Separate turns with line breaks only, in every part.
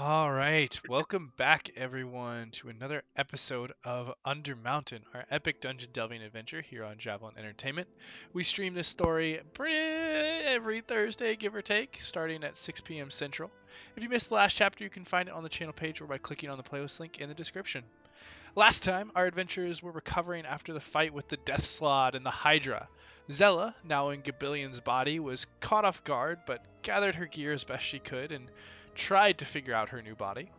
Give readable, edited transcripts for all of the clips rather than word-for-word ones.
All right, welcome back everyone to another episode of Undermountain, our epic dungeon delving adventure here on Javelin Entertainment. We stream this story every Thursday, give or take, starting at 6 p.m. Central. If you missed the last chapter, you can find it on the channel page or by clicking on the playlist link in the description. Last time, our adventurers were recovering after the fight with the Death Slaad and the Hydra. Zella, now in Gibillion's body, was caught off guard, but gathered her gear as best she could and tried to figure out her new body.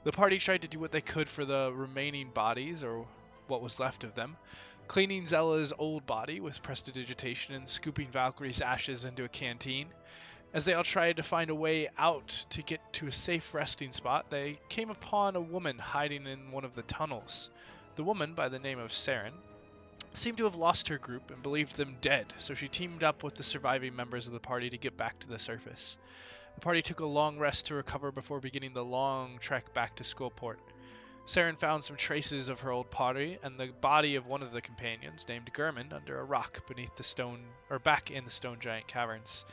The party tried to do what they could for the remaining bodies, or what was left of them, cleaning Zella's old body with prestidigitation and scooping Valcrie's ashes into a canteen. As they all tried to find a way out to get to a safe resting spot, they came upon a woman hiding in one of the tunnels. The woman, by the name of Seren, seemed to have lost her group and believed them dead, so she teamed up with the surviving members of the party to get back to the surface. The party took a long rest to recover before beginning the long trek back to Skullport. Seren found some traces of her old party and the body of one of the companions, named Germin, under a rock beneath the stone, or back in the stone giant caverns.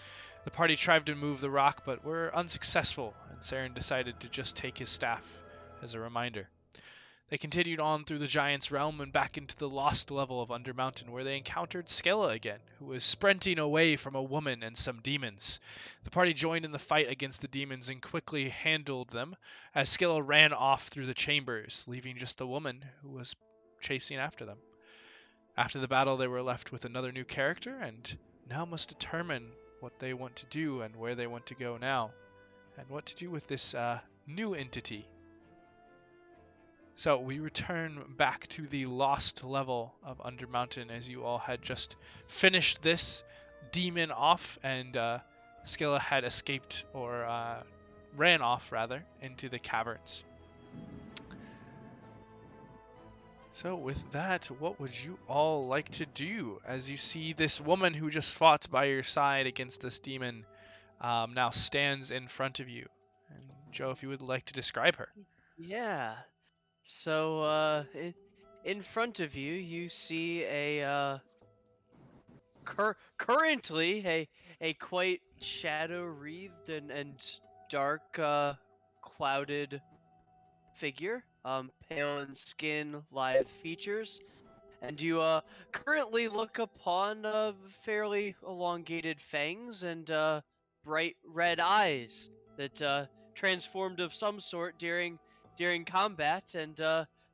The party tried to move the rock, but were unsuccessful, and Seren decided to just take his staff as a reminder. They continued on through the giant's realm and back into the lost level of Undermountain, where they encountered Skella again, who was sprinting away from a woman and some demons. The party joined in the fight against the demons and quickly handled them, as Skella ran off through the chambers, leaving just the woman who was chasing after them. After the battle, they were left with another new character, and now must determine what they want to do and where they want to go now, and what to do with this new entity. So we return back to the lost level of Undermountain, as you all had just finished this demon off, and Skella had escaped, or ran off rather, into the caverns. So with that, what would you all like to do as you see this woman who just fought by your side against this demon now stands in front of you? And Joe, if you would like to describe her.
Yeah. So, in front of you, you see a currently a quite shadow-wreathed and dark, clouded figure. Pale in skin, lithe features, and you currently look upon fairly elongated fangs and bright red eyes that transformed of some sort during combat and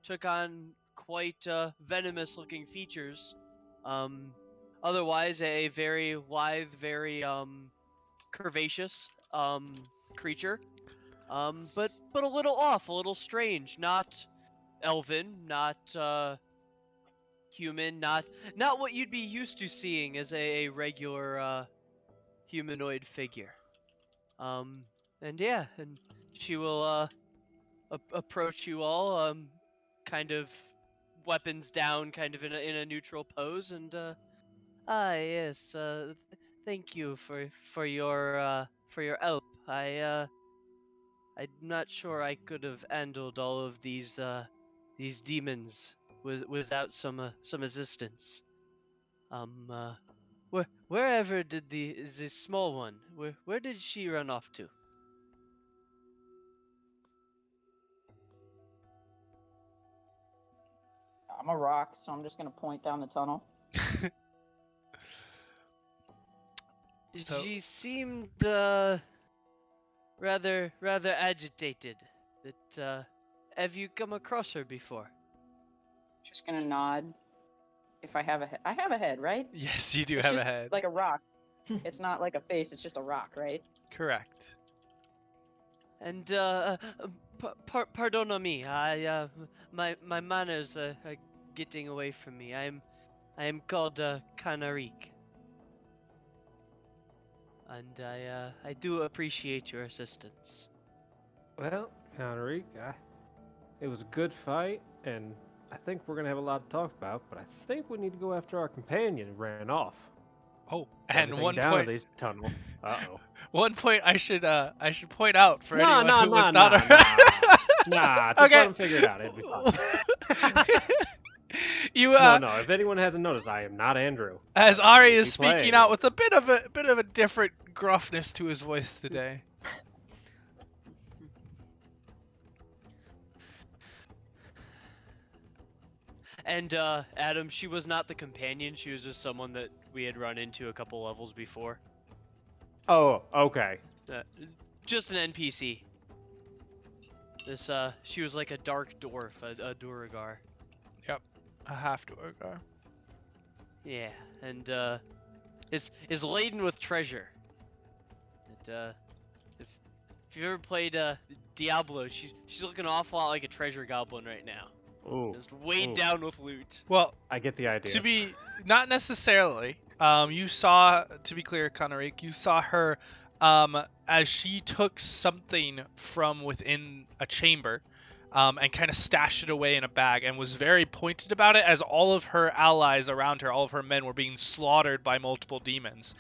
took on quite venomous looking features. Otherwise a very lithe, very curvaceous creature. But a little off, a little strange, not elven, not human, not what you'd be used to seeing as a regular humanoid figure. And yeah, and she will approach you all, kind of weapons down, kind of in a neutral pose, and yes, thank you for your help. I'm not sure I could have handled all of these demons without some assistance. Wherever did the small one, where did she run off to?
I'm a rock, so I'm just gonna point down the tunnel.
So, she seemed rather agitated. That have you come across her before?
Just gonna nod. If I have a head, I have a head, right?
Yes, you do
It's
have
just
a head.
like a rock. It's not like a face. It's just a rock, right?
Correct.
And pardon me. My manners are getting away from me. I am called Canarik. And I do appreciate your assistance.
Well, Henrik, it was a good fight, and I think we're gonna have a lot to talk about. But I think we need to go after our companion who ran off.
Oh, and
Everything
one
down
point.
to this tunnel. Uh-oh.
One point I should point out for anyone
No,
who was
no,
not.
nah, just
Okay.
let him figure it out. It'll be fine.
You
No. If anyone hasn't noticed, I am not Andrew.
as Ari is
Keep
speaking
playing.
out with a bit of a different gruffness to his voice today.
And Adam, she was not the companion. She was just someone that we had run into a couple levels before.
Oh, okay.
Just an NPC. This she was like a dark dwarf, a Duragar.
Yep, a half Duragar.
Yeah, and is laden with treasure. And if you've ever played Diablo, she's looking an awful lot like a treasure goblin right now.
Ooh.
Just weighed
Ooh.
down with loot.
Well,
I get the idea.
to be not necessarily. You saw, to be clear, Conoric, you saw her as she took something from within a chamber and kind of stashed it away in a bag and was very pointed about it as all of her allies around her, all of her men were being slaughtered by multiple demons.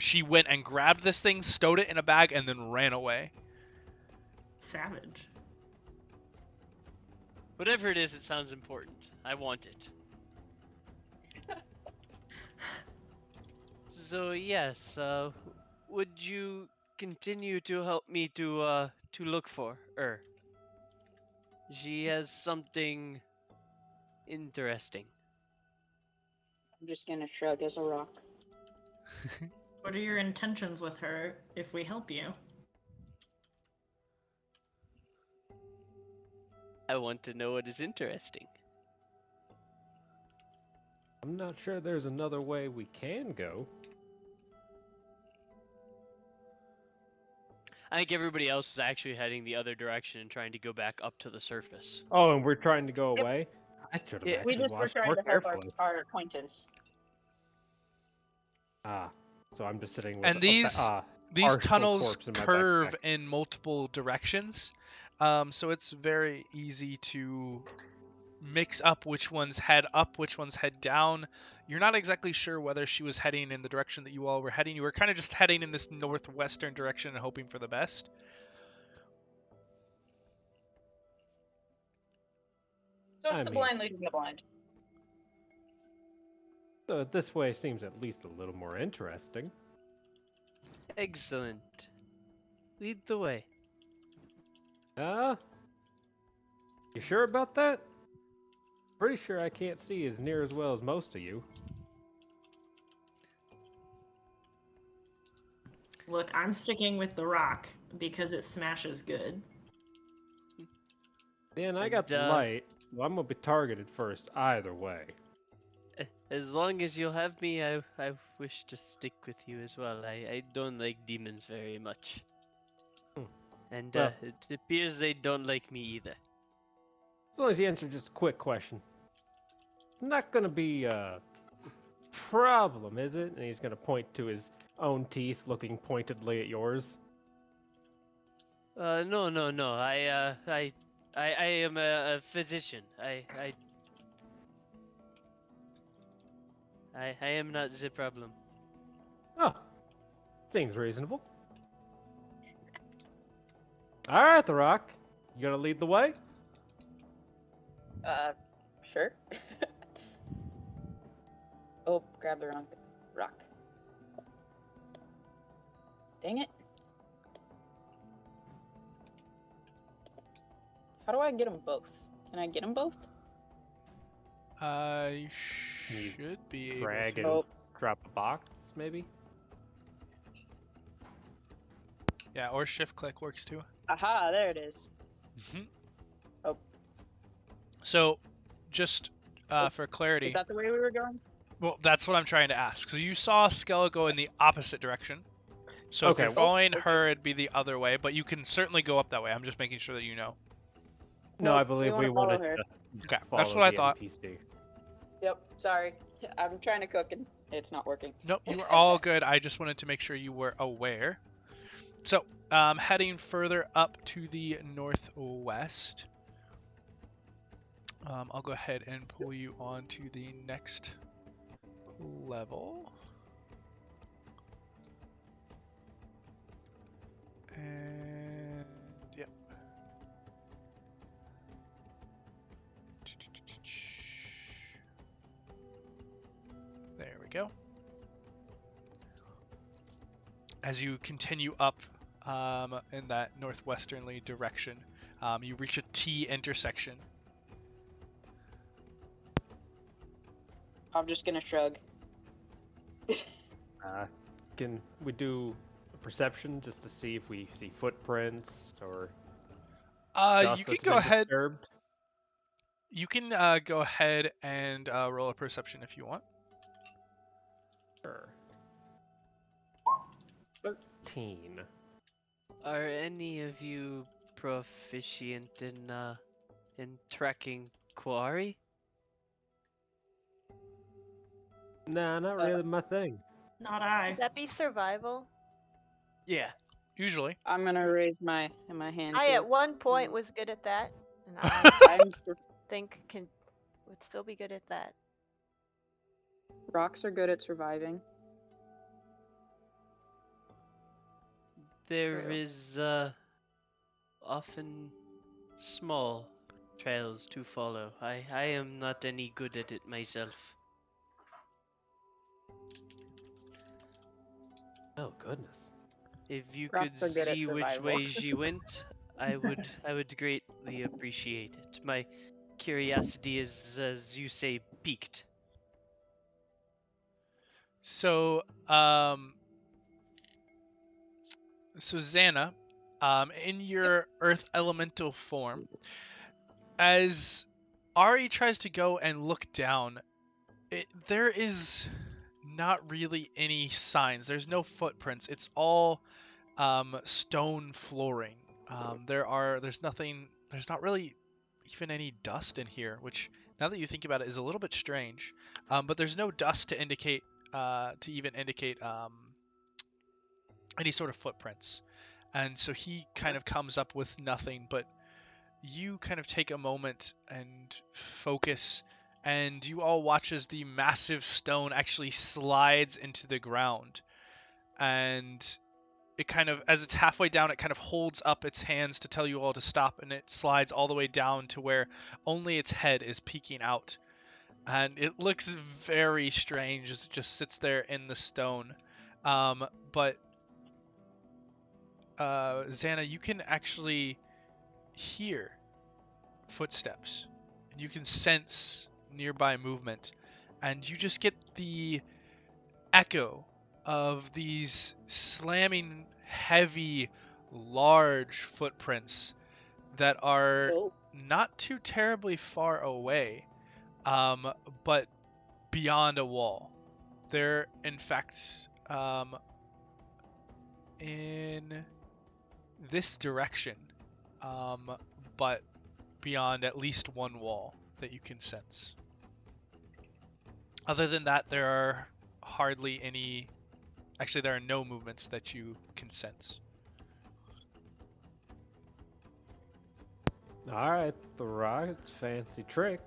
She went and grabbed this thing, stowed it in a bag, and then ran away.
Savage.
Whatever it is, it sounds important. I want it. So yes, would you continue to help me to look for her? She has something interesting.
I'm just gonna shrug as a rock.
What are your intentions with her if we help you?
I want to know what is interesting.
I'm not sure there's another way we can go.
I think everybody else was actually heading the other direction and trying to go back up to the surface.
Oh, and we're trying to go
Yep.
away? I should have
Yeah,
We
actually
just were
watched
trying
more
to help
carefully.
our acquaintance.
Ah, so I'm just sitting with
And these
partial
tunnels
corpse in my
curve
backpack.
in multiple directions, so it's very easy to mix up which ones head up, which ones head down. You're not exactly sure whether she was heading in the direction that you all were heading. You were kind of just heading in this northwestern direction and hoping for the best.
So it's
I
the
mean-
blind leading the blind.
So this way seems at least a little more interesting.
Excellent. Lead the way.
You sure about that? Pretty sure I can't see as near as well as most of you.
Look, I'm sticking with the rock because it smashes good.
Man, I got the
And,
light. Well, I'm gonna be targeted first either way.
As long as you'll have me, I wish to stick with you as well. I don't like demons very much.
Hmm.
And
Well-
it appears they don't like me either.
As long as you answer just a quick question. It's not gonna be a problem, is it? And he's gonna point to his own teeth, looking pointedly at yours.
No. I am a physician. I am not the problem.
Oh, seems reasonable. All right, The Rock, you gonna lead the way?
Sure. Oh, grab the wrong rock. Dang it. How do I get them both? Can I get them both?
You
You
should be able
Drag
to.
and
Oh.
drop a box, maybe.
Yeah, or shift click works too.
Aha, there it is.
Mhm.
Oh.
So, just for clarity,
Is that the way we were going?
well, that's what I'm trying to ask. So you saw Skella go in the opposite direction. So if
Okay,
you're
well-
following her, it'd be the other way, but you can certainly go up that way. I'm just making sure that you know.
No,
Nope,
I believe
we
we
wanna
wanted
follow her.
to
Okay,
follow
that's what I
the
thought.
NPC.
Yep, sorry. I'm trying to cook and it's not working.
Nope, you were all good. I just wanted to make sure you were aware. So, heading further up to the northwest, I'll go ahead and pull you on to the next level. And, yep. There we go. As you continue up in that northwesternly direction, you reach a T intersection.
I'm just gonna shrug.
Can we do a perception just to see if we see footprints or stuff
You can
that's
go
been
ahead.
disturbed?
You can go ahead and roll a perception if you want.
Sure. 13.
Are any of you proficient in tracking quarry?
Nah, not really my thing.
Not I.
Would that be survival?
Yeah.
Usually.
I'm gonna raise my hand.
I
too.
at one point was good at that, and I
I'm
think would still be good at that.
rocks are good at surviving.
There
True.
is often small trails to follow. I am not any good at it myself.
Oh goodness.
If you
Rocks
could
are good at
see which
survival.
ways you went, I would greatly appreciate it. My curiosity is, as you say, piqued.
So, Xana, in your Earth Elemental form, as Ari tries to go and look down, there is not really any signs. There's no footprints. It's all stone flooring. There's nothing. There's not really even any dust in here, which now that you think about it is a little bit strange. But there's no dust to indicate any sort of footprints. And so he kind of comes up with nothing, but you kind of take a moment and focus, and you all watch as the massive stone actually slides into the ground. And it kind of, as it's halfway down, it kind of holds up its hands to tell you all to stop, and it slides all the way down to where only its head is peeking out. And it looks very strange as it just sits there in the stone. But Xana, you can actually hear footsteps. And you can sense nearby movement. And you just get the echo of these slamming, heavy, large footprints that are
Oh.
not too terribly far away, but beyond a wall. They're, in fact, in this direction, but beyond at least one wall that you can sense. Other than that, there are hardly any... Actually, there are no movements that you can sense.
Alright, the rocket's fancy trick.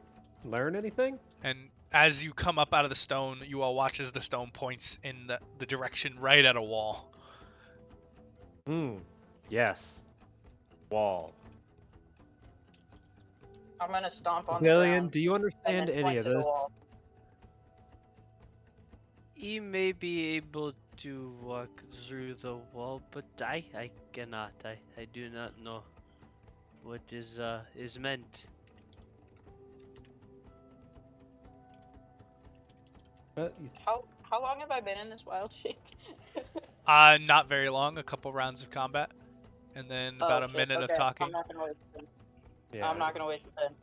Learn anything?
And as you come up out of the stone, you all watch as the stone points in the direction right at a wall.
Yes. Wall.
I'm gonna stomp on
Gibillion,
the ground.
do you
and
understand
then
any
point
of
to the
this?
wall.
He may be able to walk through the wall, but I cannot. I do not know what is meant.
How long have I been in this wild shape?
Not very long, a couple rounds of combat, and then about a
shit,
minute of
okay,
talking.
I'm not gonna waste it.
Yeah.
I'm not gonna waste it then.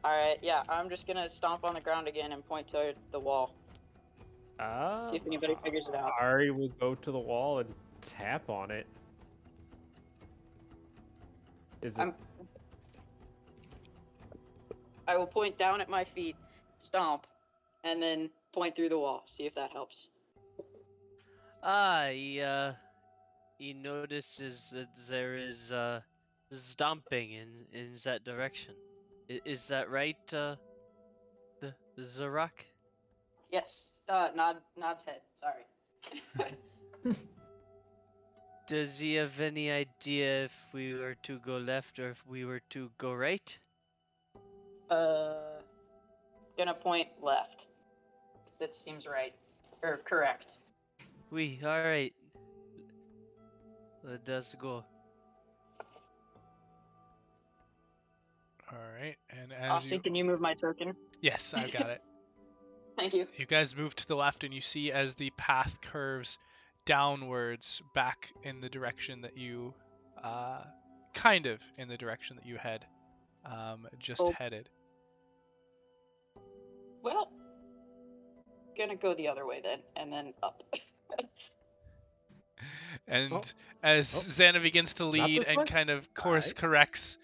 Alright, yeah, I'm just gonna stomp on the ground again and point to the wall. See if anybody figures it out.
Ari will go to the wall and tap on it. Is it?
I will point down at my feet, stomp, and then point through the wall. See if that helps.
He notices that there is stomping in that direction. Is that right? The rock?
Yes. Nod's head. Sorry.
Does he have any idea if we were to go left or if we were to go right?
Gonna point left. 'Cause it seems right. Or correct.
Alright. Let us go.
All right, and as
Austin,
you...
can you move my token?
Yes, I've got it.
Thank you.
You guys move to the left, and you see as the path curves downwards back in the direction that you, kind of in the direction that you had just
Oh.
headed.
Well, gonna go the other way then, and then up.
And
Oh.
as Xana begins to lead
this
and
way?
kind of course corrects,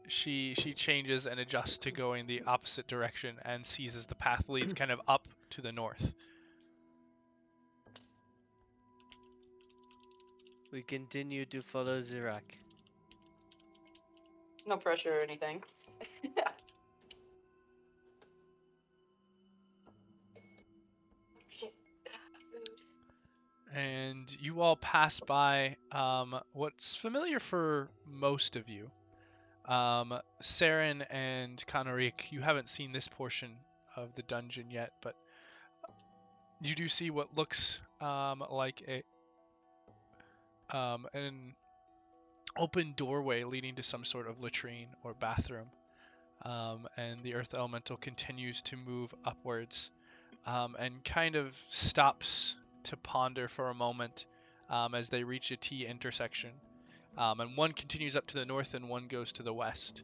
she changes and adjusts to going the opposite direction and sees as the path leads kind of up to the north.
We continue to follow Zirak.
No pressure or anything. Shit. Food.
And you all pass by what's familiar for most of you. Seren and Kanarik, you haven't seen this portion of the dungeon yet, but you do see what looks like an open doorway leading to some sort of latrine or bathroom. And the earth elemental continues to move upwards and kind of stops to ponder for a moment as they reach a T intersection. And one continues up to the north and one goes to the west.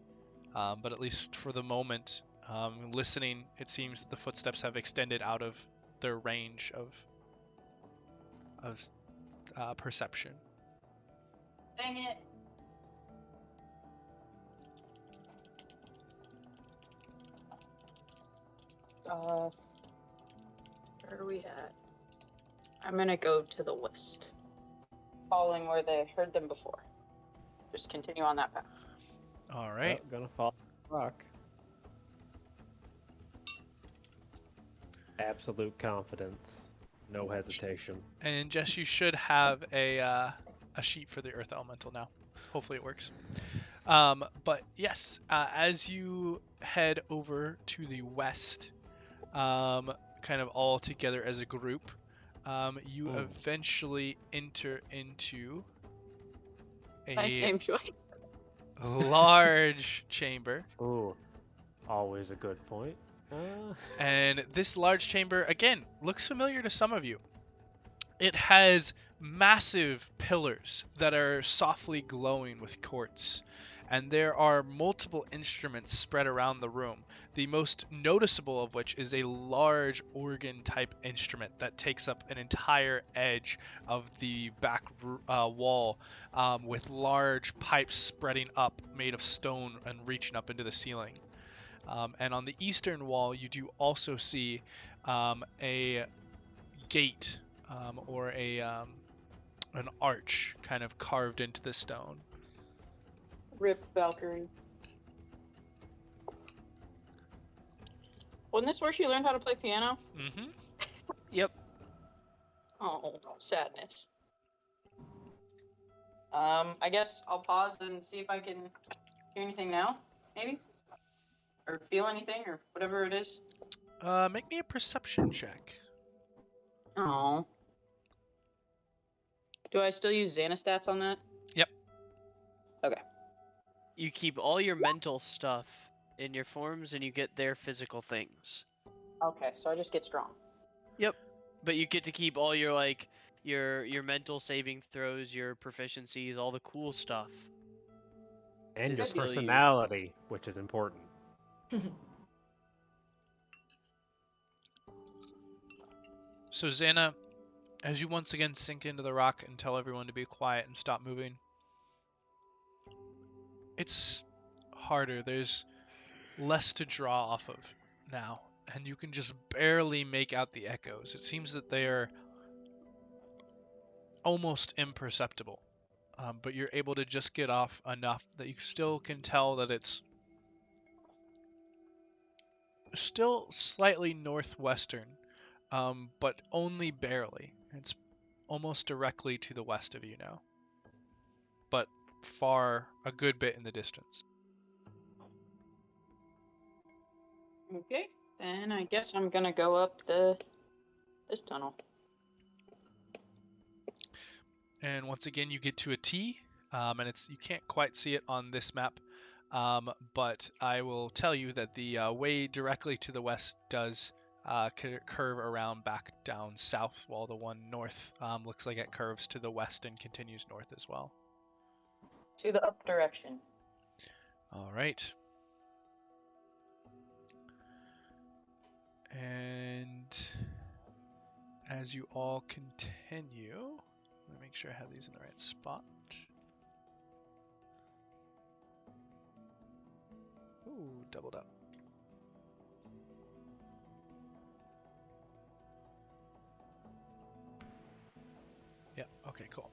But at least for the moment, listening, it seems that the footsteps have extended out of their range of perception.
Dang it. Where are we at? I'm gonna go to the west, following where they heard them before. Just continue on that path.
All right.
Yep, gonna follow the rock. Absolute confidence. No hesitation.
And Jess, you should have a sheet for the earth elemental now. Hopefully it works. But yes, as you head over to the west, kind of all together as a group, you eventually enter into
Nice
a
name choice.
large chamber.
Ooh, always a good point.
And this large chamber, again, looks familiar to some of you. It has massive pillars that are softly glowing with quartz. And there are multiple instruments spread around the room, the most noticeable of which is a large organ-type instrument that takes up an entire edge of the back wall, with large pipes spreading up, made of stone and reaching up into the ceiling. And on the eastern wall, you do also see a gate or an arch kind of carved into the stone.
Rip Valcrie. Wasn't this where she learned how to play piano?
Mm-hmm.
Yep.
Oh, sadness. I guess I'll pause and see if I can hear anything now, maybe? Or feel anything, or whatever it is.
Make me a perception check.
Oh. Do I still use Xana stats on that?
Yep.
Okay.
You keep all your mental stuff in your forms, and you get their physical things.
Okay, so I just get strong.
Yep. But you get to keep all your your mental saving throws, your proficiencies, all the cool stuff.
And your
It's still you.
personality, which is important.
So Xana, as you once again sink into the rock and tell everyone to be quiet and stop moving, it's harder. There's less to draw off of now, and you can just barely make out the echoes. It seems that they are almost imperceptible, but you're able to just get off enough that you still can tell that it's still slightly northwestern, but only barely. It's almost directly to the west of you now, but far a good bit in the distance.
Okay, then I guess I'm gonna go up this tunnel.
And once again, you get to a T, and you can't quite see it on this map, but I will tell you that the way directly to the west does curve around back down south, while the one north looks like it curves to the west and continues north as well.
To the up direction.
All right. And as you all continue, let me make sure I have these in the right spot. Ooh, doubled up. Yeah, okay, cool.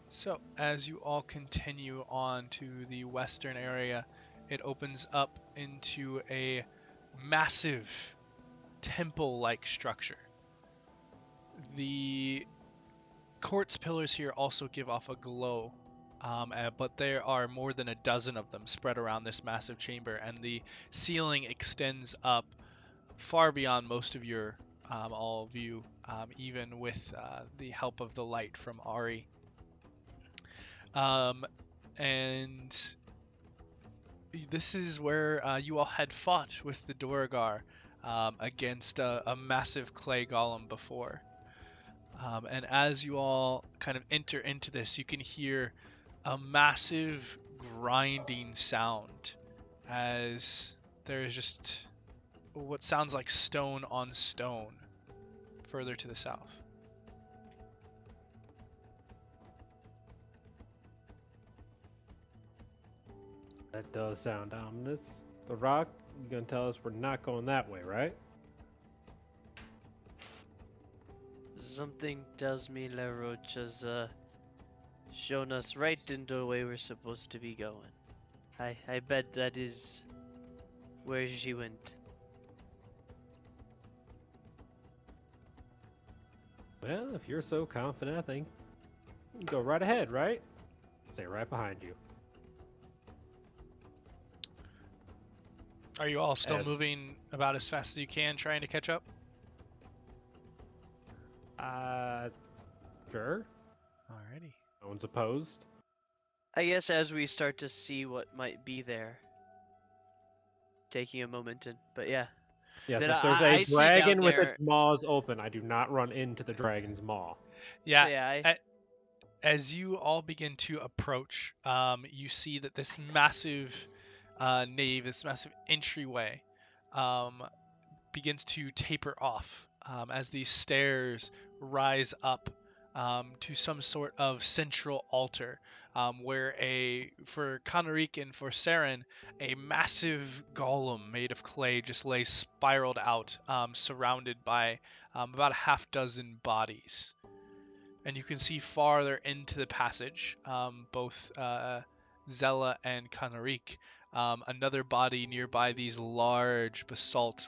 So, as you all continue on to the western area, it opens up into a massive temple-like structure. The quartz pillars here also give off a glow, but there are more than a dozen of them spread around this massive chamber, and the ceiling extends up far beyond most of your all view, even with the help of the light from Ari. And this is where you all had fought with the Duragar against a massive clay golem before. And as you all kind of enter into this, you can hear a massive grinding sound as there is just what sounds like stone on stone further to the south.
That does sound ominous. The Rock, you gonna tell us we're not going that way, right?
Something tells me La Roche has shown us right into the way we're supposed to be going. I bet that is where she went.
Well, if you're so confident, I think you can go right ahead, right? Stay right behind you.
Are you all still
As-
moving about as fast as you can, trying to catch up?
Sure.
Alrighty.
No one's opposed.
I guess as we start to see what might be there, taking a moment and, but yeah.
Yes,
Then
if there's
I
a
see down
dragon with
there-
its maws open, I do not run into the dragon's maw.
Yeah.
So yeah,
As you all begin to approach, you see that this massive nave, this massive entryway, begins to taper off as these stairs rise up to some sort of central altar, where for Kanarik and for Seren, a massive golem made of clay just lays spiraled out, surrounded by about a half dozen bodies. And you can see farther into the passage, both Zella and Kanarik, another body nearby these large basalt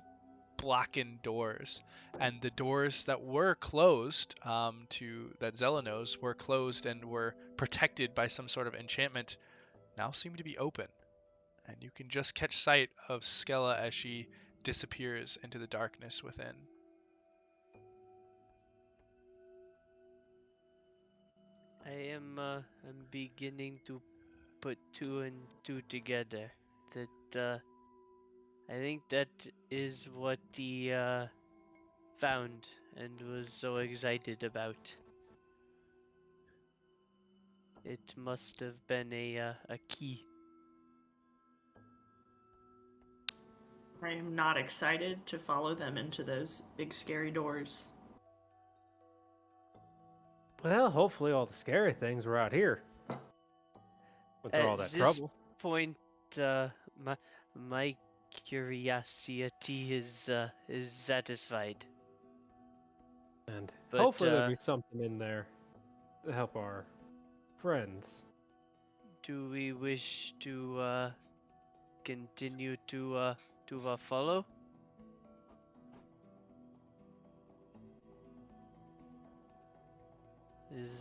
blackened doors. And the doors that were closed, that Zella knows, were closed and were protected by some sort of enchantment, now seem to be open. And you can just catch sight of Skella as she disappears into the darkness within.
I'm beginning to put two and two together. That I think that is what he found and was so excited about. It must have been a key.
I am not excited to follow them into those big scary doors.
Well, hopefully all the scary things were out here. With all that
At this
trouble.
point, my curiosity is satisfied.
And
But,
hopefully there'll be something in there to help our friends.
Do we wish to continue to follow? Is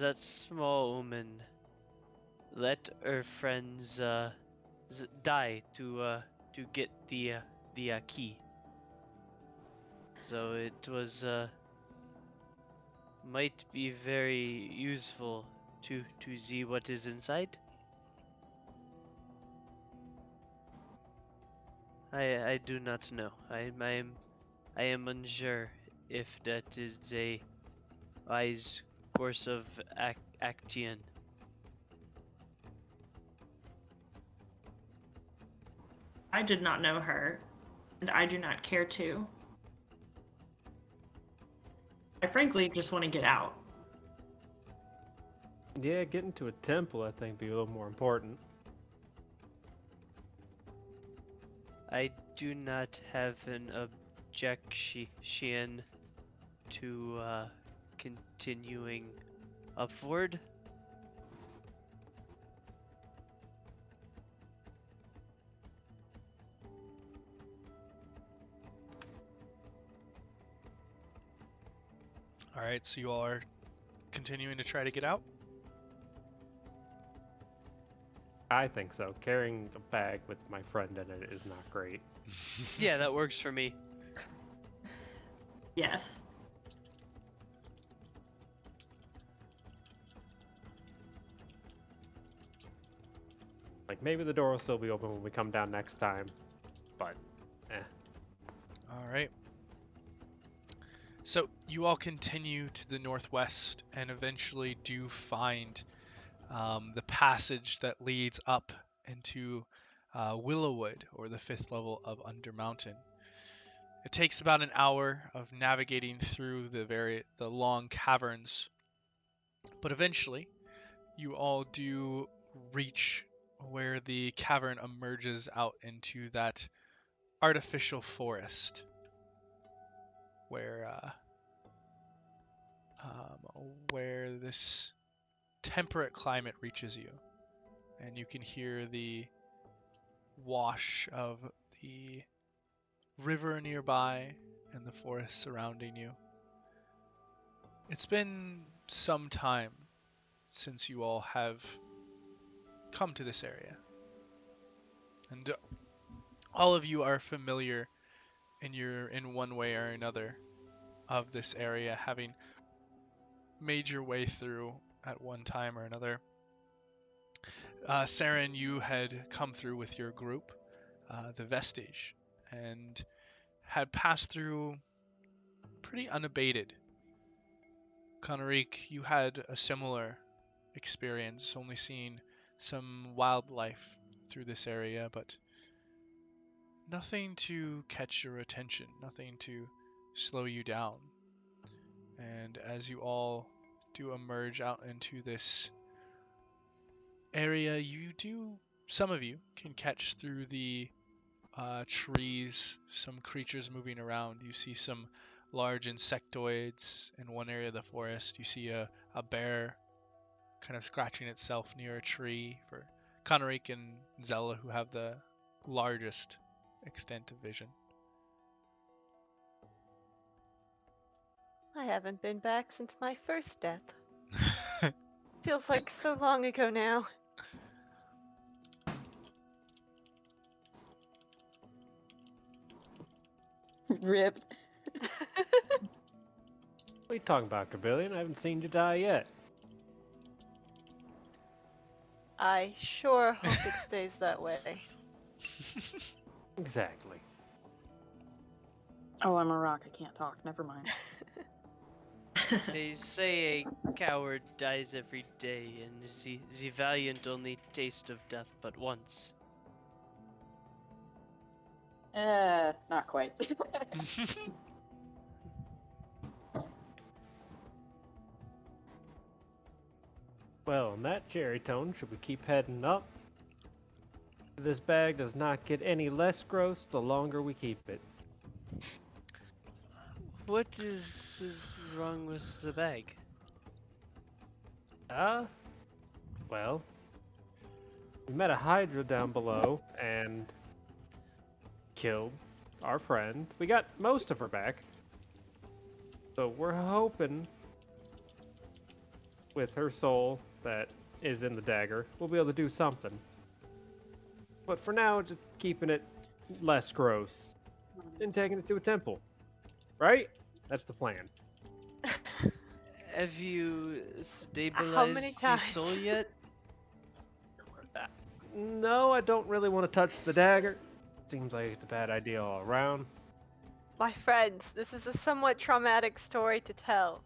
that small woman let her friends die to get the key? So it was might be very useful to see what is inside. I do not know. I am unsure if that is a wise course of action.
I did not know her, and I do not care to. I frankly just want to get out.
Yeah, getting to a temple, I think, be a little more important.
I do not have an objection to continuing upward.
All right, so you all are continuing to try to get out.
I think so. Carrying a bag with my friend in it is not great.
Yeah, that works for me.
Yes.
Like, maybe the door will still be open when we come down next time, but,
All right. So you all continue to the northwest and eventually do find the passage that leads up into Willowwood, or the 5th level of Undermountain. It takes about an hour of navigating through the long caverns, but eventually you all do reach where the cavern emerges out into that artificial forest where this temperate climate reaches you, and you can hear the wash of the river nearby and the forest surrounding you. It's been some time since you all have come to this area, and all of you are familiar in one way or another of this area, having made your way through at one time or another. Seren, you had come through with your group, the Vestige, and had passed through pretty unabated. Conoric, you had a similar experience, only seeing some wildlife through this area, but nothing to catch your attention, nothing to slow you down. And as you all do emerge out into this area, some of you can catch through the trees some creatures moving around. You see some large insectoids in one area of the forest. You see a bear kind of scratching itself near a tree, for Conoric and Zella, who have the largest extent of vision.
I haven't been back since my first death. Feels like so long ago now.
Rip.
what are you talking about, Gibillion? I haven't seen you die yet.
I sure hope it stays that way.
Exactly.
Oh, I'm a rock. I can't talk. Never mind.
They say a coward dies every day, and the valiant only taste of death but once.
Not quite.
Well, on that cherry tone, should we keep heading up? This bag does not get any less gross the longer we keep it.
What is wrong with the bag?
Well, we met a hydra down below and killed our friend. We got most of her back. So we're hoping with her soul that is in the dagger, we'll be able to do something. But for now, just keeping it less gross and taking it to a temple. Right? That's the plan.
Have you stabilized
How many
the
times?
soul yet?
No, I don't really want to touch the dagger. seems like it's a bad idea all around.
My friends, this is a somewhat traumatic story to tell.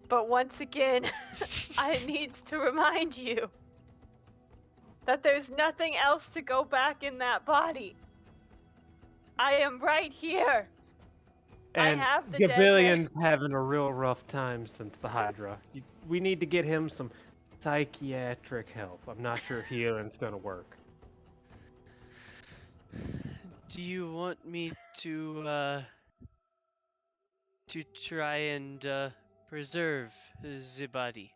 But once again, I need to remind you that there's nothing else to go back in that body. I am right here.
And
I have the dagger.
Gibillion's having a real rough time since the Hydra. We need to get him some psychiatric help. I'm not sure if healing's gonna work.
Do you want me to try and preserve the body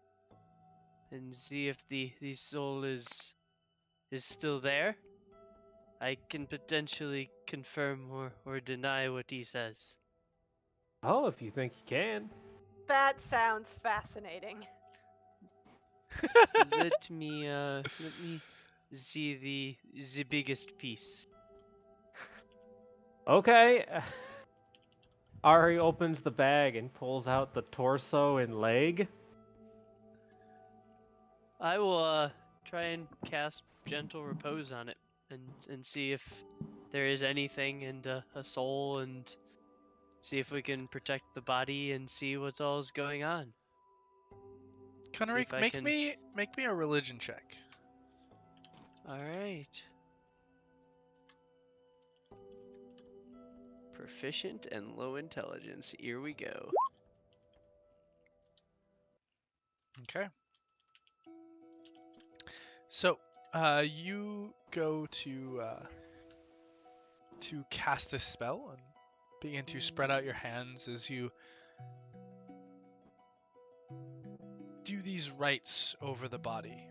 and see if the soul is still there? I can potentially confirm or deny what he says.
Oh, if you think you can.
That sounds fascinating.
let me see the biggest piece.
Okay. Ari opens the bag and pulls out the torso and leg.
I will try and cast gentle repose on it and see if there is anything and a soul, and see if we can protect the body and see what all is going on.
Cunnery, make me a religion check.
All right. Proficient and low intelligence. Here we go.
Okay. So, you go to cast this spell and begin to spread out your hands as you do these rites over the body.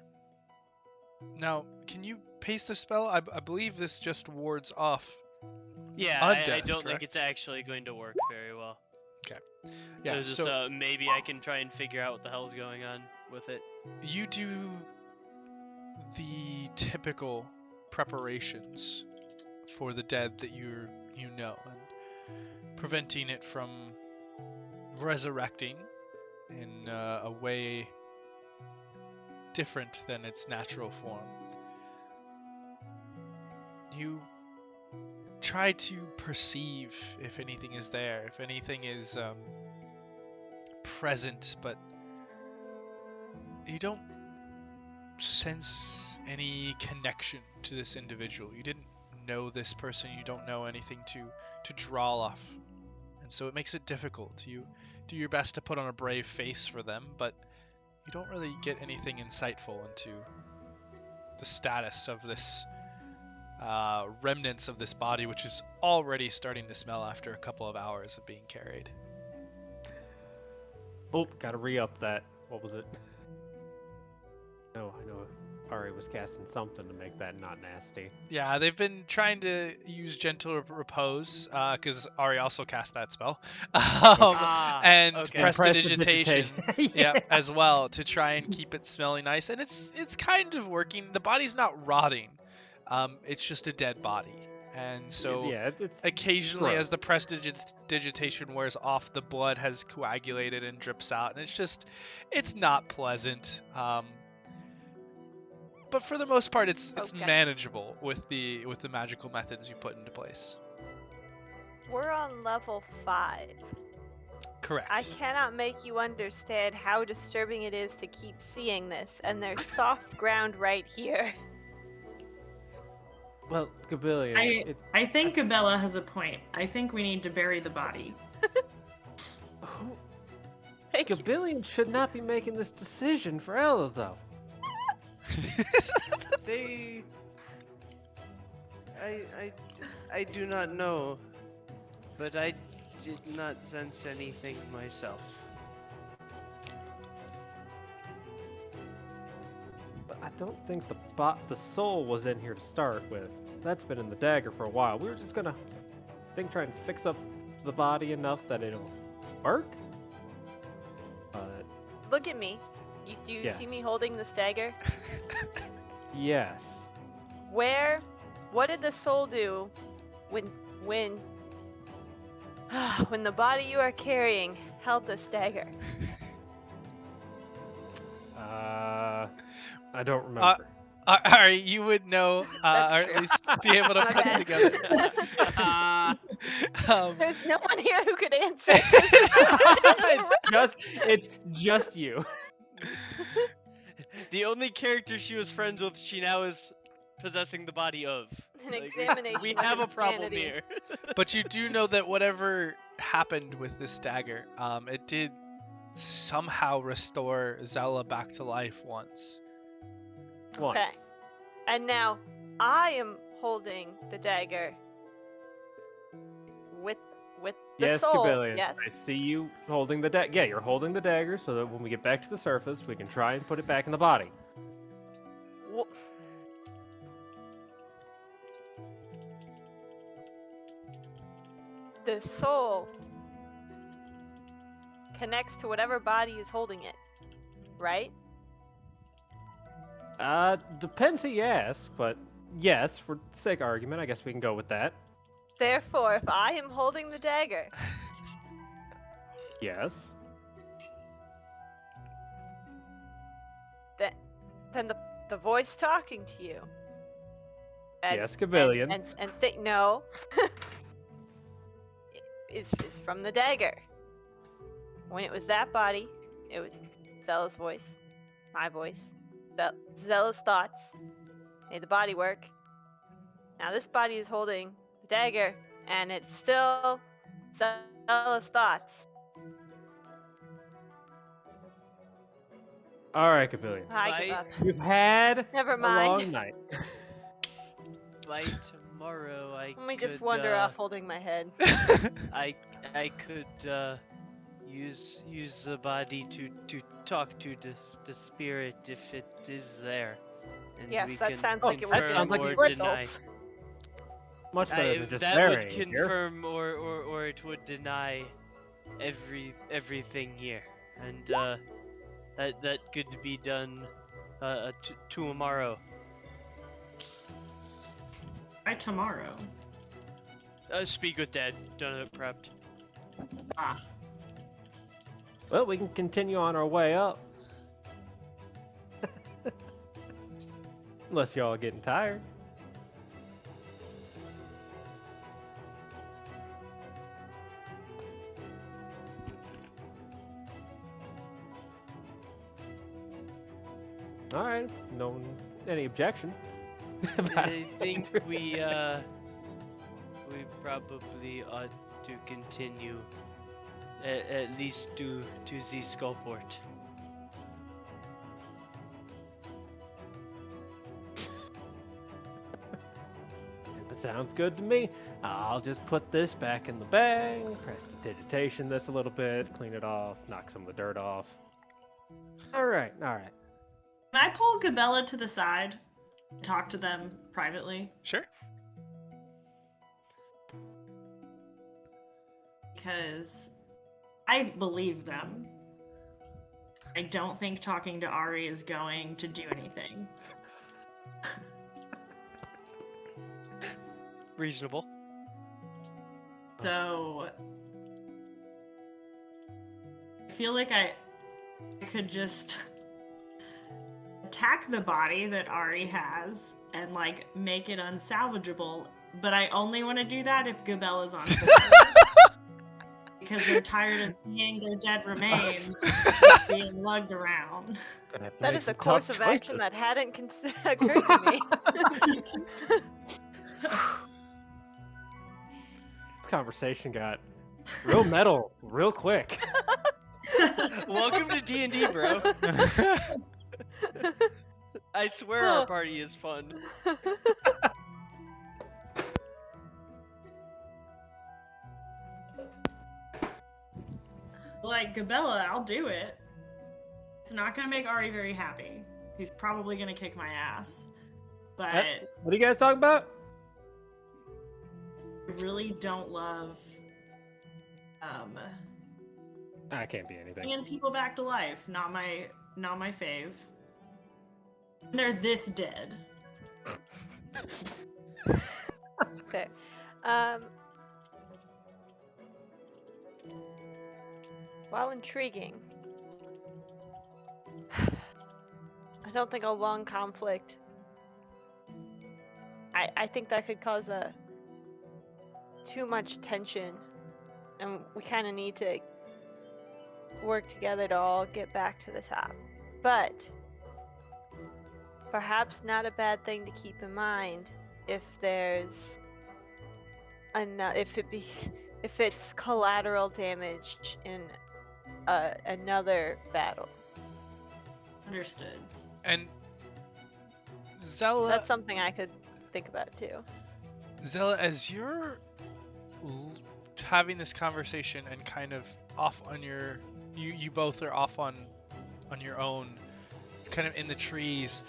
Now, can you paste the spell? I believe this just wards off.
Yeah,
Undeath,
I don't think
correct?
it's actually going to work very well.
Yeah,
It's just,
so
maybe I can try and figure out what the hell's going on with it.
you do the typical preparations for the dead that you know, and preventing it from resurrecting in a way different than its natural form. You try to perceive if anything is there, if anything is present, but you don't sense any connection to this individual. You didn't know this person, you don't know anything to draw off, and so it makes it difficult. You do your best to put on a brave face for them, but you don't really get anything insightful into the status of this remnants of this body, which is already starting to smell after a couple of hours of being carried.
Oh, gotta re-up that. What was it? No, I know Ari was casting something to make that not nasty.
Yeah, they've been trying to use gentle repose, because Ari also cast that spell, and
okay.
prestidigitation,
Yeah.
as well, to try and keep it smelling nice. And it's kind of working. The body's not rotting, it's just a dead body. And so
yeah, it's
occasionally, as the
gross.
prestidigitation wears off, the blood has coagulated and drips out, and it's not pleasant. But for the most part, it's
Okay.
manageable with the magical methods you put into place.
We're on level 5.
Correct.
I cannot make you understand how disturbing it is to keep seeing this, and there's soft ground right here.
Well, Gibillion,
I think Gabella has a point. I think we need to bury the body.
Thank you.
Gibillion should not be making this decision for Ella, though.
I do not know, but I did not sense anything myself.
But I don't think the soul was in here to start with. That's been in the dagger for a while. We were just gonna, try and fix up the body enough that it'll work. But
Look at me. Do you see
Yes.
me holding this dagger?
yes,
What did the soul do when the body you are carrying held this dagger?
I don't remember.
Ari, you would know,
That's
or at
true.
least be able to
My
put it
bad.
together.
There's no one here who could answer.
it's just you.
The only character she was friends with, she now is possessing the body of.
An examination
We
of
have a problem
insanity.
here.
But you do know that whatever happened with this dagger, it did somehow restore Zella back to life once.
Once.
Okay. And now I am holding the dagger with the
Yes,
soul.
Gibillion.
Yes.
I see you holding the dagger. Yeah, you're holding the dagger so that when we get back to the surface, we can try and put it back in the body.
Wh- The soul connects to whatever body is holding it, right?
Depends who you ask, but yes, for sake of argument, I guess we can go with that.
Therefore, if I am holding the dagger,
Yes.
then the voice talking to you.
Yes, Gibillion.
And think no. is from the dagger. When it was that body, it was Zella's voice, my voice, Zella's thoughts, made the body work. Now this body is holding the dagger, and it's still Zella's thoughts.
All right, Gibillion.
I give
Right.
up.
We've had
Never
a
mind.
long night.
By tomorrow, I
Let me just
could,
wander off holding my head.
I could use the body to talk to the spirit if it is there. And we
Yes, that
can
sounds like it would
that
be
sounds like
confirm
it
or
would.
deny.
results.
Much better than just
That
burying
would
it here.
confirm or it would deny everything here, and that could be done tomorrow.
By tomorrow.
Speak with Dad. Done it prepped.
Ah.
Well, we can continue on our way up. Unless y'all are getting tired. All right, no any objection.
I think we probably ought to continue at least to the Skullport.
That sounds good to me. I'll just put this back in the bag, prestidigitation this a little bit, clean it off, knock some of the dirt off. All right, all right.
Can I pull Gabella to the side? Talk to them privately?
Sure.
Because I believe them. I don't think talking to Ari is going to do anything.
Reasonable.
So I feel like I could just attack the body that Ari has and like make it unsalvageable, but I only want to do that if Gabella's on board. Because they're tired of seeing their dead remains being lugged around.
That is a course of action that hadn't occurred to me.
This conversation got real metal real quick.
Welcome to D&D, bro. I swear our party is fun.
Like, Gabella, I'll do it. It's not gonna make Ari very happy. He's probably gonna kick my ass. But
What are you guys talking about?
I really don't love
I can't be anything.
bringing people back to life. Not my fave. And they're this dead.
Fair. While intriguing, I don't think a long conflict I think that could cause too much tension, and we kind of need to work together to all get back to the top. But perhaps not a bad thing to keep in mind if there's if it's collateral damage in another battle.
Understood.
And Zella,
That's something I could think about too.
Zella, as you're having this conversation and kind of off on your, you both are off on your own, kind of in the trees,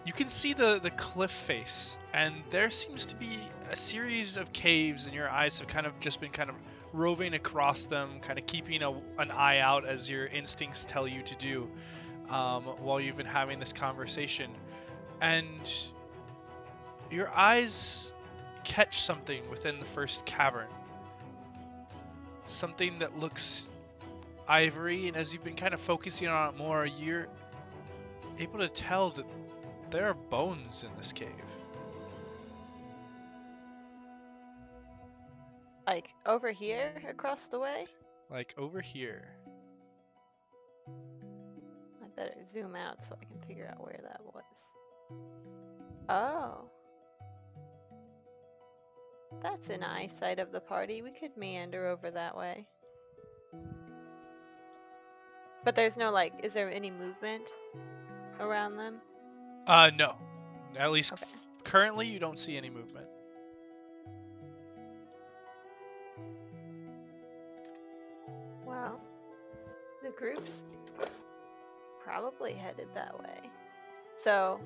you can see the cliff face, and there seems to be a series of caves, and your eyes have kind of just been kind of roving across them, kind of keeping an eye out as your instincts tell you to do, while you've been having this conversation. And your eyes catch something within the first cavern. Something that looks ivory, and as you've been kind of focusing on it more, you're able to tell that there are bones in this cave.
Like over here, across the way?
Like over here.
I better zoom out so I can figure out where that was. Oh. That's an eyesight of the party. We could meander over that way. But there's no, like, is there any movement around them?
No. At least
Okay.
currently you don't see any movement.
Well, the group's probably headed that way. So,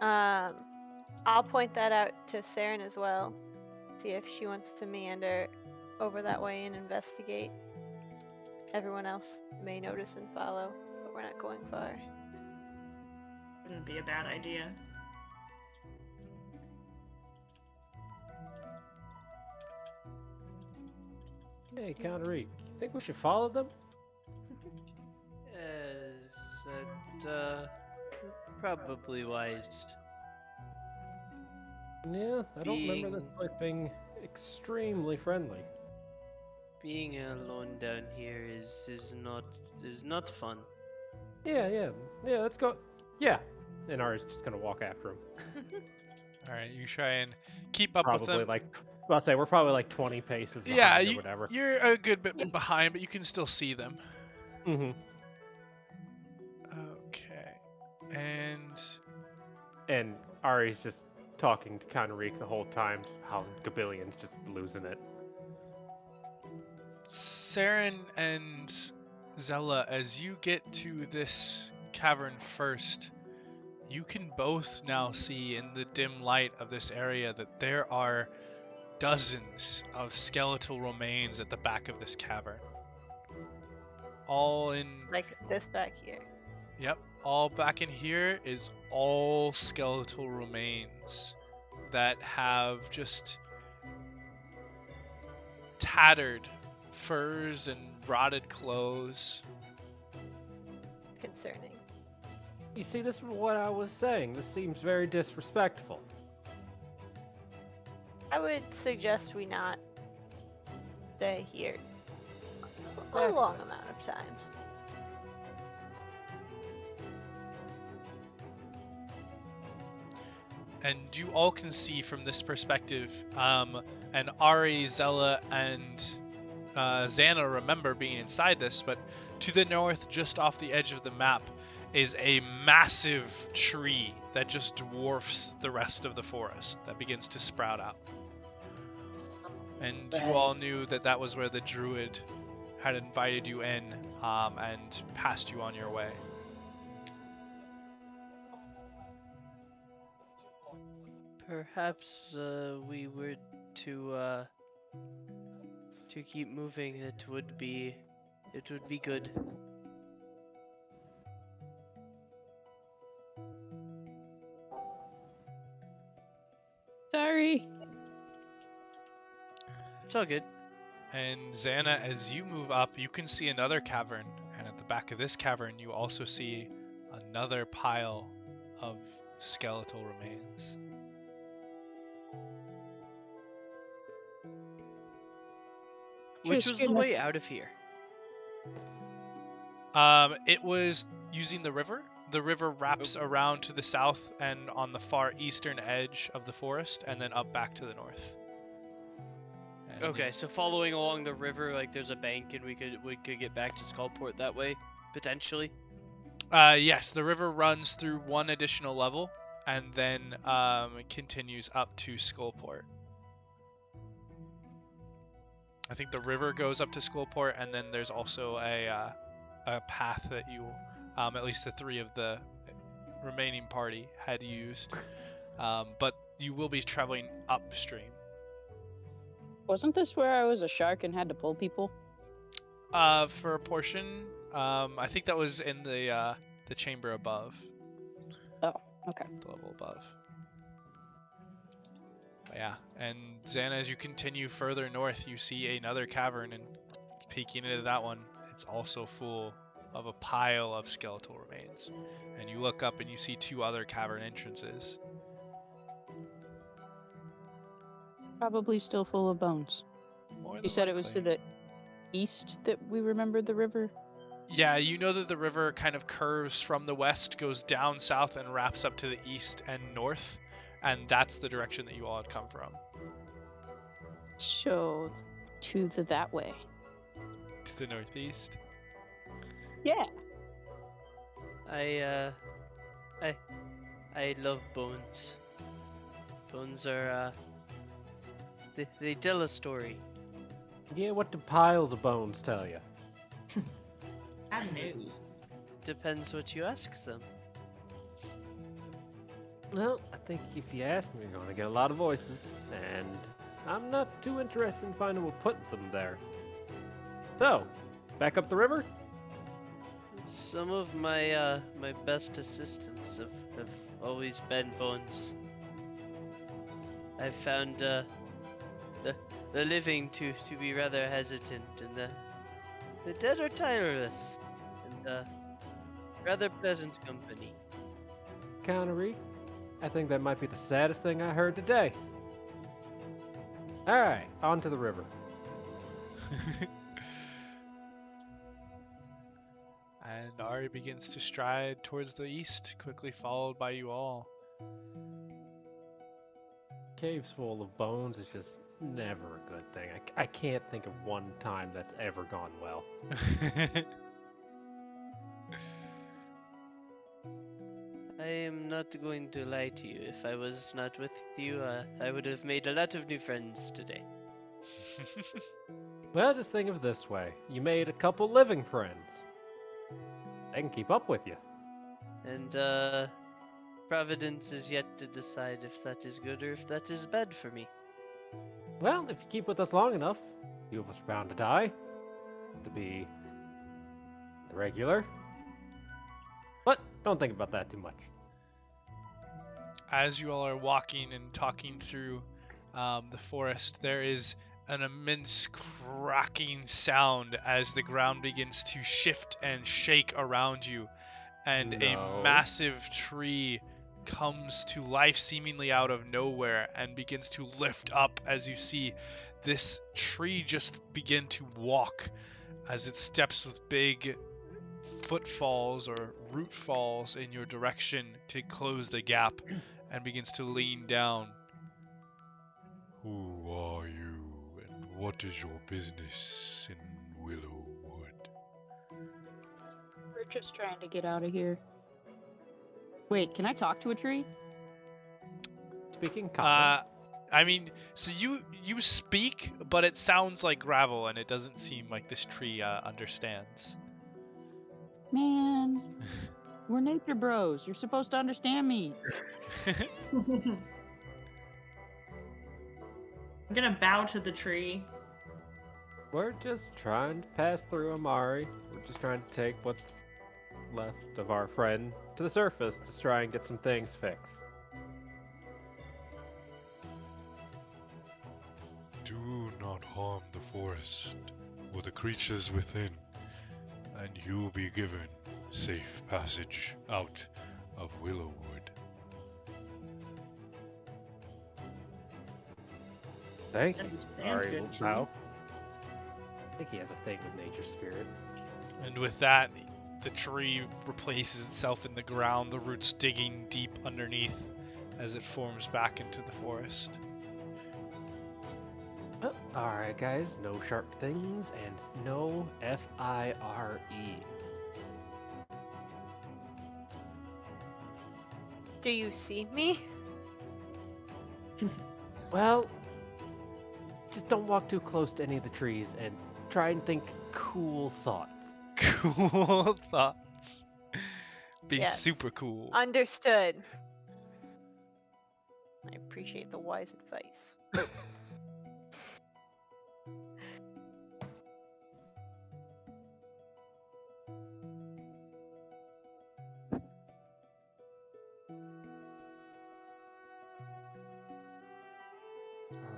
I'll point that out to Seren as well. See if she wants to meander over that way and investigate. Everyone else may notice and follow, but we're not going far.
Wouldn't be a bad idea.
Hey, Connery, think we should follow them?
Is that probably wise?
Yeah, I don't remember this place being extremely friendly.
Being alone down here is not fun.
Yeah, let's go. Yeah. And Ari's just gonna walk after him.
Alright, you try and keep up with
Probably
them.
like, I'll say we're probably like 20 paces behind
Yeah,
or whatever.
you're a good bit behind, but you can still see them.
Mm-hmm.
Okay. And
And Ari's just talking to Connery the whole time, how Gibillion's just losing it.
Seren and Zella, as you get to this cavern first, you can both now see in the dim light of this area that there are dozens of skeletal remains at the back of this cavern. All in...
Like this back here.
Yep, all back in here is all skeletal remains that have just tattered furs and rotted clothes.
Concerning.
You see, this is what I was saying. This seems very disrespectful.
I would suggest we not stay here a long amount of time.
And you all can see from this perspective, and Ari, Zella, and Xana remember being inside this, but to the north, just off the edge of the map, is a massive tree that just dwarfs the rest of the forest that begins to sprout out. And you all knew that that was where the druid had invited you in and passed you on your way.
Perhaps we were to keep moving. It would be good.
Sorry.
It's all good.
And Xana, as you move up, you can see another cavern, and at the back of this cavern, you also see another pile of skeletal remains.
Which was the
getting
way out of here?
It was using the river. The river wraps around to the south and on the far eastern edge of the forest, and then up back to the north. And
Okay, so following along the river, like there's a bank, and we could get back to Skullport that way, potentially.
Yes, the river runs through one additional level, and then continues up to Skullport. I think the river goes up to Skullport, and then there's also a path that you, at least the 3 of the remaining party had used. But you will be traveling upstream.
Wasn't this where I was a shark and had to pull people?
For a portion, I think that was in the chamber above.
Oh, okay.
The level above. But yeah, and Xana, as you continue further north, you see another cavern, and peeking into that one, it's also full of a pile of skeletal remains. And you look up and you see 2 other cavern entrances.
Probably still full of bones.
More
You
than
said it was
likely.
to the east that we remembered the river?
Yeah, you know that the river kind of curves from the west, goes down south, and wraps up to the east and north, and that's the direction that you all had come from.
So, to that way.
To the northeast.
Yeah.
I love bones. Bones are they tell a story.
Yeah, what do piles of bones tell you?
Bad news.
Depends what you ask them.
Well, I think if you ask me, you're going to get a lot of voices, and I'm not too interested in finding what put them there. So, back up the river?
Some of my my best assistants have always been bones. I've found the living to be rather hesitant, and the dead are tireless, and rather pleasant company.
Connery, I think that might be the saddest thing I heard today. Alright, on to the river.
And Ari begins to stride towards the east, quickly followed by you all.
Caves full of bones is just never a good thing. I can't think of one time that's ever gone well.
I am not going to lie to you. If I was not with you, I would have made a lot of new friends today.
Well, just think of it this way. You made a couple living friends. They can keep up with you.
And Providence is yet to decide if that is good or if that is bad for me.
Well, if you keep with us long enough, few of us are bound to die. To be the regular. But don't think about that too much.
As you all are walking and talking through the forest, there is an immense cracking sound as the ground begins to shift and shake around you, and a massive tree comes to life seemingly out of nowhere and begins to lift up as you see this tree just begin to walk as it steps with big footfalls or root falls in your direction to close the gap and begins to lean down.
Who are you, and what is your business in Willowwood?
We're just trying to get out of here. Wait, can I talk to a tree?
Speaking common.
I mean, so you speak, but it sounds like gravel, and it doesn't seem like this tree understands.
Man, we're nature bros. You're supposed to understand me.
I'm gonna bow to the tree.
We're just trying to pass through Amari. We're just trying to take what's left of our friend to the surface to try and get some things fixed.
Do not harm the forest or the creatures within, and you will be given safe passage out of Willowwood.
Thank you.
Understand,
Amari
good
will
tree.
bow. think he has a thing with nature spirits.
And with that, the tree replaces itself in the ground, the roots digging deep underneath as it forms back into the forest.
Oh, alright guys, no sharp things and no F-I-R-E.
Do you see me?
Well, just don't walk too close to any of the trees and try and think cool thoughts.
Cool thoughts. Be
Yes.
super cool.
Understood. I appreciate the wise advice.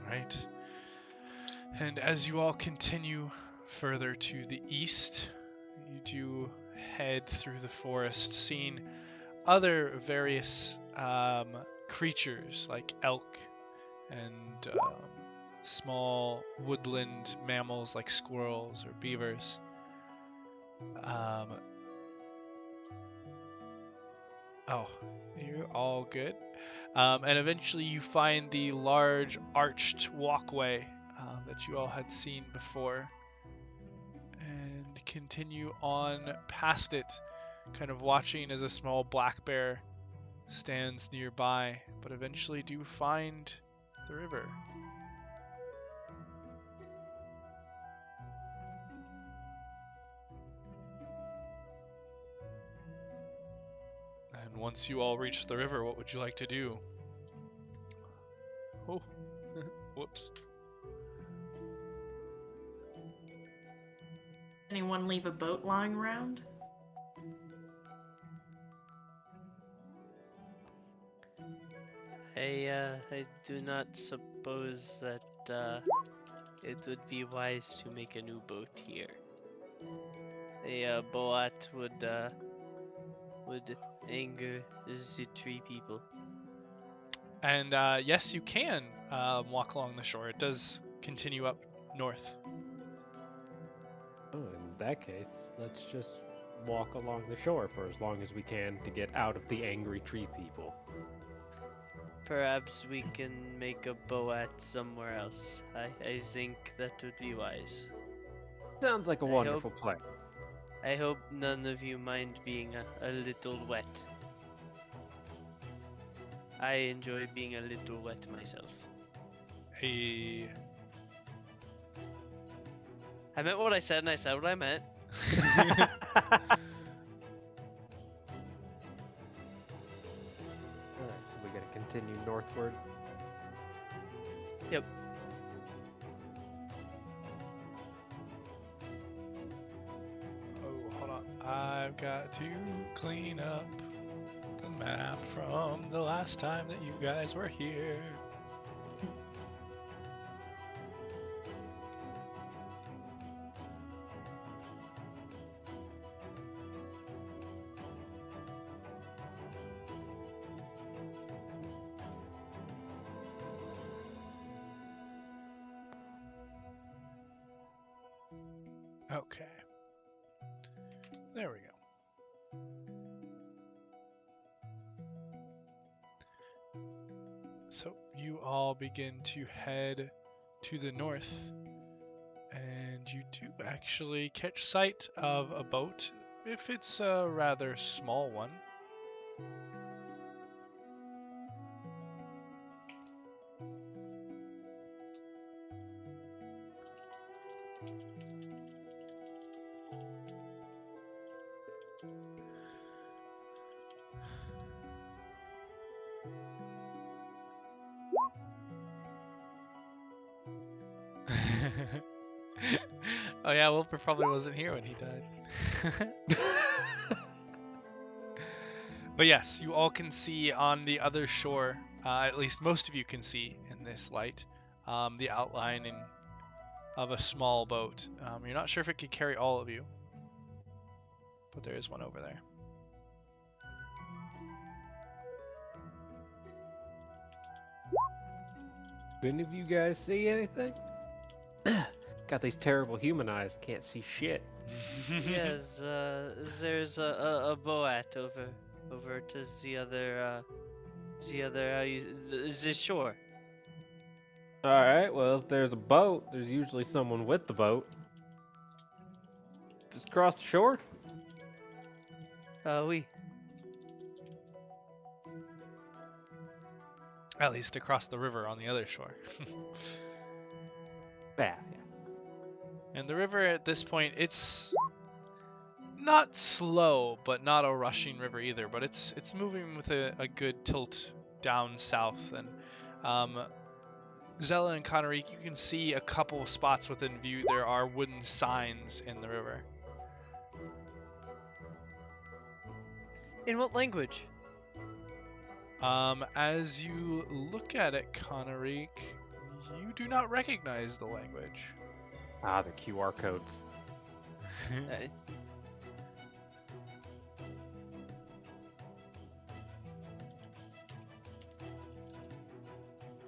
Alright. And as you all continue further to the east, you do head through the forest, seeing other various creatures like elk and small woodland mammals like squirrels or beavers. Oh, you're all good. And eventually you find the large arched walkway that you all had seen before. And continue on past it, kind of watching as a small black bear stands nearby, but eventually do find the river. And once you all reach the river, what would you like to do? Oh, whoops.
Anyone leave a boat lying around?
I do not suppose that it would be wise to make a new boat here. A boat would anger the tree people.
And yes, you can walk along the shore. It does continue up north.
Oh, in that case, let's just walk along the shore for as long as we can to get out of the angry tree people.
Perhaps we can make a boat somewhere else. I think that would be wise.
Sounds like a wonderful plan.
I hope none of you mind being a little wet. I enjoy being a little wet myself.
Hey.
I meant what I said and I said what I meant.
Alright, so we gotta continue northward.
Yep.
Oh, hold on. I've got to clean up the map from the last time that you guys were here. Okay. There we go. So you all begin to head to the north, and you do actually catch sight of a boat, if it's a rather small one. Oh yeah, Wilbur probably wasn't here when he died. But yes, you all can see on the other shore, at least most of you can see in this light, the outline of a small boat. You're not sure if it could carry all of you, but there is one over there.
Do any of you guys see anything? Got these terrible human eyes. Can't see shit.
Yes, there's a boat over to the other the shore.
All right. Well, if there's a boat, there's usually someone with the boat. Just cross the shore.
We.
At least across the river on the other shore.
Yeah.
And the river at this point, it's not slow, but not a rushing river either. But it's moving with a good tilt down south. And Zella and Connery, you can see a couple spots within view. There are wooden signs in the river.
In what language?
As you look at it, Connery, you do not recognize the language.
Ah, the QR codes.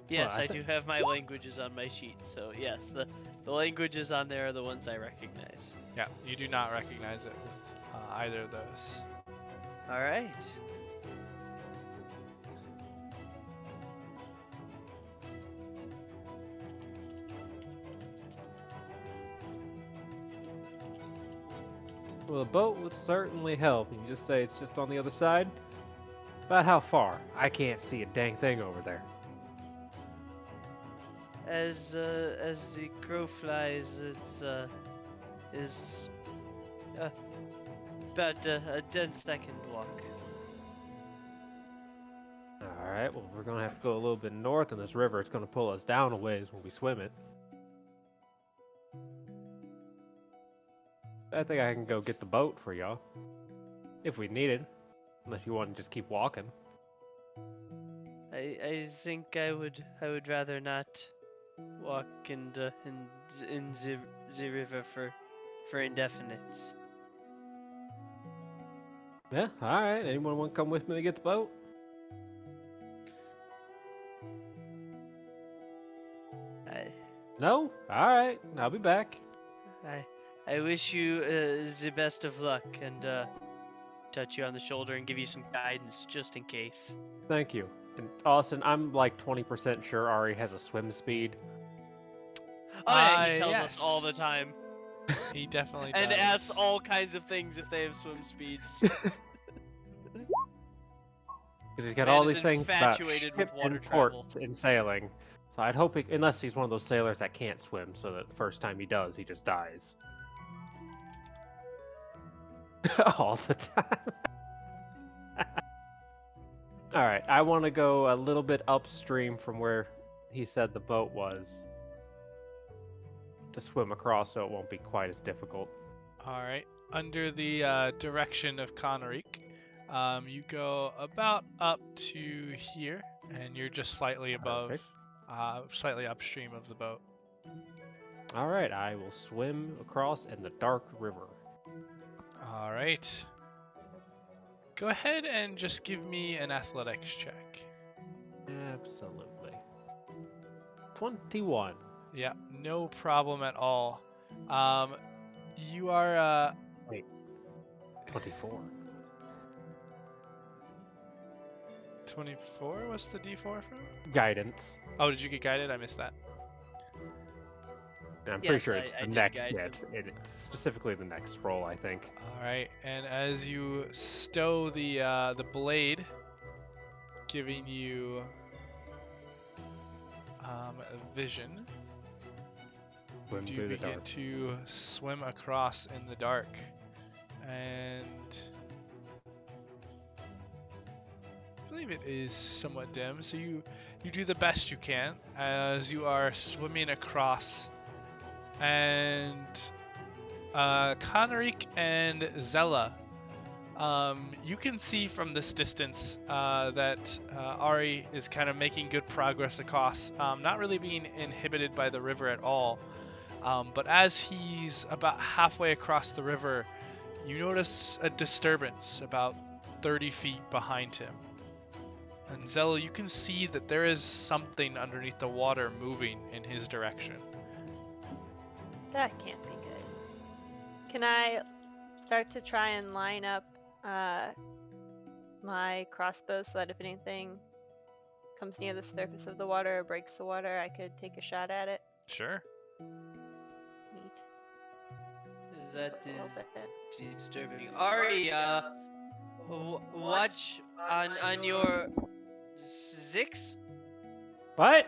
Yes,
Well,
I do have my languages on my sheet, so yes, the languages on there are the ones I recognize.
Yeah, you do not recognize it with either of those.
Alright.
Well, a boat would certainly help. You can just say it's just on the other side. About how far? I can't see a dang thing over there.
As the crow flies, is about a 10-second walk.
Alright, well, we're gonna have to go a little bit north in this river. It's gonna pull us down a ways when we swim it. I think I can go get the boat for y'all. If we need it. Unless you want to just keep walking.
I think I would rather not walk in the river for indefinites.
Yeah, alright. Anyone want to come with me to get the boat? No? Alright, I'll be back.
I wish you the best of luck and touch you on the shoulder and give you some guidance just in case.
Thank you. And Austin, I'm like 20% sure Ari has a swim speed.
Oh yeah, he tells
yes.
us all the time.
He definitely does.
And asks all kinds of things if they have swim speeds.
Because he's got
Man
all
is
these things about
infatuated
ship
with water
and
travel.
ports and sailing. So I'd hope, unless he's one of those sailors that can't swim, so that the first time he does, he just dies. All the time. Alright, I want to go a little bit upstream from where he said the boat was. To swim across so it won't be quite as difficult.
Alright, under the direction of Connery, you go about up to here, and you're just slightly above, slightly upstream of the boat.
Alright, I will swim across in the dark river.
Alright. Go ahead and just give me an athletics check.
Absolutely. 21.
Yeah, no problem at all. You are,
24.
24? What's the D4 from?
Guidance.
Oh, did you get guided? I missed that.
I'm pretty
Yes,
sure it's
I
the
did
next.
guide
Yeah,
you.
it's specifically the next roll, I think.
Alright, and as you stow the blade, giving you vision,
Swim
you
through the
begin
dark.
to swim across in the dark. And I believe it is somewhat dim, so you do the best you can as you are swimming across. And Connery and Zella, you can see from this distance that Ari is kind of making good progress across, not really being inhibited by the river at all. But as he's about halfway across the river, you notice a disturbance about 30 feet behind him. And Zella, you can see that there is something underneath the water moving in his direction.
That can't be good. Can I start to try and line up my crossbow so that if anything comes near the surface of the water or breaks the water, I could take a shot at it?
Sure.
Neat.
Is that
A little bit.
disturbing? Ari, watch on your Zix.
What?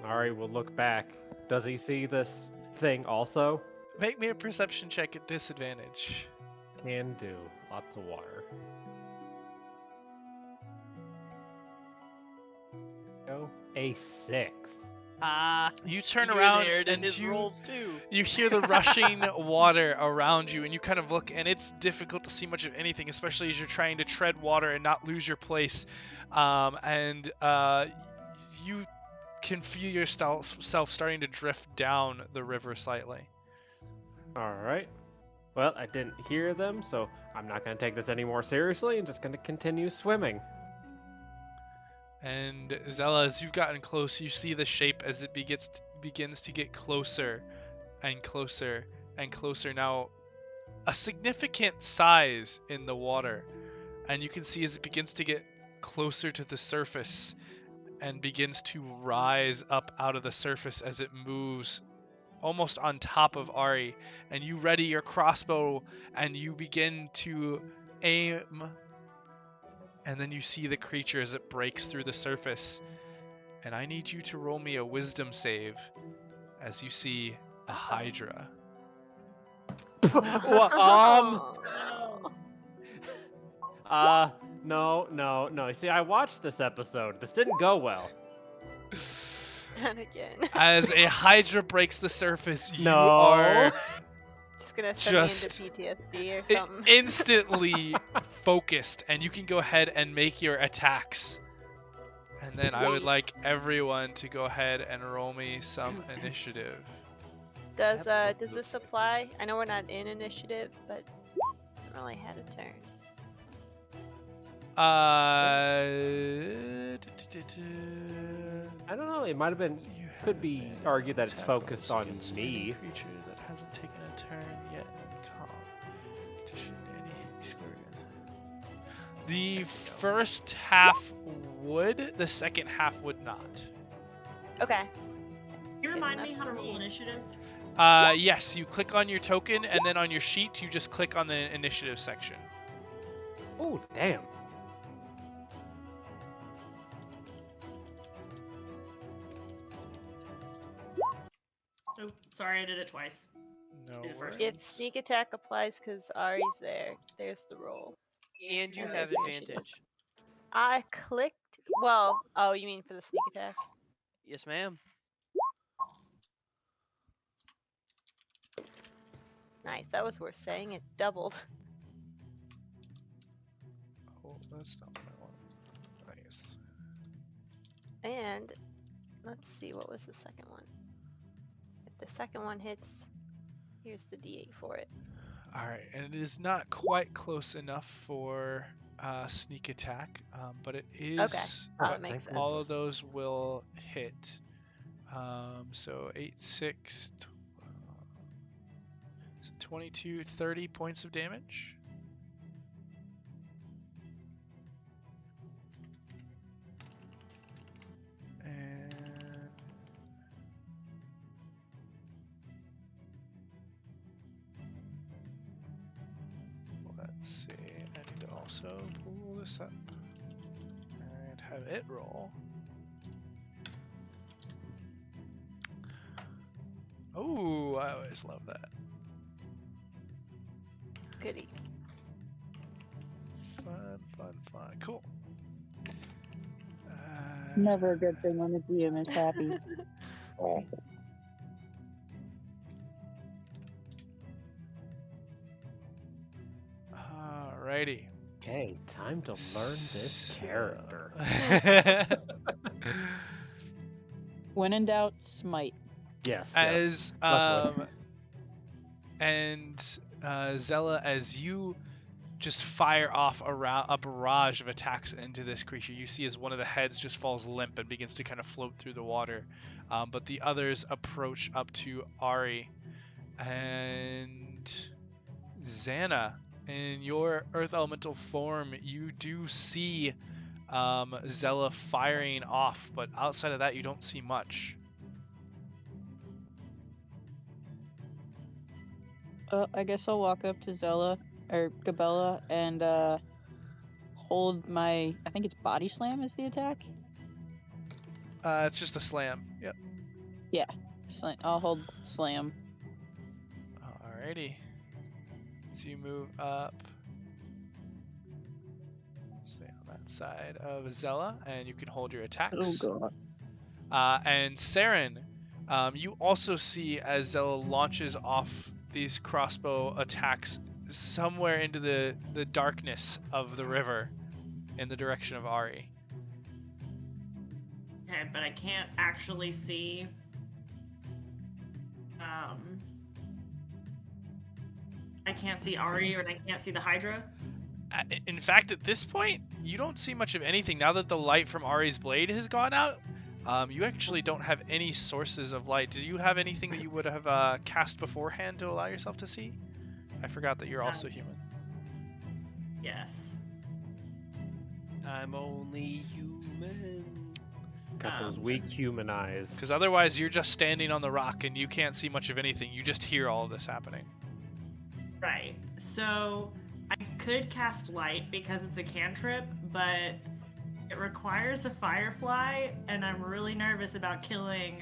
Ari will look back. Does he see this thing also?
Make me a perception check at disadvantage.
Can do. Lots of water. Go. A 6.
You turn
you
around
inherited
and
his
you
rolls too.
You hear the rushing water around you, and you kind of look, and it's difficult to see much of anything, especially as you're trying to tread water and not lose your place. You can feel yourself starting to drift down the river slightly.
Alright. Well, I didn't hear them, so I'm not going to take this any more seriously. I'm just going to continue swimming.
And Zella, as you've gotten close, you see the shape as it begins to get closer and closer and closer. Now, a significant size in the water, and you can see as it begins to get closer to the surface and begins to rise up out of the surface as it moves almost on top of Ari. And you ready your crossbow and you begin to aim. And then you see the creature as it breaks through the surface. And I need you to roll me a wisdom save as you see a hydra.
No. See, I watched this episode. This didn't go well.
And again.
As a hydra breaks the surface, you are
just gonna send me into PTSD or something.
Instantly focused, and you can go ahead and make your attacks. And then I would like everyone to go ahead and roll me some initiative.
Does this apply? I know we're not in initiative, but it hasn't really had a turn.
I don't know. It might have been. Could be argued that it's focused on me.
Creature that hasn't taken a turn yet in the first half would, the second half would not.
Okay.
Can you remind me how to roll initiative?
Yes, you click on your token, and then on your sheet, you just click on the initiative section.
Oh, damn.
Oh, sorry, I did it twice.
No
Do the first
worries.
If sneak attack applies because Ari's there, there's the roll.
And you
Yeah,
have
that's initiative.
advantage.
I clicked. Well, oh, you mean for the sneak attack?
Yes, ma'am.
Nice. That was worth saying. It doubled.
Oh, that's not what I want. Nice.
And let's see, what was the second one? If the second one hits, here's the D8 for it.
Alright, and it is not quite close enough for sneak attack, but it is.
Okay,
But
that makes sense.
all of those will hit. So 8, 6, 22, 30 points of damage. And let's see, I need to also pull this up and have it roll. Oh, I always love that.
Goody.
Fun. Cool.
Never a good thing when the GM is happy. Oh.
Alrighty.
Okay, time to learn this character.
When in doubt, smite.
Yes.
As
Luckily.
and Zella, as you just fire off a barrage of attacks into this creature, you see as one of the heads just falls limp and begins to kind of float through the water, but the others approach up to Ari And Xana, in your earth elemental form, you do see Zella firing off, but outside of that, you don't see much.
I guess I'll walk up to Zella or Gabella and hold my. I think it's body slam is the attack.
It's just a slam. Yep.
I'll hold slam.
Alrighty. So you move up. Stay on that side of Zella, and you can hold your attacks.
Oh god.
And Seren, you also see as Zella launches off these crossbow attacks somewhere into the darkness of the river in the direction of Ari.
Okay, but I can't actually see. I can't see Ari, or I can't see the Hydra.
In fact, at this point, you don't see much of anything. Now that the light from Ari's blade has gone out, you actually don't have any sources of light. Do you have anything that you would have cast beforehand to allow yourself to see? I forgot that you're also human.
Yes.
I'm only human.
Got those weak human eyes.
Because otherwise, you're just standing on the rock and you can't see much of anything. You just hear all of this happening.
Right. So I could cast light because it's a cantrip, but it requires a firefly, and I'm really nervous about killing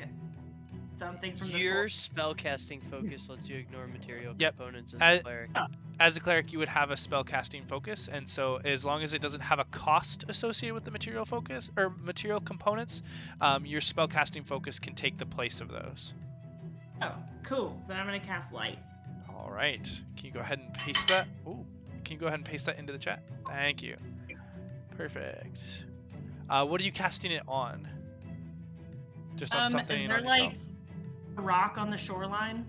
something from
Your spellcasting focus lets you ignore material
Yep.
components as a cleric.
As a cleric, you would have a spellcasting focus, and so as long as it doesn't have a cost associated with the material focus or material components, your spellcasting focus can take the place of those.
Oh, cool. Then I'm gonna cast light.
All right. Can you go ahead and paste that? Ooh. Can you go ahead and paste that into the chat? Thank you. Perfect. What are you casting it on? Just on something
Is there
on
like
yourself?
a rock on the shoreline?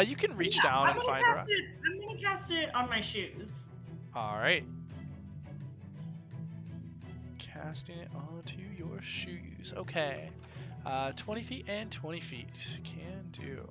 You can reach down and find a rock.
I'm gonna cast it on my shoes.
All right. Casting it onto your shoes. Okay. 20 feet and 20 feet. Can do.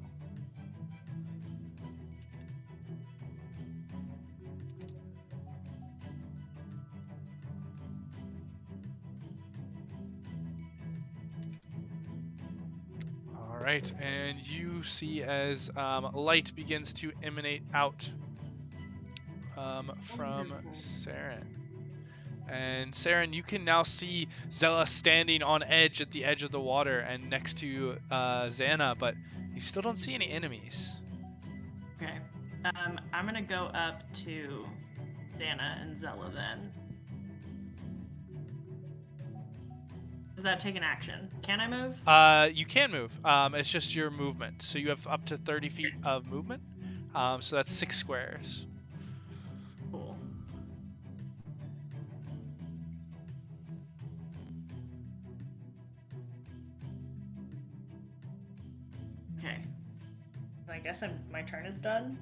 Alright, and you see as light begins to emanate out from Seren. And Seren, you can now see Zella standing on edge at the edge of the water and next to Xana, but you still don't see any enemies.
Okay. I'm gonna go up to Xana and Zella then. Does that take an action? Can I move?
You can move. It's just your movement. So you have up to 30 feet of movement. So that's 6 squares.
Cool. Okay. I guess my turn is done.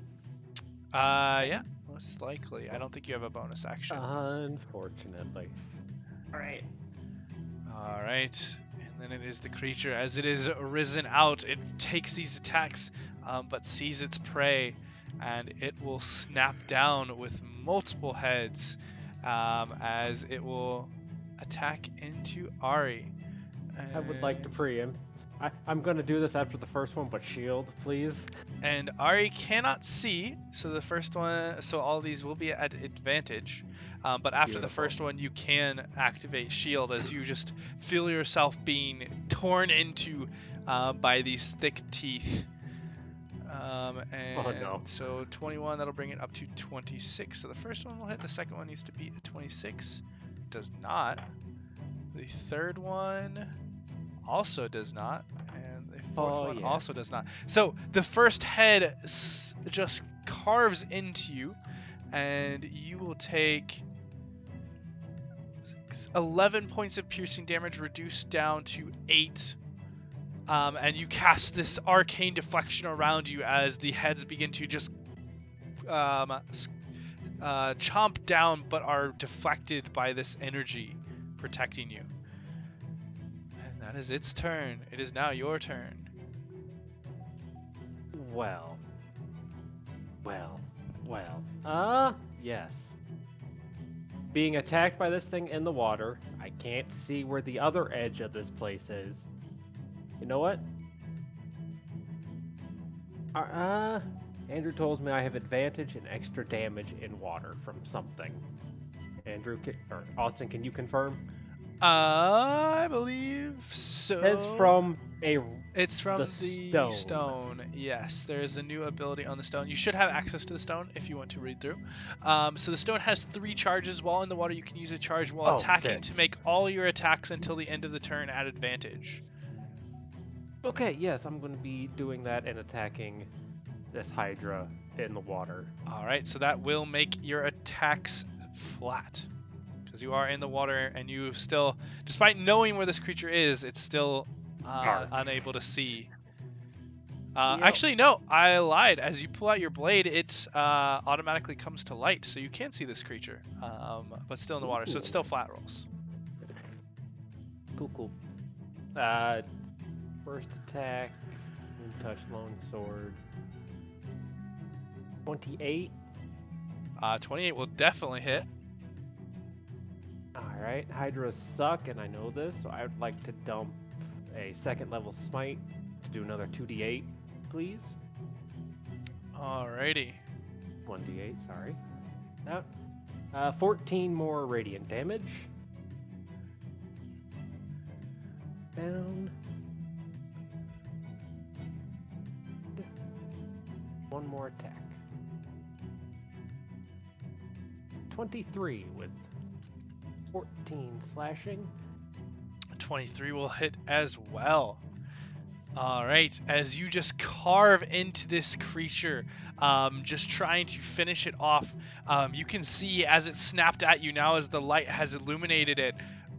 Yeah, most likely. I don't think you have a bonus action.
Unfortunately.
All right.
All right, and then it is the creature. As it is risen out, it takes these attacks, but sees its prey, and it will snap down with multiple heads, as it will attack into Ari.
I would like to preempt. I'm going to do this after the first one, but shield, please.
And Ari cannot see, so the first one, so all these will be at advantage. But after the first one, you can activate shield as you just feel yourself being torn into by these thick teeth. So 21, that'll bring it up to 26. So the first one will hit. The second one needs to be a 26. Does not. The third one also does not. And the fourth one also does not. So the first head just carves into you, and you will take 11 points of piercing damage, reduced down to 8. And you cast this arcane deflection around you as the heads begin to just chomp down, but are deflected by this energy protecting you. And that is its turn. It is now your turn.
Well. Yes. Being attacked by this thing in the water, I can't see where the other edge of this place is. You know what? Andrew tells me I have advantage and extra damage in water from something. Andrew, or Austin, can you confirm?
I believe so.
It's from
the stone. Yes, there's a new ability on the stone. You should have access to the stone if you want to read through. So the stone has 3 charges. While in the water, you can use a charge while attacking to make all your attacks until the end of the turn at advantage.
Okay, yes, I'm going to be doing that and attacking this hydra in the water.
All right, so that will make your attacks flat. Because you are in the water and you still, despite knowing where this creature is, it's still unable to see. Actually, no, I lied. As you pull out your blade, it automatically comes to light, so you can see this creature, but still in the water, so it's still flat rolls.
Cool. First attack, touch lone sword. 28.
28 will definitely hit.
Alright, hydras suck, and I know this, so I would like to dump a 2nd level smite to do another 2d8, please.
Alrighty.
1d8, sorry. No. 14 more radiant damage. Down. 1 more attack. 23 with 14 slashing.
23 will hit as well. All right, as you just carve into this creature, just trying to finish it off, you can see as it snapped at you now as the light has illuminated it,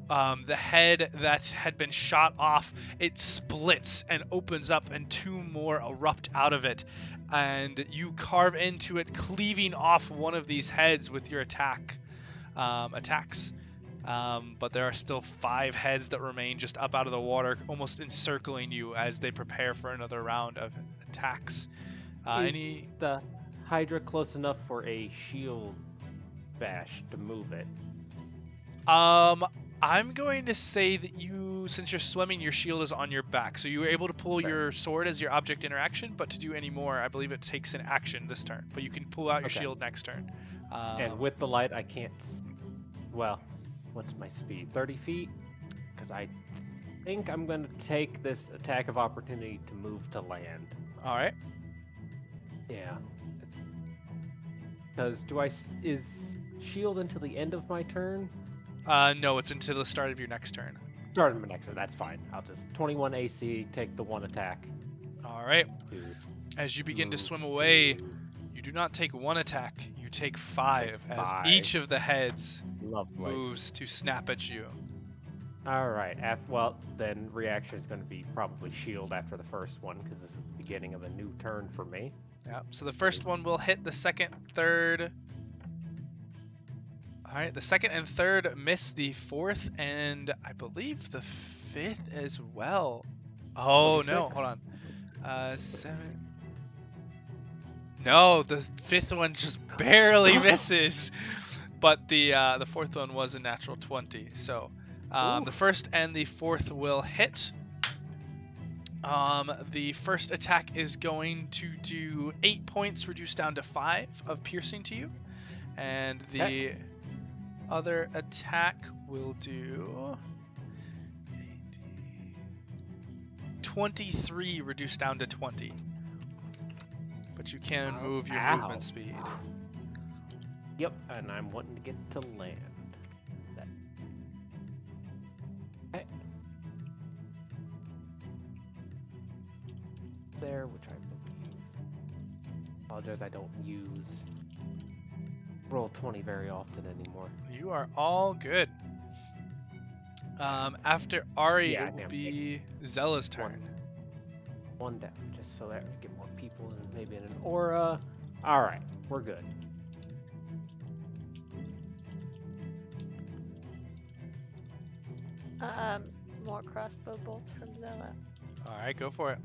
the head that had been shot off, it splits and opens up and 2 more erupt out of it. And you carve into it, cleaving off one of these heads with your attacks. But there are still 5 heads that remain just up out of the water, almost encircling you as they prepare for another round of attacks.
Is the hydra close enough for a shield bash to move it?
I'm going to say that you, since you're swimming, your shield is on your back, so you were able to pull your sword as your object interaction, but to do any more, I believe it takes an action this turn, but you can pull out your shield next turn.
And with the light, I can't... Well, what's my speed? 30 feet? Because I think I'm going to take this attack of opportunity to move to land.
Alright.
Yeah. Because is shield until the end of my turn?
No, it's until the start of your next turn.
Start of my next turn, that's fine. I'll just 21 AC, take the 1 attack.
Alright. As you begin to swim away, you do not take 1 attack, you take 5 as each of the heads moves to snap at you.
Alright, well, then reaction is going to be probably shield after the first one, because this is the beginning of a new turn for me.
Yeah, so the first one will hit, the second, third... Alright, the second and third miss, the fourth and I believe the 5th as well. Oh,
26.
no, hold on. 7... No, the 5th one just barely misses. But the 4th one was a natural 20. So the first and the 4th will hit. The first attack is going to do 8 points, reduced down to 5 of piercing to you. And the other attack will do 23, reduced down to 20. But you can move your movement speed.
Yep, and I'm wanting to get to land. Okay. There, which I believe. Apologize, I don't use roll 20 very often anymore.
You are all good. After Ari, it will be Zella's turn.
One down, just so that we get more people and maybe in an aura. Alright, we're good.
More crossbow bolts from Zella.
Alright, go for it.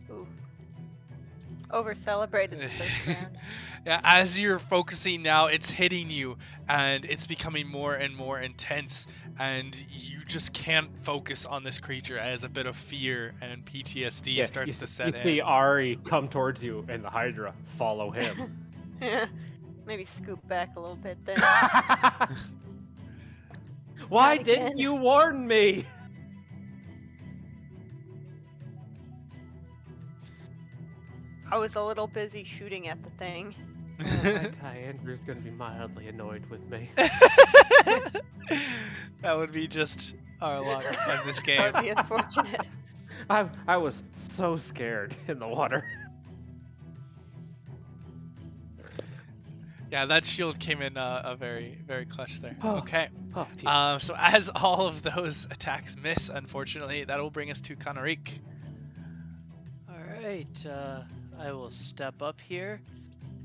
Ooh. Over celebrated the first round.
Yeah, as you're focusing now, it's hitting you, and it's becoming more and more intense, and you just can't focus on this creature as a bit of fear and PTSD starts to set
You
in.
see Ari come towards you, and the Hydra follow him.
Maybe scoop back a little bit there.
Why
Not
didn't
again.
you warn me?
I was a little busy shooting at the thing.
That guy Andrew's gonna be mildly annoyed with me.
That would be just our luck in this
That
game.
would be unfortunate.
I was so scared in the water.
Yeah, that shield came in a very, very clutch there. Okay.
Oh,
So as all of those attacks miss, unfortunately, that will bring us to Kanarik.
Alright, I will step up here,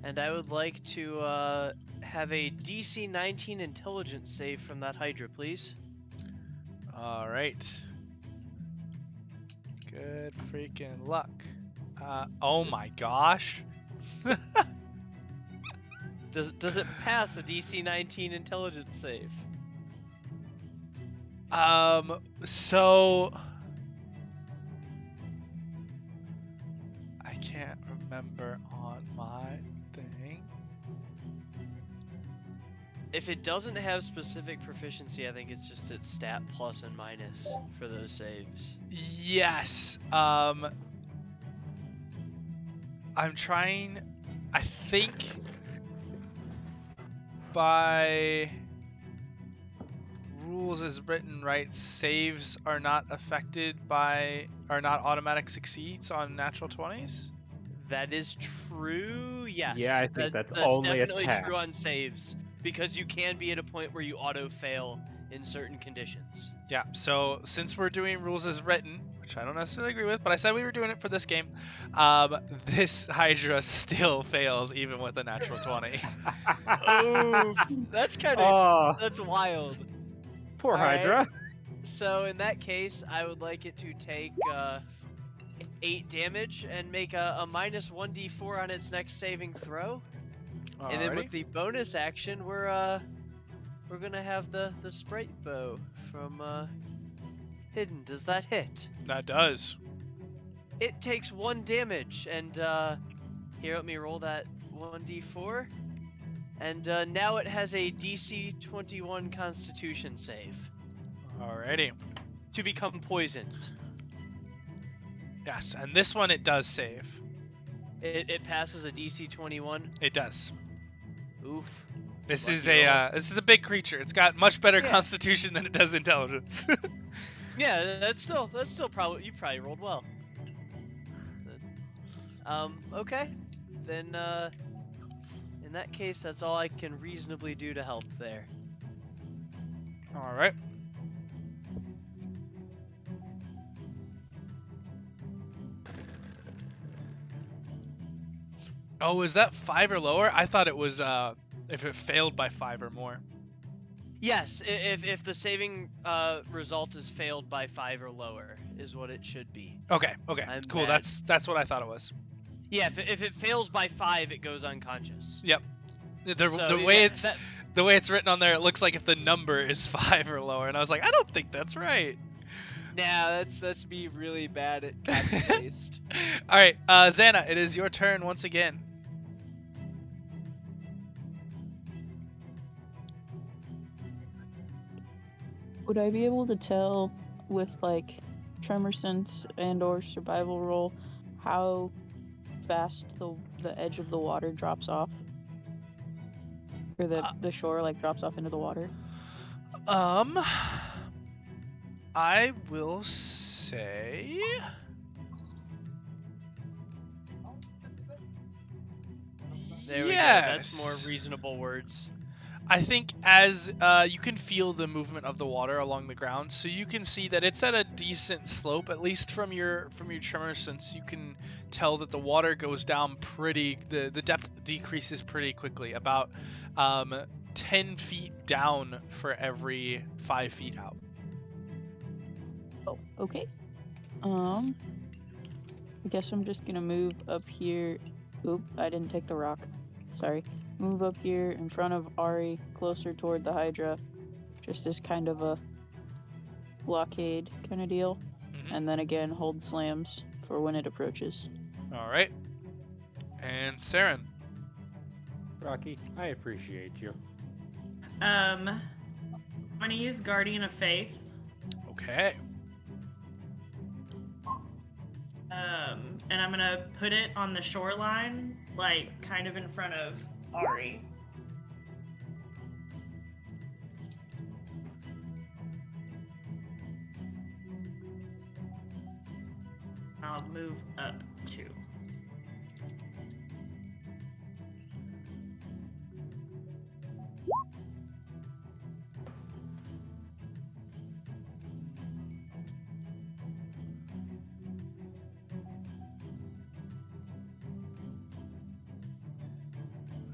and I would like to have a DC 19 intelligence save from that Hydra, please.
All right. Good freaking luck. Oh my gosh.
Does it pass a DC 19 intelligence save?
So I can't remember on my thing.
If it doesn't have specific proficiency, I think it's just its stat plus and minus for those saves.
Yes. I'm trying. I think by rules as written, right, saves are not affected by, are not automatic succeeds on natural 20s.
That is true, yes.
Yeah, I think that's
that's
only
definitely
attack.
true on saves, because you can be at a point where you auto-fail in certain conditions.
Yeah, so since we're doing rules as written, which I don't necessarily agree with, but I said we were doing it for this game, this Hydra still fails even with a natural 20.
Oh, that's kind of,
Oh,
that's wild.
poor
Alright.
Hydra.
So in that case, I would like it to take 8 damage and make a minus 1d4 on its next saving throw. And then
Alrighty.
with the bonus action, we're gonna have the sprite bow from Hidden. Does that hit?
That does.
It takes 1 damage, and here, let me roll that 1d4. And now it has a DC 21 Constitution save
Alrighty.
to become poisoned.
Yes, and this one it does save.
It passes a DC 21.
It does.
Oof.
This
Lucky
is
roll.
this is a big creature. It's got much better
Yeah.
constitution than it does intelligence.
Yeah, that's still probably, you probably rolled well. Okay, then in that case, that's all I can reasonably do to help there.
All right. Oh, is that 5 or lower? I thought it was if it failed by 5 or more.
Yes, if the saving result is failed by 5 or lower, is what it should be.
Okay,
I'm
cool.
bad.
That's what I thought it was.
Yeah, if it fails by 5, it goes unconscious.
Yep. The
So,
way
yeah,
it's
that-
the way it's written on there, it looks like if the number is 5 or lower, and I was like, I don't think that's right.
Nah, that's me really bad at copy paste.
All right, Xana, it is your turn once again.
Would I be able to tell with like tremor sense and or survival roll how fast the edge of the water drops off? Or the shore like drops off into the water?
I will say
There we go.
yes.
That's more reasonable words.
I think as you can feel the movement of the water along the ground, so you can see that it's at a decent slope, at least from your tremor sense. You can tell that the water goes down the depth decreases pretty quickly, about 10 feet down for every 5 feet out.
Oh, okay. I guess I'm just gonna move up here. Oop, I didn't take the rock. Sorry. Move up here in front of Ari, closer toward the Hydra. Just as kind of a blockade kind of deal. And then again, hold slams for when it approaches.
All right. And Seren.
Rocky, I appreciate you.
I'm gonna use Guardian of Faith.
Okay.
And I'm gonna put it on the shoreline, like kind of in front of Ari. I'll move up 2.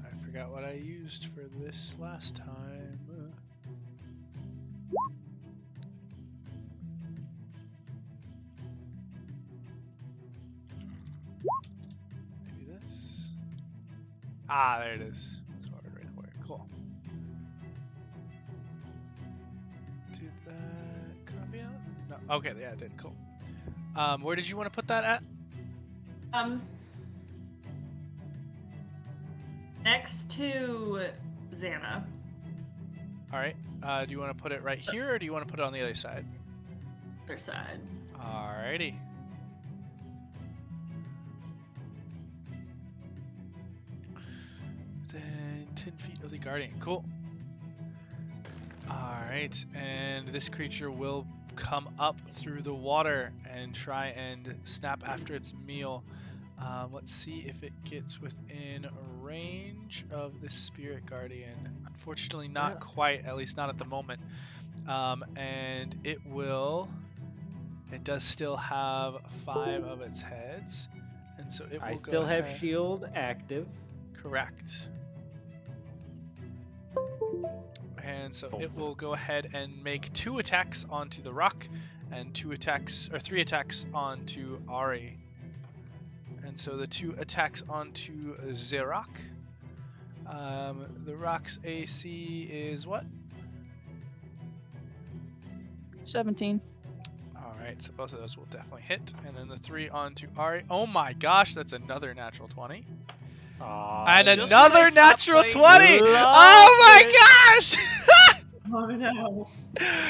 I forgot what I used for this last time. Maybe this. Ah, there it is. Sorry, right away. Cool. Did that copy out? No. Okay, yeah, it did. Cool. Where did you want to put that at?
Next to Xana.
All right. Do you want to put it right here, or do you want to put it on the other side?
Other side.
Alrighty. Then 10 feet of the Guardian. Cool. Alright, and this creature will come up through the water and try and snap after its meal. Let's see if it gets within range of the Spirit Guardian. Unfortunately, not quite, at least not at the moment. And it will... It does still have 5 of its heads, and so it will
I
go
still have
ahead.
shield active.
Correct. And so it will go ahead and make 2 attacks onto the rock, and 3 attacks onto Ari. And so the 2 attacks onto the rock. The rock's AC is what?
17.
Alright, so both of those will definitely hit. And then the 3 onto Ari. Oh my gosh, that's another natural 20. And
Just
another
when I stopped
natural
playing-
20! Oh my gosh!
Oh no.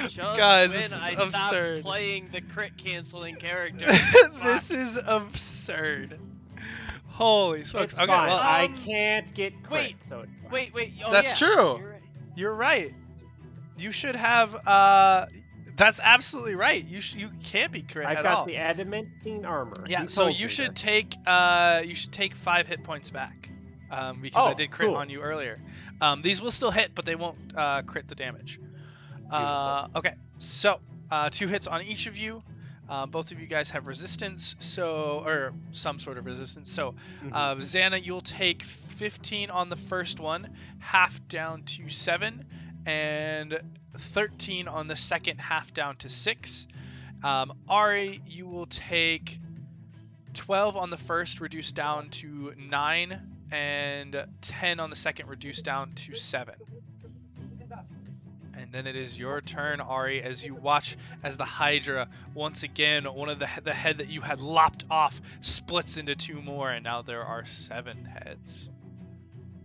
Just
Guys,
when
this is
I
absurd.
stopped playing the crit canceling character.
This is absurd. Holy smokes.
It's
Okay,
fine.
well,
I can't get crit,
wait,
so it's fine.
Wait. Oh,
That's
yeah,
true.
you're right.
you're right. You should have, that's absolutely right. You can't be crit
I've
at
got
all.
the adamantine armor.
Yeah,
You
so
told
you
me
should
that.
take 5 hit points back. Because I
Oh,
did crit
cool.
on you earlier. These will still hit, but they won't crit the damage. Okay, so 2 hits on each of you. Both of you guys have resistance, or some sort of resistance. So, Xana, you'll take 15 on the first one, half down to 7, and 13 on the second, half down to 6. Ari, you will take 12 on the first, reduced down to 9, and 10 on the second, reduced down to 7. And then it is your turn, Ari, as you watch as the Hydra, once again, one of the head that you had lopped off splits into 2 more, and now there are 7 heads.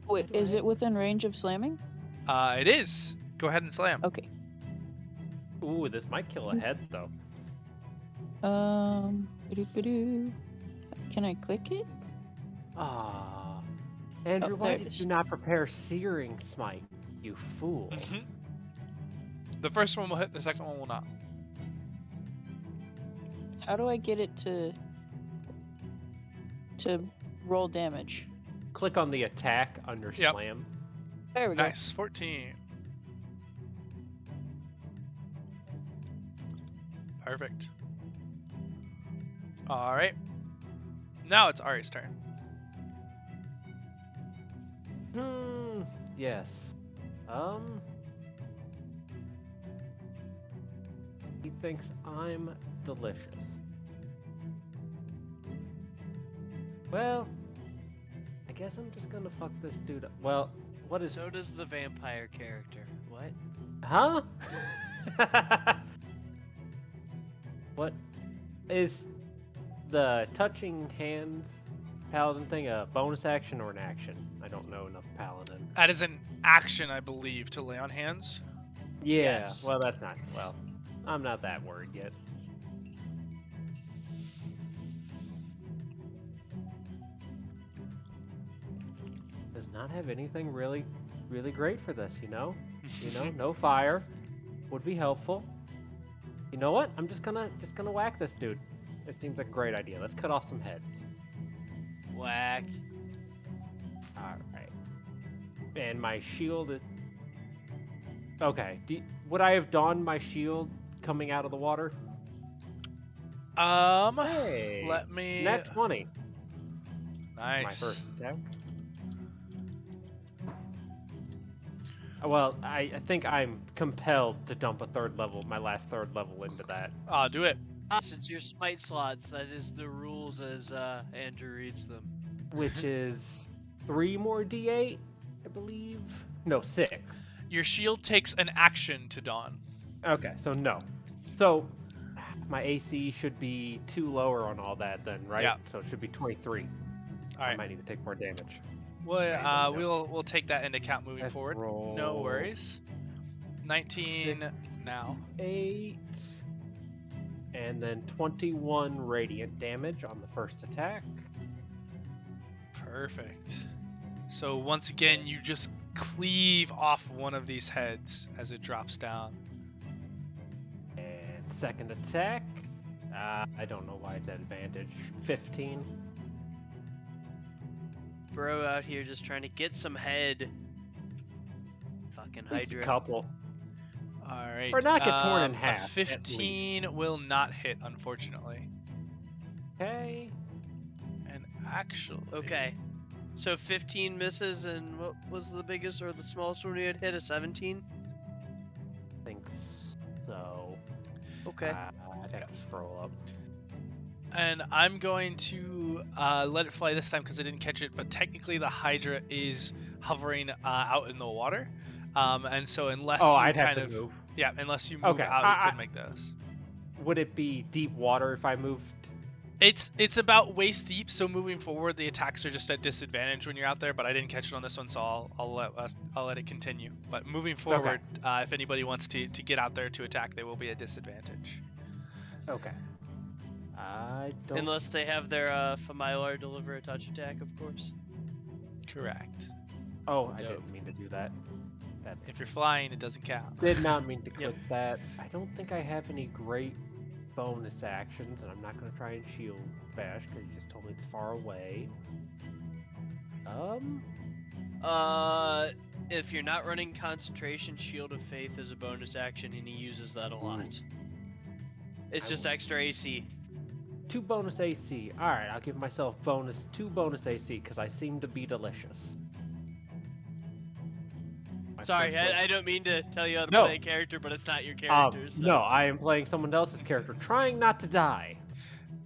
Wait, is it within range of slamming?
It is. Go ahead and slam.
Okay.
Ooh, this might kill a head though.
Ba-doo-ba-doo. Can I click it?
Ah, Andrew,
Oh,
why
there it
did
is.
you not prepare Searing Smite? You fool.
The first one will hit, the second one will not.
How do I get it to roll damage?
Click on the attack under
Yep.
slam.
There we go.
Nice, 14. Perfect. Alright. Now it's Ari's turn.
Yes. He thinks I'm delicious. Well, I guess I'm just gonna fuck this dude up. Well, what is...
So does the vampire character. What?
Huh? What is the touching hands paladin thing a bonus action or an action? I don't know enough paladin.
That is an action, I believe, to lay on hands.
Yeah,
Yes.
well, that's not... Well, I'm not that worried yet. Does not have anything really great for this, you know? No fire would be helpful. You know what? I'm just gonna whack this dude. It seems like a great idea. Let's cut off some heads.
Whack.
Alright. And my shield is... Okay. Would I have donned my shield coming out of the water? Hey!
Let me...
Nat 20.
Nice.
My first attack. Well, I think I'm compelled to dump my last third level into that.
Do it.
Since you're smite slots, that is the rules as Andrew reads them.
Which is 3 more d8, I believe. No, 6.
Your shield takes an action to don.
Okay, so no. So my AC should be 2 lower on all that then, right?
Yeah.
So it should be 23.
All right.
I might need to take more damage.
We'll take that into account moving
Let's
forward.
roll.
No worries. 19 now.
8. And then 21 radiant damage on the first attack.
Perfect. So once again, you just cleave off one of these heads as it drops down.
And second attack. I don't know why it's at advantage. 15.
Bro out here just trying to get some head. Fucking
Just a
hydra.
couple.
All right.
Or not get torn in
a
half, at
15 will not hit, unfortunately.
Okay.
And actually...
Okay. So 15 misses, and what was the biggest or the smallest one you had hit? A 17?
I think so.
Okay.
I'd have to scroll up.
And I'm going to let it fly this time because I didn't catch it, but technically the hydra is hovering out in the water. And so unless
I'd have to move.
Yeah, unless you move out, you could make those.
Would it be deep water if I moved?
It's about waist deep, so moving forward, the attacks are just at disadvantage when you're out there. But I didn't catch it on this one, so I'll let it continue. But moving forward, if anybody wants to get out there to attack, they will be at disadvantage.
Okay. I don't.
Unless they have their familiar deliver a touch attack, of course.
Correct.
Oh, I didn't mean to do that. That's...
If you're flying, it doesn't count.
Did not mean to click that. I don't think I have any great bonus actions, and I'm not going to try and shield bash because you just told me it's far away.
If you're not running concentration, Shield of Faith is a bonus action, and he uses that a lot. It's just extra AC.
2 bonus AC. Alright, I'll give myself 2 bonus AC because I seem to be delicious.
Sorry, I don't mean to tell you how to play a character, but it's not your character. So.
No, I am playing someone else's character, trying not to die.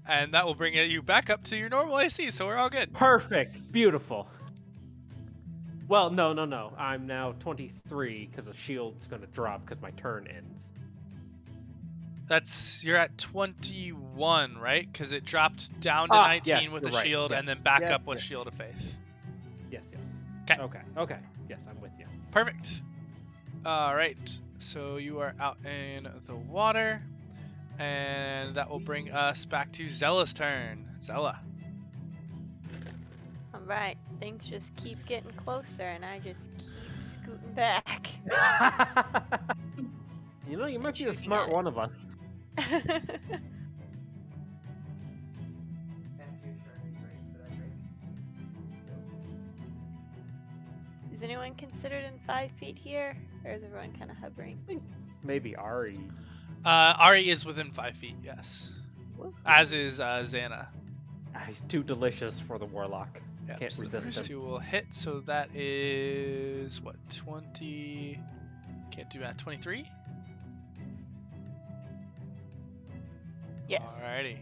And that will bring you back up to your normal AC, so we're all good.
Perfect. Beautiful. Well, no. I'm now 23 because the shield's going to drop because my turn ends.
You're at 21, right? Because it dropped down to 19 with the shield and then back up with Shield of Faith.
Yes.
Okay.
Yes, I'm with you.
Perfect. All right. So you are out in the water, and that will bring us back to Zella's turn. Zella.
Alright, things just keep getting closer and I just keep scooting back.
You know, you might be the smart one of us.
Is anyone considered in 5 feet here? Or is everyone kind of hovering?
Maybe Ari.
Ari is within 5 feet, yes.
Woo.
As is Xana.
He's too delicious for the warlock.
Yep,
Can't
so the
resist
first
him.
2 will hit, so that is, 20... Can't do that, 23?
Yes.
Alrighty.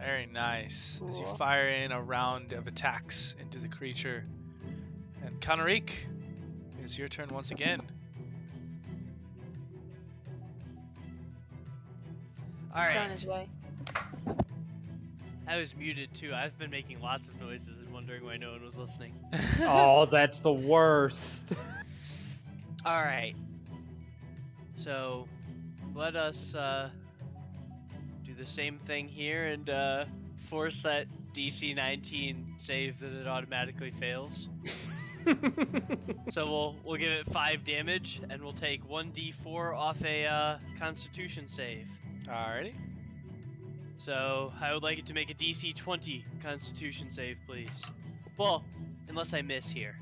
Very nice. As you
Cool.
fire in a round of attacks into the creature. And Kanarik, it's your turn once again.
All
He's on
right.
his way.
I was muted too. I've been making lots of noises and wondering why no one was listening.
Oh, that's the worst.
All right. So, let us do the same thing here and force that DC 19 save that it automatically fails. So we'll give it 5 damage and we'll take 1d4 off a Constitution save.
Alrighty.
So I would like it to make a DC 20 Constitution save, please. Well, unless I miss here,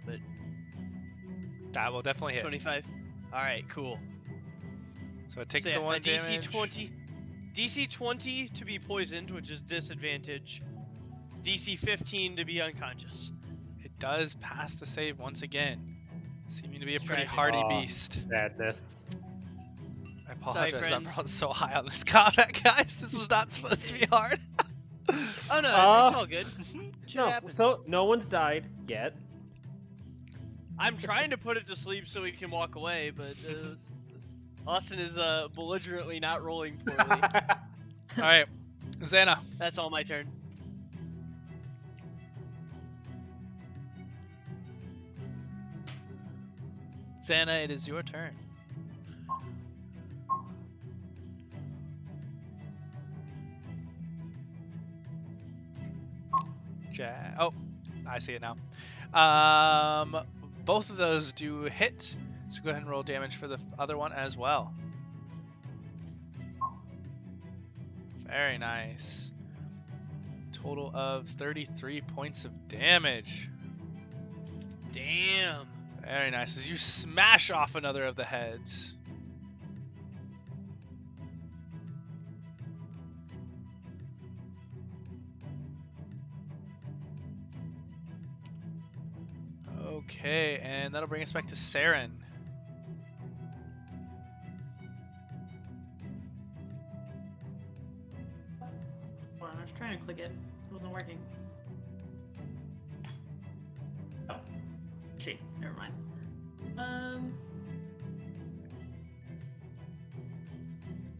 but
That will definitely hit.
25. All right, cool.
So it takes
So yeah,
the 1
a DC
damage.
20, DC 20 to be poisoned, which is disadvantage. DC 15 to be unconscious.
It does pass the save once again. Seeming to be a
It's
pretty
tragic.
hardy
Aw.
beast.
Sadness.
I apologize, I
friends.
brought so high on this combat, guys. This was not supposed to be hard.
Oh no,
Uh,
it's all good. Shit
No,
happens.
so no one's died yet.
I'm trying to put it to sleep so we can walk away, but Austin is belligerently not rolling poorly.
Alright, Xana.
That's all my turn.
Xana, it is your turn. Oh, I see it now. Both of those do hit, so go ahead and roll damage for the other one as well. Very nice. Total of 33 points of damage.
Damn.
Very nice. As you smash off another of the heads. Okay, and that'll bring us back to Seren.
Hold on, I was trying to click it. It wasn't working. Oh. Gee, never mind.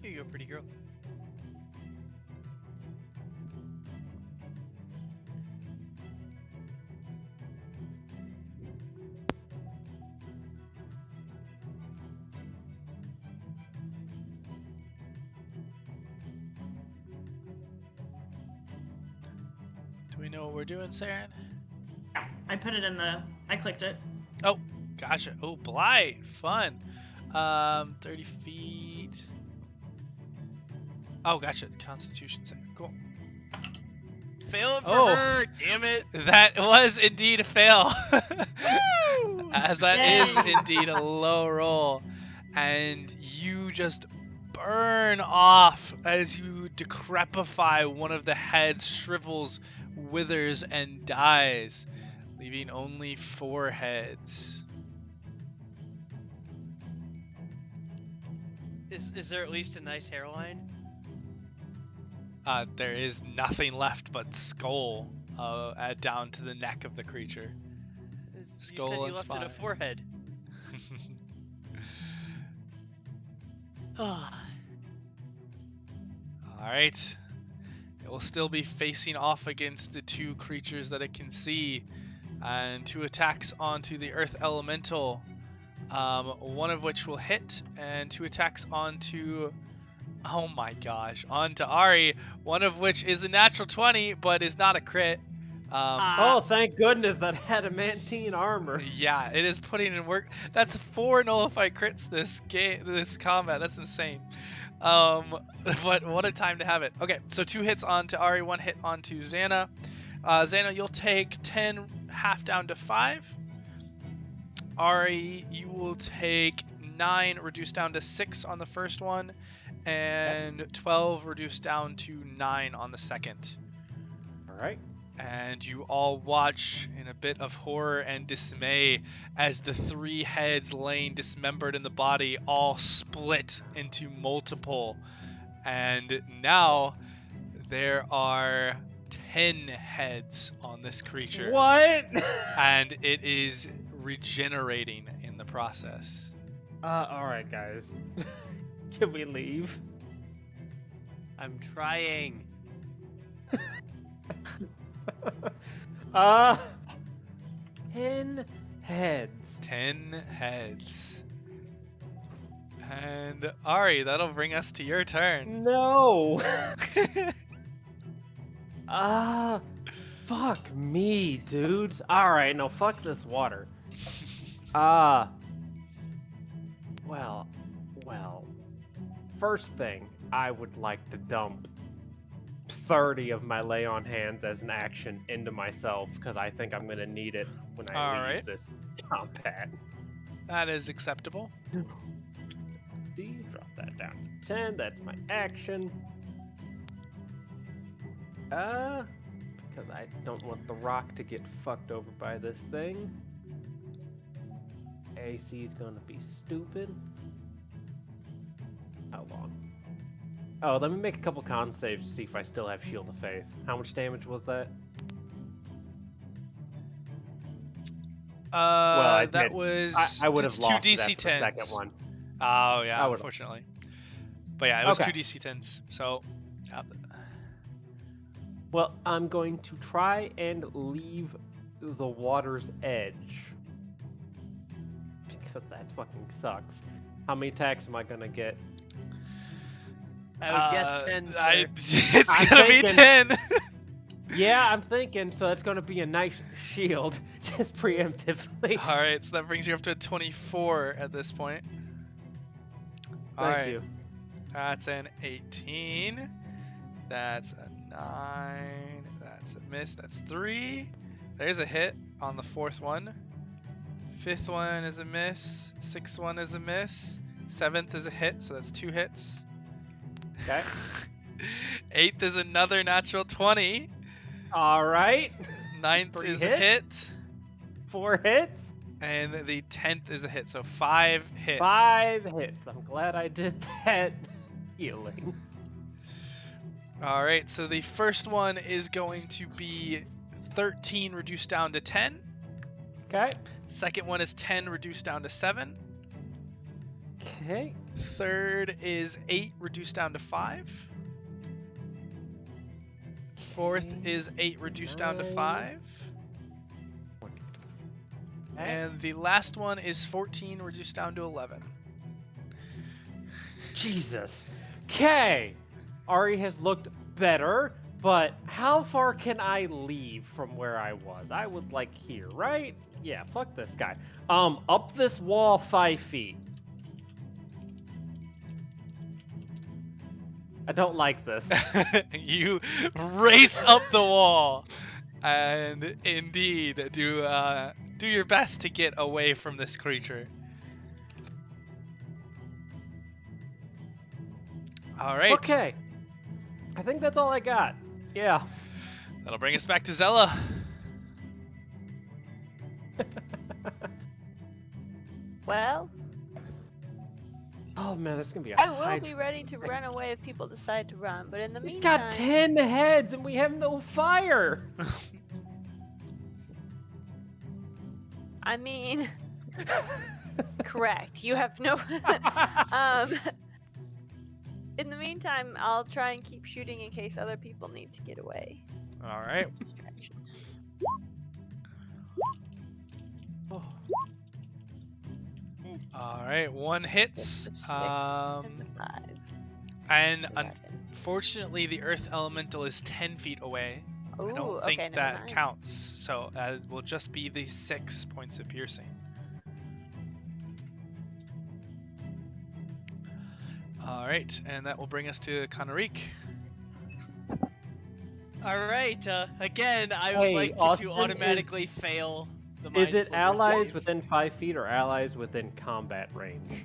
Here you go, pretty girl.
Do we know what we're doing, Seren?
Yeah, I put it in the. I clicked it.
Oh, gotcha. Oh, Blight. Fun. 30 feet. Oh, gotcha. Constitution save. Cool.
Fail it for
Oh.
her, damn it.
That was indeed a fail. As that is
Yay.
indeed a low roll. And you just burn off as you decrepify one of the heads, shrivels, withers, and dies, leaving only 4 heads.
Is there at least a nice hairline?
There is nothing left but skull down to the neck of the creature. Skull
you said you
and
left it a
spine.
forehead.
Alright. It will still be facing off against the 2 creatures that it can see. And 2 attacks onto the Earth Elemental. One of which will hit, and 2 attacks onto... Oh my gosh. Onto Ari. One of which is a natural 20, but is not a crit.
Oh, thank goodness that adamantine armor.
Yeah, it is putting in work. That's 4 nullified crits this combat. That's insane. But what a time to have it. Okay, so 2 hits onto Ari, 1 hit onto Xana. Xana, you'll take 10 half down to 5. Ari, you will take 9 reduced down to 6 on the first one, and 12 reduced down to 9 on the second.
All right.
And you all watch in a bit of horror and dismay as the 3 heads laying dismembered in the body all split into multiple. And now There are 10 heads on this creature.
What?
And it is regenerating in the process.
Alright, guys. Can we leave?
I'm trying.
10 heads.
10 heads. And Ari, that'll bring us to your turn.
No! Fuck me, dudes. Alright, no, fuck this water. Well. First thing, I would like to dump 30 of my lay on hands as an action into myself, because I think I'm gonna need it when I leave this combat.
That is acceptable.
Drop that down to 10, that's my action. Because I don't want the rock to get fucked over by this thing. AC is gonna be stupid. How long? Oh, let me make a couple con saves to see if I still have Shield of Faith. How much damage was that?
That was
I would have lost
2
that
DC
for the
10s.
second one.
Oh yeah, unfortunately. But yeah, it was 2 DC 10s. So, yeah.
Well, I'm going to try and leave the water's edge. Because that fucking sucks. How many attacks am I gonna get?
I would guess 10, sir.
It's gonna be 10!
Yeah, I'm thinking, so that's gonna be a nice shield, just preemptively.
Alright, so that brings you up to 24 at this point.
Thank you.
That's an 18. That's a 9. That's a miss. That's 3. There's a hit on the 4th one. 5th one is a miss. 6th one is a miss. 7th is a hit, so that's 2 hits.
Okay.
8th is another natural 20.
Alright.
9th is a hit.
4 hits.
And the 10th is a hit, so 5 hits.
5 hits. I'm glad I did that healing.
Alright, so the first one is going to be 13 reduced down to 10.
Okay.
Second one is 10 reduced down to 7.
Okay.
Third is 8 reduced down to 5. Fourth is 8 reduced down to 5. And the last one is 14 reduced down to 11.
Jesus. Okay. Ari has looked better, but how far can I leave from where I was? I would like here, right? Yeah, fuck this guy. Up this wall 5 feet. I don't like this.
You race up the wall, and indeed do your best to get away from this creature. All right.
Okay. I think that's all I got. Yeah.
That'll bring us back to Zella.
Well,
Oh man, that's gonna be a
I will
high...
be ready to run away if people decide to run, but in the
We
meantime...
got 10 heads and we have no fire!
I mean... Correct. You have no... In the meantime, I'll try and keep shooting in case other people need to get away.
All right.
Distraction.
All right. 1 hits.
The 6 and the 5.
And
11.
unfortunately, the Earth Elemental is 10 feet away.
Ooh,
I don't think
okay, never
that
mind.
counts. So it will just be the 6 points of piercing. All right, and that will bring us to Kanarik.
Alright, again, I would
Hey,
like
Austin,
you to automatically fail the
Is
Mind
it
Sliver
allies
save.
within 5 feet or allies within combat range?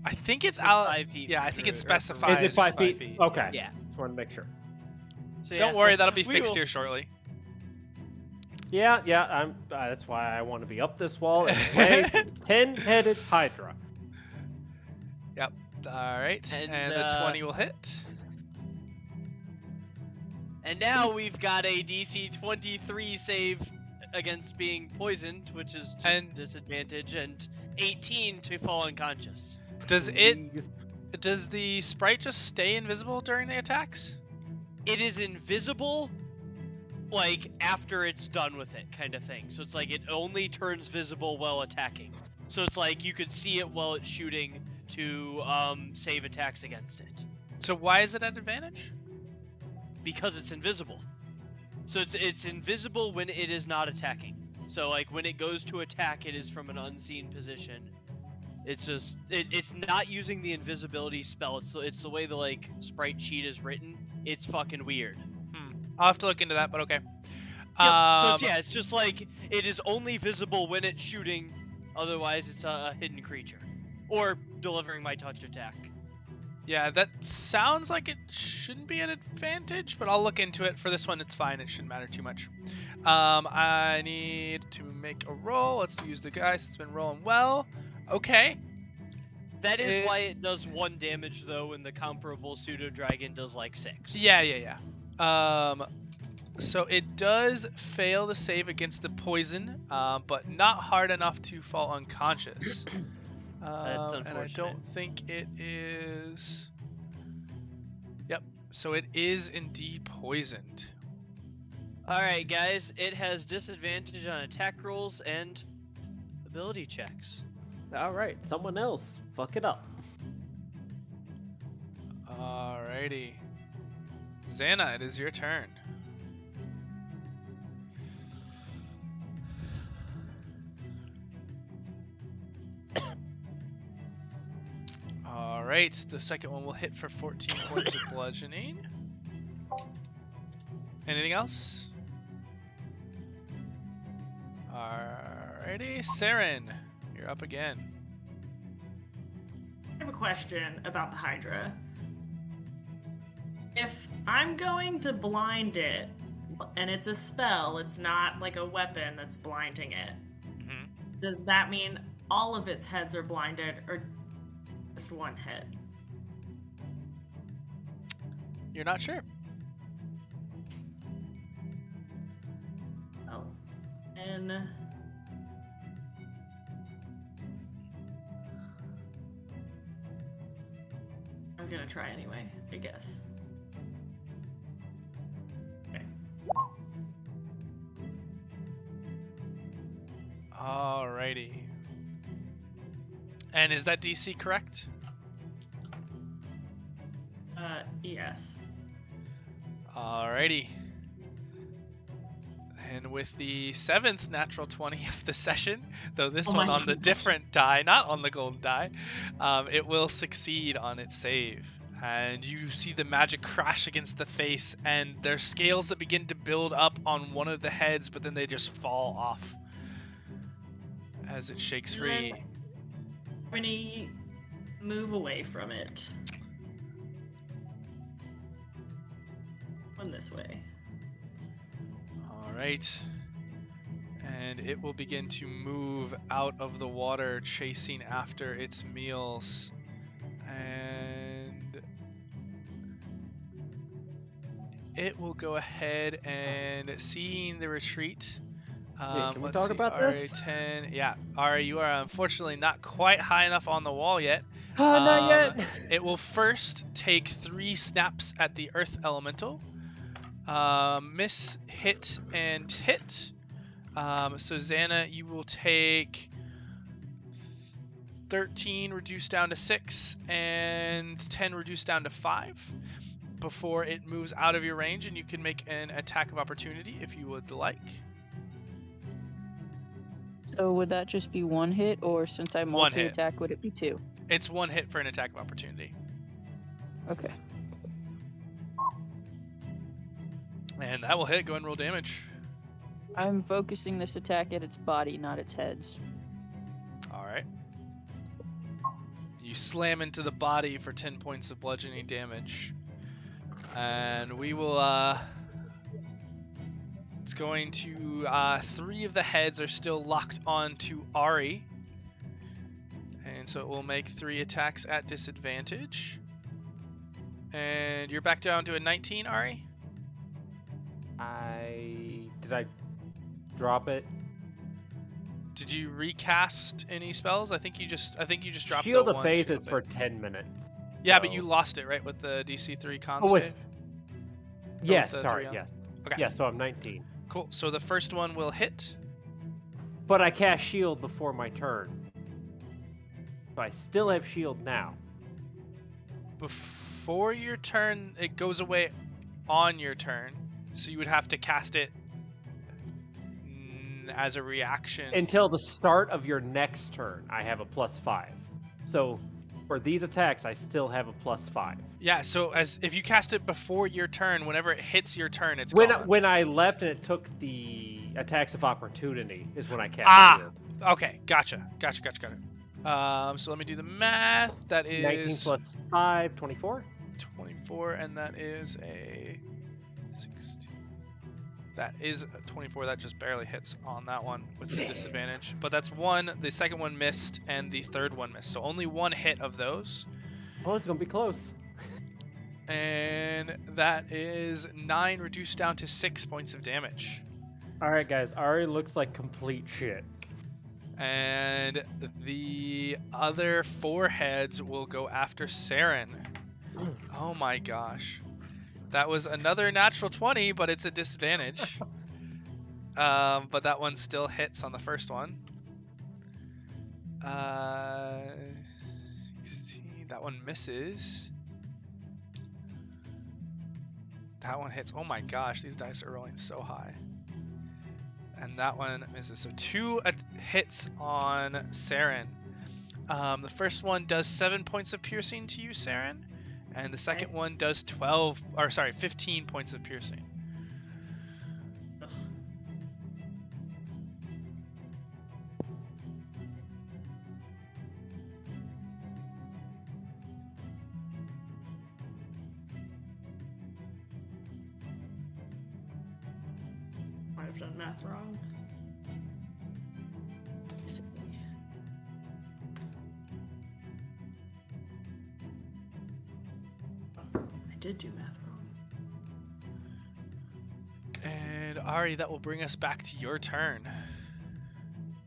I think it's
It's
out.
5 feet
Yeah,
for
I think it
sure, or for
specifies.
Is it 5 feet?
5 feet.
Okay.
Yeah.
Just wanted to make sure.
So,
Don't
yeah,
worry, that'll be
we
fixed
will-
here shortly.
Yeah, I'm. That's why I want to be up this wall and play 10-headed hydra.
Yep. All right,
And,
and the 20 will hit.
And now we've got a DC 23 save against being poisoned, which is just
And-
disadvantage, and 18 to fall unconscious.
Does
Please.
the sprite just stay invisible during the attacks?
It is invisible, like, after it's done with it, kind of thing. So it's like it only turns visible while attacking. So it's like you could see it while it's shooting to save attacks against it.
So why is it at advantage?
Because it's invisible. So it's invisible when it is not attacking. So like when it goes to attack, it is from an unseen position. It's just it's not using the invisibility spell. It's the way the like sprite sheet is written. It's fucking weird.
I'll have to look into that, but okay.
So it's just like it is only visible when it's shooting. Otherwise, it's a hidden creature or delivering my touch attack.
Yeah, that sounds like it shouldn't be an advantage, but I'll look into it. For this one, it's fine. It shouldn't matter too much. I need to make a roll. Let's use the guy that's been rolling well. Okay.
That is why it does 1 damage, though, and the comparable pseudo-dragon does, like, 6.
Yeah. So it does fail the save against the poison, but not hard enough to fall unconscious.
That's
and I
unfortunate.
don't think it is... Yep, so it is indeed poisoned.
Alright, guys, it has disadvantage on attack rolls and ability checks.
Alright, someone else. Fuck it up.
Alrighty. Xana, it is your turn. Alright, the second one will hit for 14 points of bludgeoning. Anything else? Alrighty, Seren, you're up again.
I have a question about the hydra. If I'm going to blind it, and it's a spell, it's not like a weapon that's blinding it, does that mean all of its heads are blinded, or just one head?
You're not sure.
Oh. And... I'm gonna try anyway, I guess. Okay.
Alrighty. And is that DC correct?
Yes.
Alrighty. And with the 7th natural 20 of the session, though this
Oh
one
my
on the
God.
different die, not on the golden die, it will succeed on its save. And you see the magic crash against the face, and there's scales that begin to build up on one of the heads, but then they just fall off as it shakes free.
I'm gonna move away from it. One this way.
Alright. And it will begin to move out of the water, chasing after its meals. And it will go ahead and, seeing the retreat.
Can we
let's
talk
see,
about this?
RA10. Yeah, Ari, you are unfortunately not quite high enough on the wall yet.
Not yet.
It will first take 3 snaps at the Earth Elemental. Miss, hit, and hit. So Xana, you will take 13 reduced down to 6 and 10 reduced down to 5 before it moves out of your range, and you can make an attack of opportunity if you would like.
So would that just be 1 hit, or since I
One hit.
multi-attack, would it be 2?
It's 1 hit for an attack of opportunity.
Okay.
And that will hit. Go ahead and roll damage.
I'm focusing this attack at its body, not its heads.
Alright. You slam into the body for 10 points of bludgeoning damage. And we will, it's going to, 3 of the heads are still locked on to Ari. And so it will make 3 attacks at disadvantage. And you're back down to a 19, Ari?
Did I drop it?
Did you recast any spells? I think you just dropped
Shield
the
of
one
Faith
Shield
is
of
for
Faith.
10 minutes.
Yeah, but
so-
you lost it, right, with the DC3 con
Oh, with-
save?
Yes,
the
sorry,
3 on?
yes.
Okay.
Yeah, so I'm 19.
Cool. So the first one will hit.
But I cast shield before my turn. So I still have shield now.
Before your turn, it goes away on your turn. So you would have to cast it as a reaction.
Until the start of your next turn, I have a +5. So for these attacks, I still have a +5.
Yeah, so if you cast it before your turn, whenever it hits your turn, it's
When
gone.
when I left and it took the attacks of opportunity is when I cast shield.
Okay, gotcha. So let me do the math. That is
19 plus 5, 24.
24, and that is a 16. That is a 24. That just barely hits on that one with the disadvantage. But that's one. The second one missed, and the third one missed. So only one hit of those.
Oh, it's gonna be close.
And that is 9 reduced down to 6 points of damage.
All right, guys. Ari looks like complete shit.
And the other 4 heads will go after Seren. Oh my gosh. That was another natural 20, but it's a disadvantage. But that one still hits on the first one. 16, that one misses. That one hits. Oh my gosh, these dice are rolling so high. And that one misses. So 2 hits on Seren. The first one does 7 points of piercing to you, Seren. And the second one does 15 points of piercing.
I've done math wrong. Let's see. Oh, I did do math wrong.
And Ari, that will bring us back to your turn.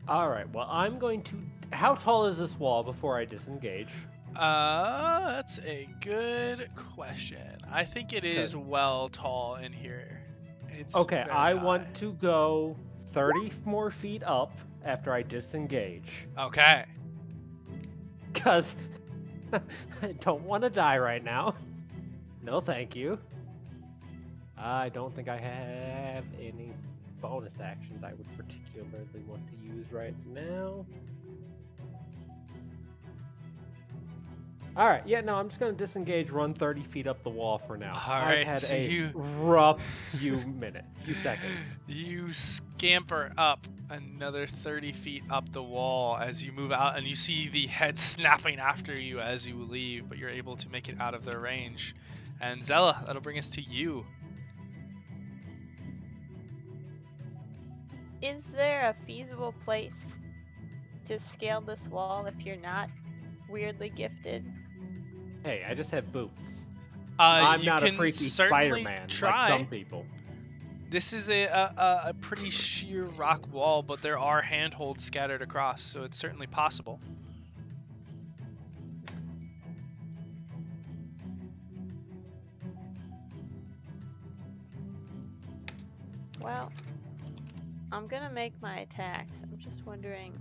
All right. Well, I'm going to. How tall is this wall before I disengage?
That's a good question. I think it is well tall in here. It's
Okay,
very
I
high.
want to go 30 more feet up after I disengage.
Okay.
Because I don't want to die right now. No, thank you. I don't think I have any bonus actions I would particularly want to use right now. Alright, yeah, no, I'm just going to disengage, run 30 feet up the wall for now.
Alright,
I've had
so
a rough few seconds.
You scamper up another 30 feet up the wall as you move out, and you see the head snapping after you as you leave, but you're able to make it out of their range. And Zella, that'll bring us to you.
Is there a feasible place to scale this wall if you're not weirdly gifted?
Hey, I just have boots.
I'm
I'm not a freaky Spider-Man like some people.
This is a pretty sheer rock wall, but there are handholds scattered across, so it's certainly possible.
Well, I'm gonna make my attacks. I'm just wondering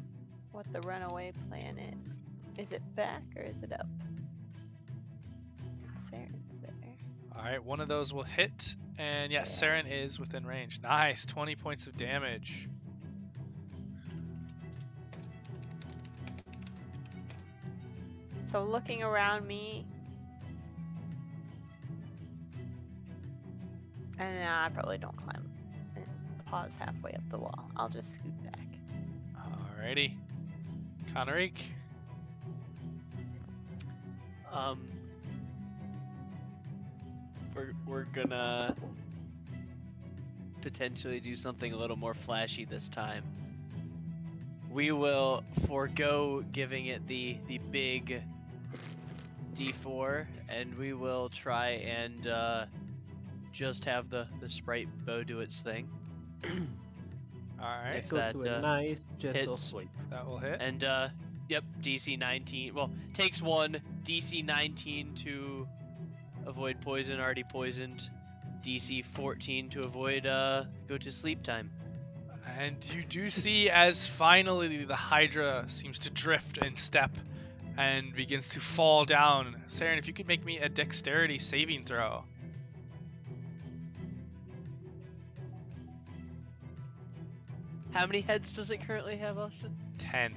what the runaway plan is. Is it back or is it up? Seren's there.
Alright, one of those will hit, and yes, Seren is within range. Nice, 20 points of damage.
So looking around me, and I probably don't climb and pause halfway up the wall. I'll just scoot back.
Alrighty. Connerik.
We're gonna potentially do something a little more flashy this time. We will forego giving it the big D4, and we will try and just have the sprite bow do its thing.
Alright,
If
Go
that,
to a nice, gentle
hits.
sleep.
that will hit.
And yep, DC 19. Well, takes 1, DC 19 to avoid poison, already poisoned. DC 14 to avoid go to sleep time.
And you do see as finally the hydra seems to drift and step and begins to fall down. Seren, if you could make me a dexterity saving throw.
How many heads does it currently have, Austin?
10.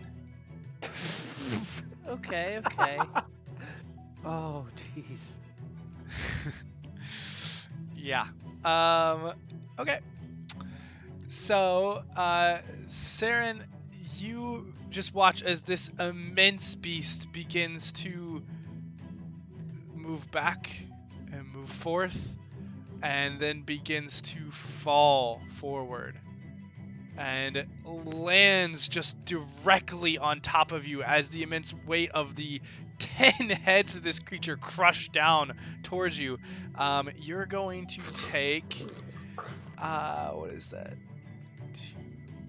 Okay.
Oh, jeez.
Yeah. Okay. So, Seren, you just watch as this immense beast begins to move back and move forth and then begins to fall forward and lands just directly on top of you as the immense weight of the 10 heads of this creature crush down towards you. You're going to take, what is that?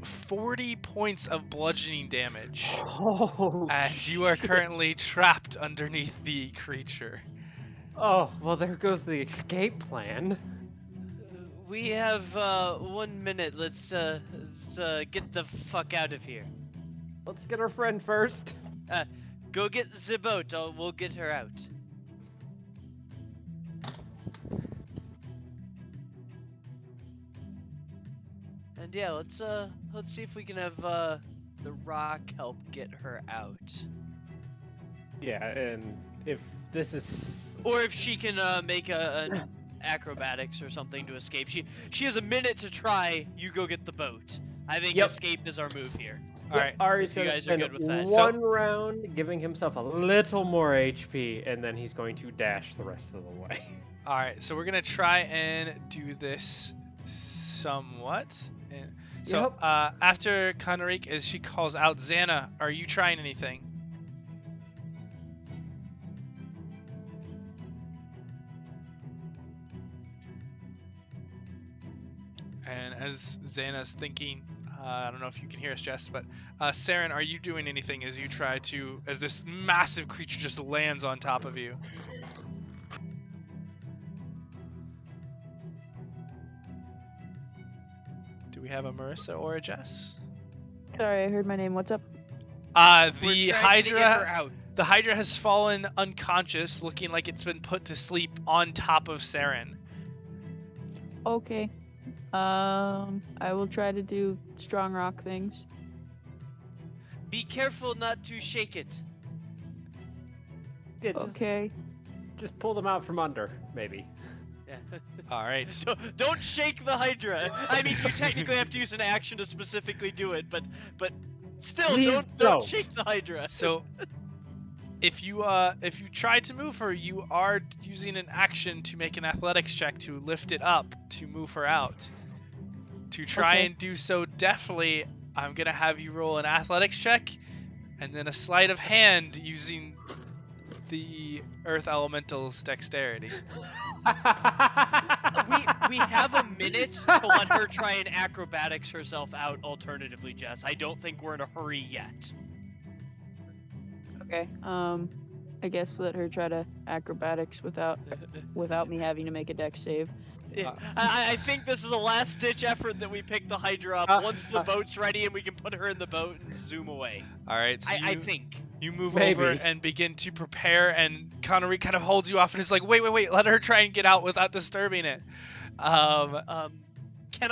40 points of bludgeoning damage.
Oh,
And you are currently trapped underneath the creature.
Oh, well, there goes the escape plan.
We have 1 minute. Let's get the fuck out of here.
Let's get our friend first.
Go get the boat. We'll get her out. And yeah, let's see if we can have the rock help get her out,
Yeah, and if this is...
or if she can make an acrobatics or something to escape. She has a minute to try. You go get the boat. I think
Yep.
escape is our move here.
Alright.
Ari's
If you
going to
guys are
spend
good with that.
one round giving himself a little more HP, and then he's going to dash the rest of the way.
Alright, so we're going to try and do this somewhat. And so,
Yep.
after Kanarik, as she calls out, Xana, are you trying anything? And as Xana's thinking, I don't know if you can hear us, Jess, but Seren, are you doing anything as you try to, as this massive creature just lands on top of you? Do we have a Marissa or a Jess?
Sorry, I heard my name. What's up?
The
We're trying to get her
Hydra,
out.
the Hydra has fallen unconscious, looking like it's been put to sleep on top of Seren.
Okay. I will try to do strong rock things.
Be careful not to shake it.
Yeah,
Okay.
just pull them out from under, maybe.
Yeah.
All right.
So don't shake the Hydra. I mean, you technically have to use an action to specifically do it, but still,
Please
don't
don't.
shake the Hydra.
So, if you try to move her, you are using an action to make an athletics check to lift it up to move her out. To try
Okay.
and do so deftly, I'm gonna have you roll an athletics check, and then a sleight of hand using the Earth Elemental's dexterity.
we have a minute to let her try and acrobatics herself out. Alternatively, Jess, I don't think we're in a hurry yet.
Okay. I guess let her try to acrobatics without me having to make a dex save.
Yeah, I think this is a last-ditch effort that we pick the Hydra up once the boat's ready and we can put her in the boat and zoom away.
All right. So
I think.
you move
Maybe.
over and begin to prepare, and Connery kind of holds you off and is like, "Wait, let her try and get out without disturbing it."
Can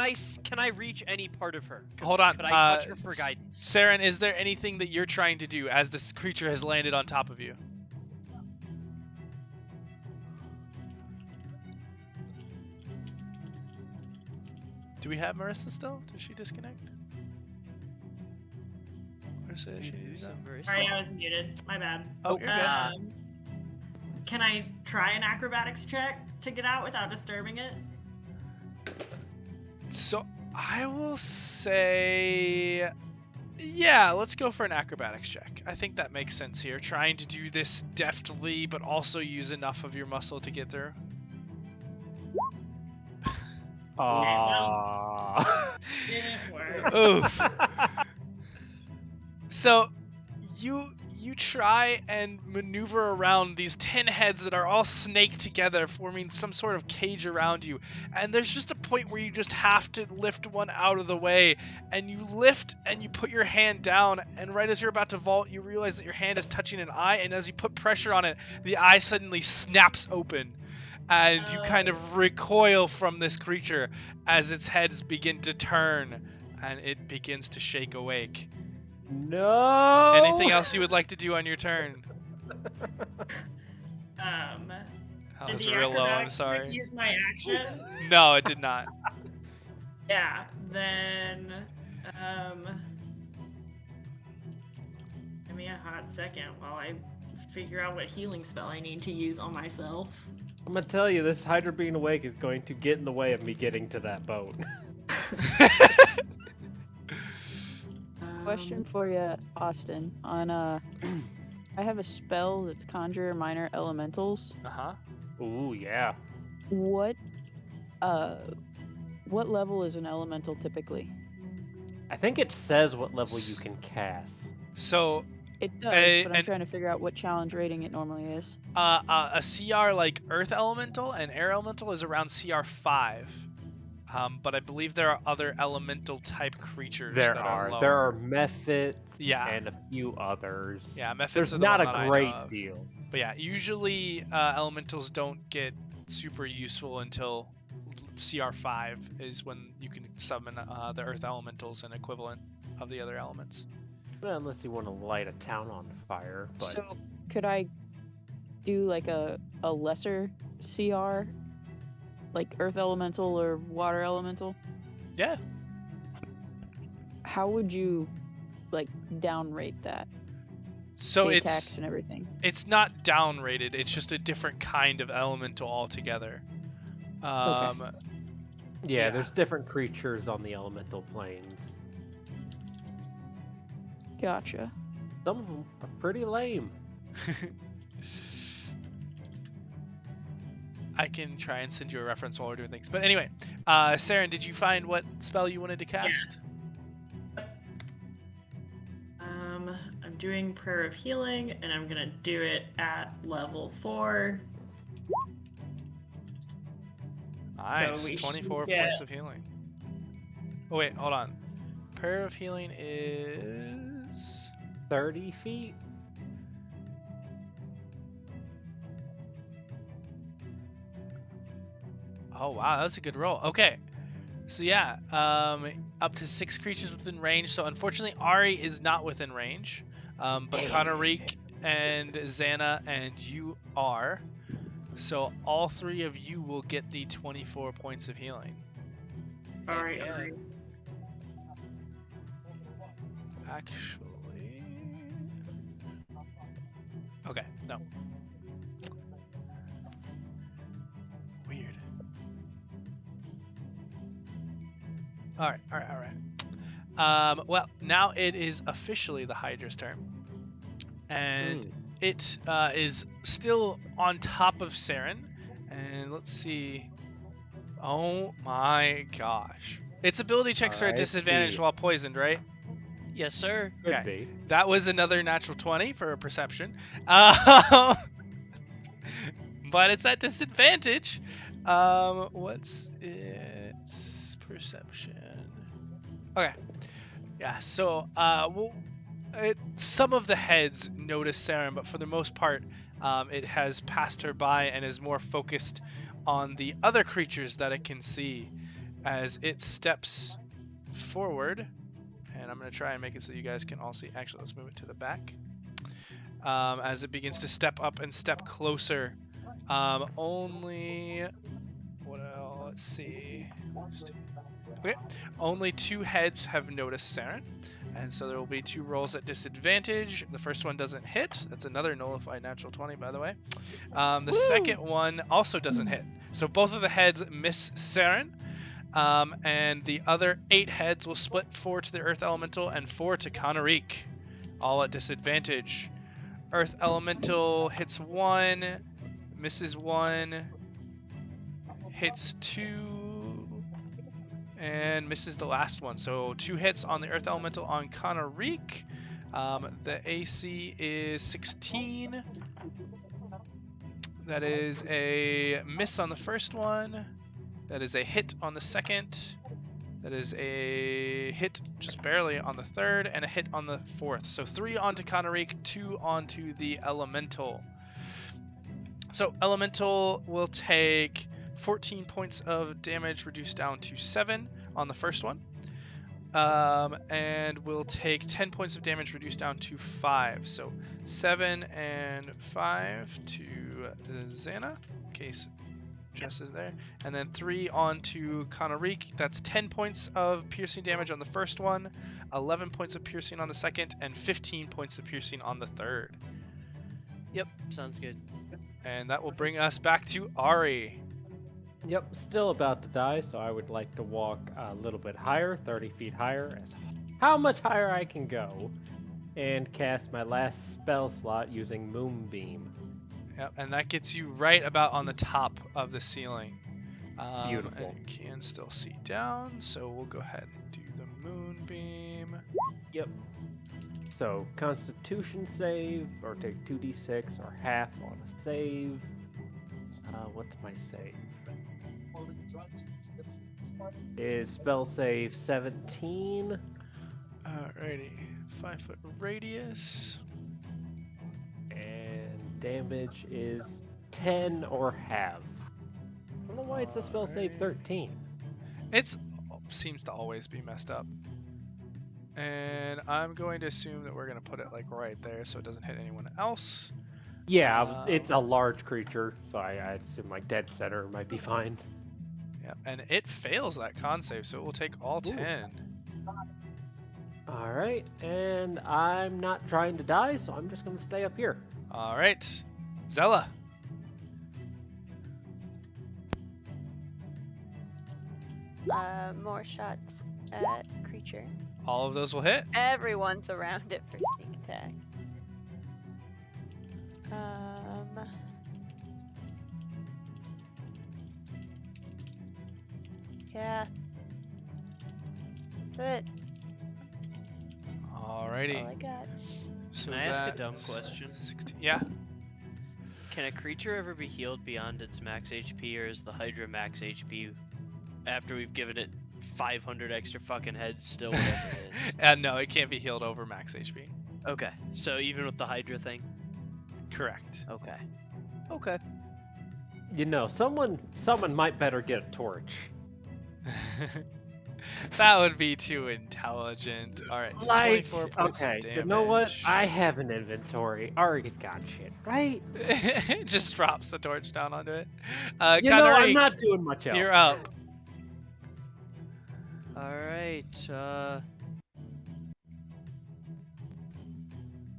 I reach any part of her?
Hold on.
Could I touch her for guidance?
Seren, is there anything that you're trying to do as this creature has landed on top of you? Do we have Marissa still? Did she disconnect? Marissa, is she
Sorry, I was muted. My bad.
Oh, you're good.
Can I try an acrobatics check to get out without disturbing it?
So I will say, yeah, let's go for an acrobatics check. I think that makes sense here. Trying to do this deftly, but also use enough of your muscle to get through.
Aww.
Didn't work.
Oof. So you try and maneuver around these 10 heads that are all snaked together, forming some sort of cage around you. And there's just a point where you just have to lift one out of the way. And you lift and you put your hand down. And right as you're about to vault, you realize that your hand is touching an eye. And as you put pressure on it, the eye suddenly snaps open. And you kind of recoil from this creature as its heads begin to turn. And it begins to shake awake.
No.
Anything else you would like to do on your turn? That
Did
was
the
real low, I'm
acrobatics check
sorry.
use my action?
No, it did not.
Yeah, then give me a hot second while I figure out what healing spell I need to use on myself.
I'm gonna tell you, this Hydra being awake is going to get in the way of me getting to that boat.
Question for you, Austin. On I have a spell that's conjure minor elementals.
Uh-huh.
Ooh, yeah.
What level is an elemental typically?
I think it says what level you can cast.
So,
It does, but I'm
and-
trying to figure out what challenge rating it normally is.
a CR like Earth Elemental and Air Elemental is around CR 5. But I believe there are other elemental type creatures
There
that
are.
lower.
There are methods
Yeah.
and a few others.
Yeah, methods
There's
are the
not
one that
a
I know
great
of.
deal.
But yeah, usually elementals don't get super useful until CR 5 is when you can summon the Earth Elementals and equivalent of the other elements.
Well, unless you want to light a town on fire. But
So could I do like a lesser CR? Like Earth Elemental or Water Elemental?
Yeah.
How would you like downrate that?
So
Pay
it's
tax and everything.
it's not downrated. It's just a different kind of elemental altogether.
yeah,
yeah.
there's different creatures on the elemental planes.
Gotcha.
Some of them are pretty lame.
I can try and send you a reference while we're doing things. But anyway, Seren, did you find what spell you wanted to cast?
I'm doing Prayer of Healing, and I'm gonna do it at level 4.
Nice.
So we should
24
get-
points of healing. Oh wait, hold on. Prayer of Healing is
30 feet?
Oh wow, that's a good roll. Okay. So yeah, up to 6 creatures within range. So unfortunately Ari is not within range. But Connorique and Xana and you are. So all 3 of you will get the 24 points of healing.
Alright,
Yeah.
alright.
Actually... Okay, no. Weird. Alright. Well, now it is officially the Hydra's turn. And it is still on top of Seren. And let's see. Oh my gosh. Its ability checks are at
I
disadvantage
see.
while poisoned, right?
Yes, sir.
Could
Okay.
be.
That was another natural 20 for a perception. But it's at disadvantage. What's its perception? Okay. Yeah, so some of the heads notice Seren, but for the most part, it has passed her by and is more focused on the other creatures that it can see as it steps forward. And I'm going to try and make it so you guys can all see. Actually, let's move it to the back. As it begins to step up and step closer. Only... What else? Let's see. Okay. Only 2 heads have noticed Seren. And so there will be 2 rolls at disadvantage. The first one doesn't hit. That's another nullified natural 20, by the way. The second one also doesn't hit. So both of the heads miss Seren. And the other 8 heads will split 4 to the Earth Elemental and 4 to Connorique, all at disadvantage. Earth Elemental hits 1, misses 1, hits 2, And misses the last one. So 2 hits on the Earth Elemental on Canarik. The AC is 16. That is a miss on the first one. That is a hit on the second. That is a hit just barely on the third, and a hit on the fourth. So 3 onto Canarik, 2 onto the Elemental. So Elemental will take 14 points of damage, reduced down to 7 on the first one. And we'll take 10 points of damage, reduced down to 5. So 7 and 5 to Xana, in case Jess is there. And then 3 on to Canarik. That's 10 points of piercing damage on the first one, 11 points of piercing on the second, and 15 points of piercing on the third.
Yep, sounds good.
And that will bring us back to Ari.
Yep, still about to die, so I would like to walk a little bit higher, 30 feet higher, as how much higher I can go, and cast my last spell slot using Moonbeam.
Yep, and that gets you right about on the top of the ceiling.
Beautiful.
And you can still see down, so we'll go ahead and do the Moonbeam.
Yep. So, Constitution save, or take 2d6, or half on a save. What's my save? Is spell save 17.
Alrighty, 5-foot radius.
And damage is 10 or half. I don't know why it's a spell save 13.
It seems to always be messed up. And I'm going to assume that we're going to put it like right there so it doesn't hit anyone else.
Yeah, it's a large creature, so I assume my dead center might be fine.
Yeah, and it fails that con save, so it will take all 10.
Alright, and I'm not trying to die, so I'm just going to stay up here.
Alright, Zella.
More shots at creature.
All of those will hit.
Everyone's around it for sneak attack. Yeah. That's it.
Alrighty.
All I got.
So
Can I ask a
that's
dumb question?
16. Yeah.
Can a creature ever be healed beyond its max HP, or is the Hydra max HP after we've given it 500 extra fucking heads still whatever it is?
No, it can't be healed over max HP.
Okay, so even with the Hydra thing?
Correct.
Okay. Okay.
You know, someone might better get a torch.
That would be too intelligent. Alright, so 24 points of damage.
You know what? I have an inventory. Ari's got shit, right?
It just drops the torch down onto it.
You know, I'm
Canarik,
not doing much else.
you're up.
Alright,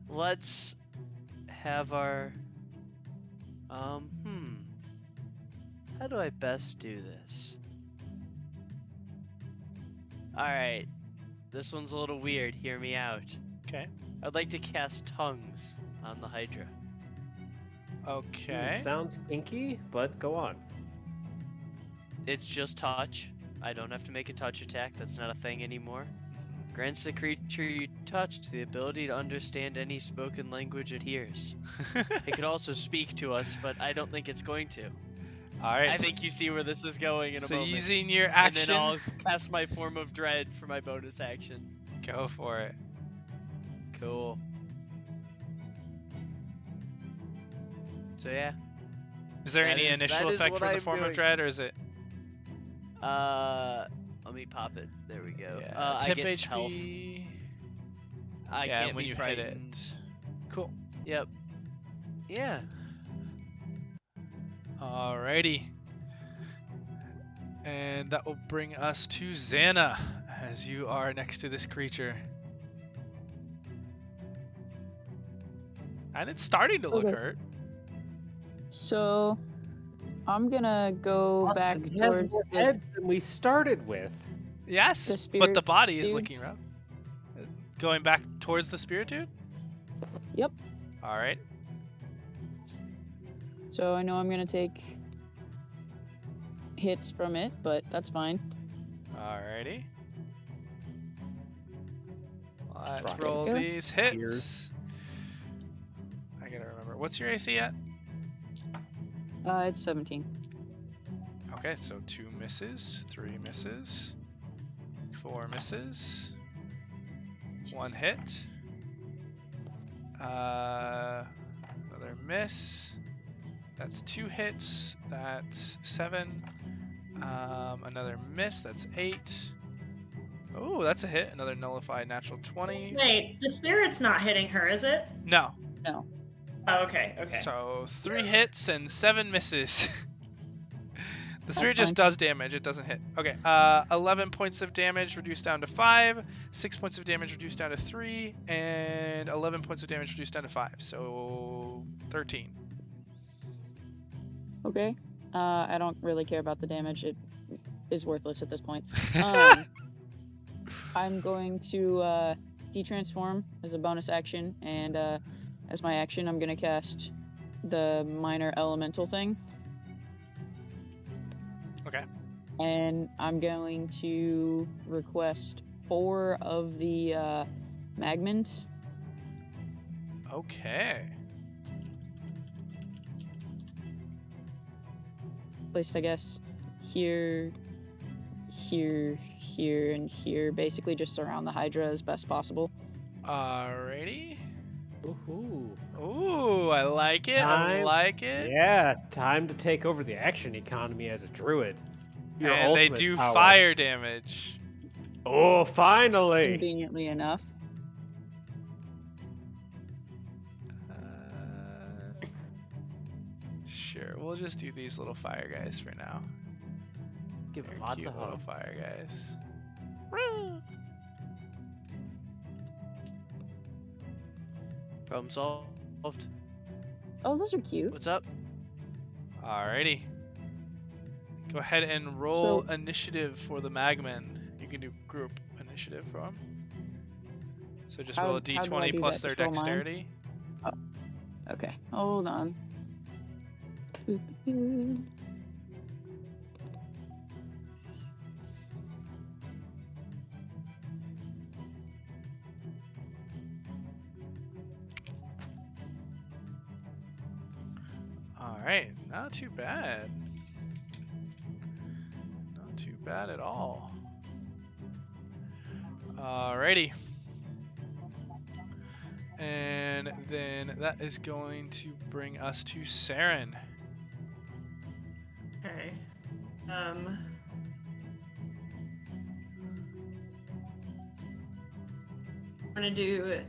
let's have our, how do I best do this? Alright, this one's a little weird, hear me out.
Okay.
I'd like to cast Tongues on the Hydra.
Okay.
Sounds inky, but go on.
It's just touch. I don't have to make a touch attack, that's not a thing anymore. Grants the creature you touched the ability to understand any spoken language it hears. It could also speak to us, but I don't think it's going to.
Alright.
I think you see where this is going in a
so
moment.
using your action.
And then I'll cast my Form of Dread for my bonus action.
Go for it.
Cool. So yeah.
Is there
That
any
is-
initial
that is
effect
what
for the
I'm
form
doing.
of dread, or is it?
Let me pop it. There we go.
Yeah,
I
temp
get
HP.
health. I
yeah,
can't
when
be
you
frightened.
hit it. Cool.
Yep. Yeah.
Alrighty. And that will bring us to Xana, as you are next to this creature. And it's starting to look
Okay.
hurt.
So, I'm gonna go back
Austin has
towards
more
the,
heads than we started with.
Yes,
The
but
spirit
the body is
dude?
looking rough. Going back towards the spirit dude?
Yep.
Alright.
So I know I'm gonna take hits from it, but that's fine.
Alrighty. Let's
Rocket.
roll
Go.
these hits. I gotta remember. What's your AC at?
It's 17.
Okay, so 2 misses, 3 misses, 4 misses, 1 hit. Another miss. That's 2 hits. That's 7. Another miss. That's 8. Oh, that's a hit. Another nullified natural 20.
Wait, the spirit's not hitting her, is it?
No.
No.
Oh, okay, okay.
So 3 hits and 7 misses. The spirit
That's
just
fine.
does damage. It doesn't hit. Okay. 11 points of damage reduced down to 5. 6 points of damage reduced down to 3, and 11 points of damage reduced down to 5. So 13.
Okay. I don't really care about the damage. It is worthless at this point. I'm going to de-transform as a bonus action, and as my action, I'm going to cast the minor elemental thing.
Okay.
And I'm going to request 4 of the magments.
Okay.
Placed, I guess, here, here, here, and here. Basically just surround the hydra as best possible.
Alrighty.
Ooh.
Ooh, I like it. I
Time.
like it.
Yeah, time to take over the action economy as a druid. Your
And they
ultimate
do
power.
fire damage.
Oh, finally!
Conveniently enough.
Sure, we'll just do these little fire guys for now.
Give
They're
it lots
cute
of
little
hugs.
fire guys.
Problem solved.
Oh, those are cute.
What's up?
Alrighty. Go ahead and roll initiative for the Magman. You can do group initiative for them. So just roll a
How do I
d20
do
plus
that?
their
Just roll mine?
dexterity.
Okay, hold on.
Alright, not too bad. Not too bad at all. Alrighty. And then that is going to bring us to Seren.
Okay. I'm gonna do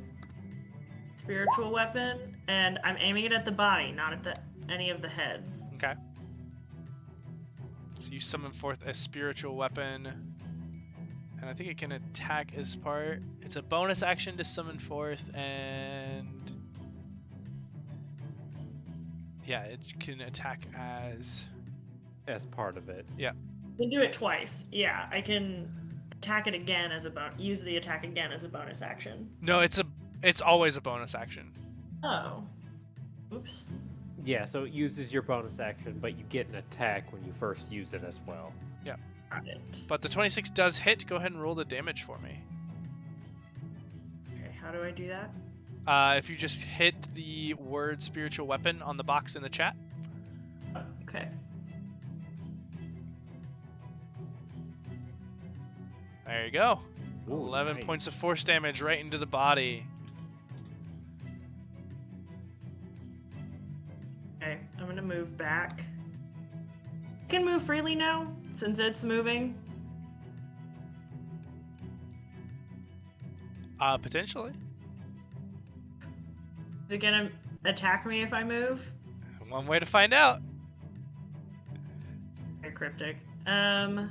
spiritual weapon, and I'm aiming it at the body, not at any of the heads.
Okay. So you summon forth a spiritual weapon. And I think it can attack as part. It's a bonus action to summon forth, and yeah, it can attack as
part of it.
I can do it twice. Yeah, I can attack it again as a use the attack again as a bonus action.
No, it's always a bonus action.
Oh. Oops.
Yeah, so it uses your bonus action, but you get an attack when you first use it as well.
Got it.
But the 26 does hit. Go ahead and roll the damage for me.
Okay, how do I do that?
If you just hit the word spiritual weapon on the box in the chat.
Oh, okay.
There you go.
Ooh,
11
nice.
points of force damage right into the body.
Okay, I'm gonna move back. I can move freely now, since it's moving.
Potentially.
Is it gonna attack me if I move?
One way to find out.
Very cryptic. I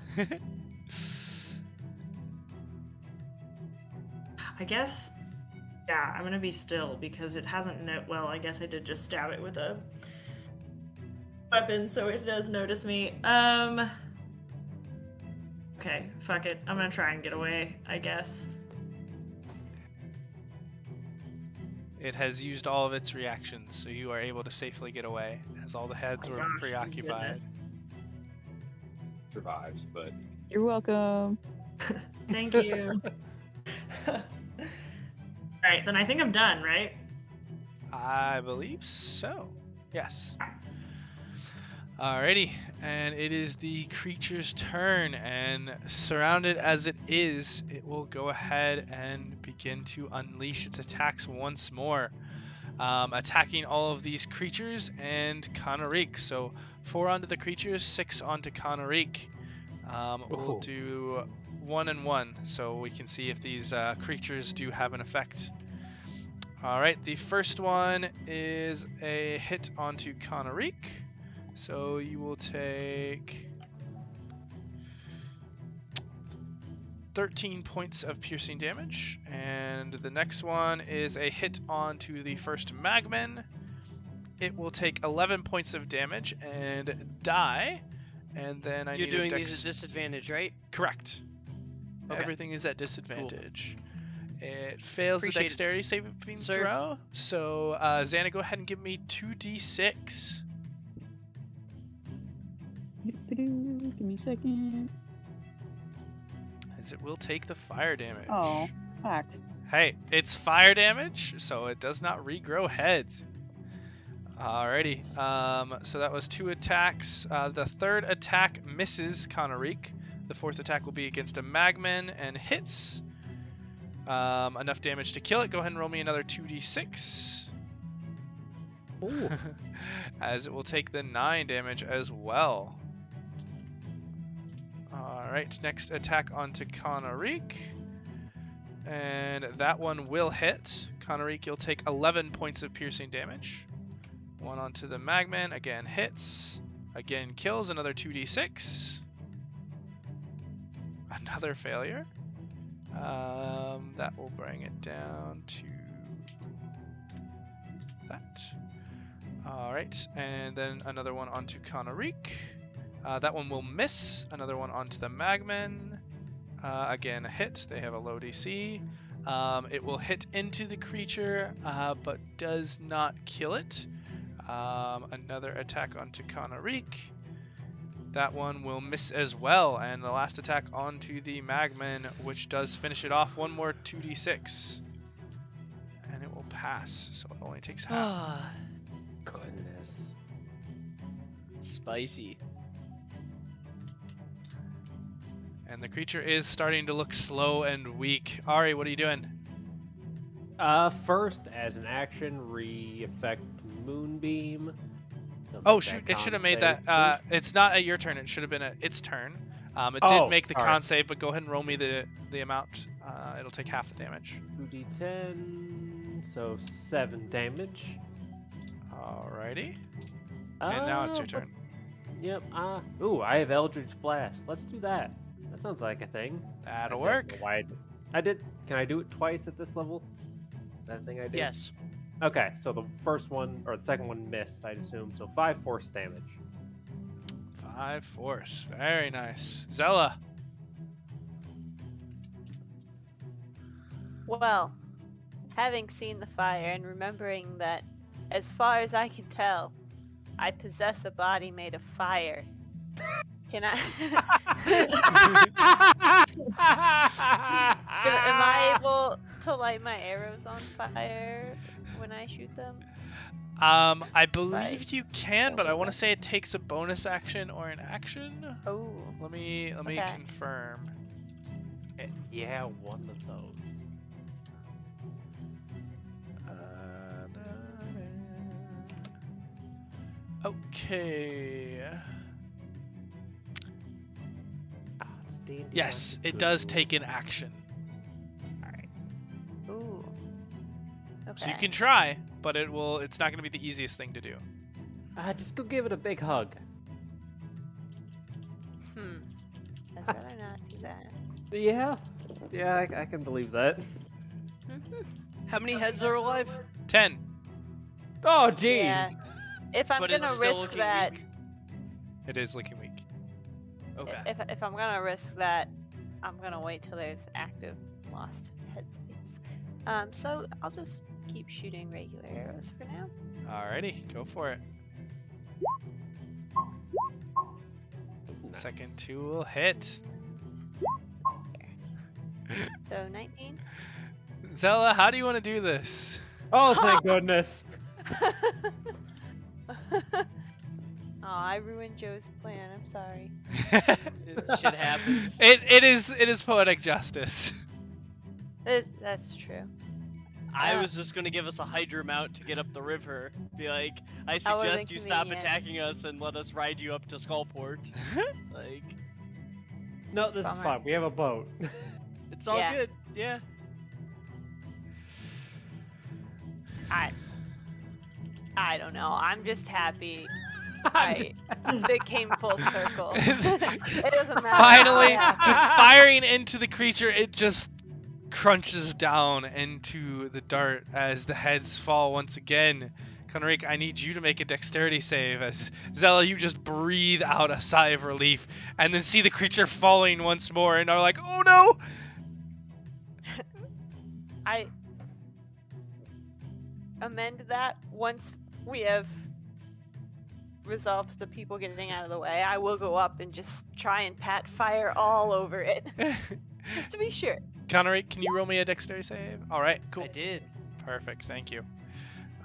guess, yeah, I'm gonna be still because it hasn't. Well, I guess I did just stab it with a weapon, so it does notice me. Okay, fuck it. I'm gonna try and get away, I guess.
It has used all of its reactions, so you are able to safely get away, as all the heads
Oh
were
gosh, thank
preoccupied.
goodness.
Survives, but
You're welcome.
Thank you. Alright, then I think I'm done, right?
I believe so. Yes. Alrighty, and it is the creature's turn, and surrounded as it is, it will go ahead and begin to unleash its attacks once more, attacking all of these creatures and Kanarik. So 4 onto the creatures, 6 onto Kanarik. We'll do 1 and 1, so we can see if these creatures do have an effect. Alright, the first one is a hit onto Kanarik. So you will take 13 points of piercing damage. And the next one is a hit onto the first Magman. It will take 11 points of damage and die. And then
You're doing these at disadvantage, right?
Correct.
Okay.
Everything is at disadvantage. Cool. It fails the dexterity saving throw. So Xana, go ahead and give me 2d6.
Give me a second.
As it will take the fire damage.
Oh, fuck.
Hey, it's fire damage, so it does not regrow heads. Alrighty, so that was 2 attacks. The third attack misses Kanarik. The fourth attack will be against a Magman and hits. Enough damage to kill it. Go ahead and roll me another 2d6.
Ooh.
As it will take the 9 damage as well. Alright, next attack onto Kanarik. And that one will hit. Kanarik, you'll take 11 points of piercing damage. 1 onto the Magman, again hits. Again kills, another 2d6. Another failure. That will bring it down to that. Alright, and then another one onto Kanarik. That one will miss. Another one onto the Magman. Again, a hit. They have a low DC. It will hit into the creature, but does not kill it. Another attack onto Kanarik. That one will miss as well. And the last attack onto the Magman, which does finish it off. One more 2d6. And it will pass. So it only takes half.
Goodness.
Spicy.
And the creature is starting to look slow and weak. Ari, what are you doing?
First, as an action, re-effect Moonbeam.
Oh shoot, it should have made that. It's not at your turn, it should have been at its turn. It did make the con save, but go ahead and roll me the amount. It'll take half the damage.
2d10, so 7 damage.
Alrighty. And now it's your turn.
Yep, ooh, I have Eldritch Blast. Let's do that. That sounds like a thing.
That'll work.
Can I do it twice at this level? Is that a thing I did?
Yes.
Okay, so the first one, or the second one missed, I'd assume. So 5 force damage.
5 force. Very nice. Zella.
Well, having seen the fire and remembering that, as far as I can tell, I possess a body made of fire. Can I? Am I able to light my arrows on fire when I shoot them?
I believe you can, but I want to say it takes a bonus action or an action.
Oh.
Let me confirm.
Yeah, one of those.
Okay. Yes, it does take an action.
Alright. Ooh. Okay.
So you can try, but it's not going to be the easiest thing to do.
Just go give it a big hug.
I'd rather not do that.
Yeah, I can believe that.
How many heads are alive?
10.
Oh, jeez.
Yeah. If I'm
But
gonna
it's still
risk
looking
that,
weak?
It is looking weak.
Okay.
if I'm gonna risk that, I'm gonna wait till there's active lost head space. So I'll just keep shooting regular arrows for now.
Alrighty, go for it. Second 2 will hit.
So 19.
Zella, how do you want to do this?
Oh, thank goodness.
Oh, I ruined Joe's plan. I'm sorry.
Shit happens.
It is poetic justice.
That's true.
I was just gonna give us a hydra mount to get up the river. Be like, I
That would've
suggest
been
you stop
convenient.
attacking us and let us ride you up to Skullport. Like,
No, this is
Bummer.
fine. We have a boat.
it's all
Yeah.
good. Yeah.
I don't know. I'm just happy. It came full circle. It doesn't matter.
Finally,
Yeah.
just firing into the creature, it just crunches down into the dart as the heads fall once again. Conric, I need you to make a dexterity save as Zella, you just breathe out a sigh of relief and then see the creature falling once more and are like, oh no!
I amend that once we have resolved the people getting out of the way. I will go up and just try and pat fire all over it, just to be sure.
Conric, can you roll me a dexterity save? Alright, cool.
I did.
Perfect, thank you.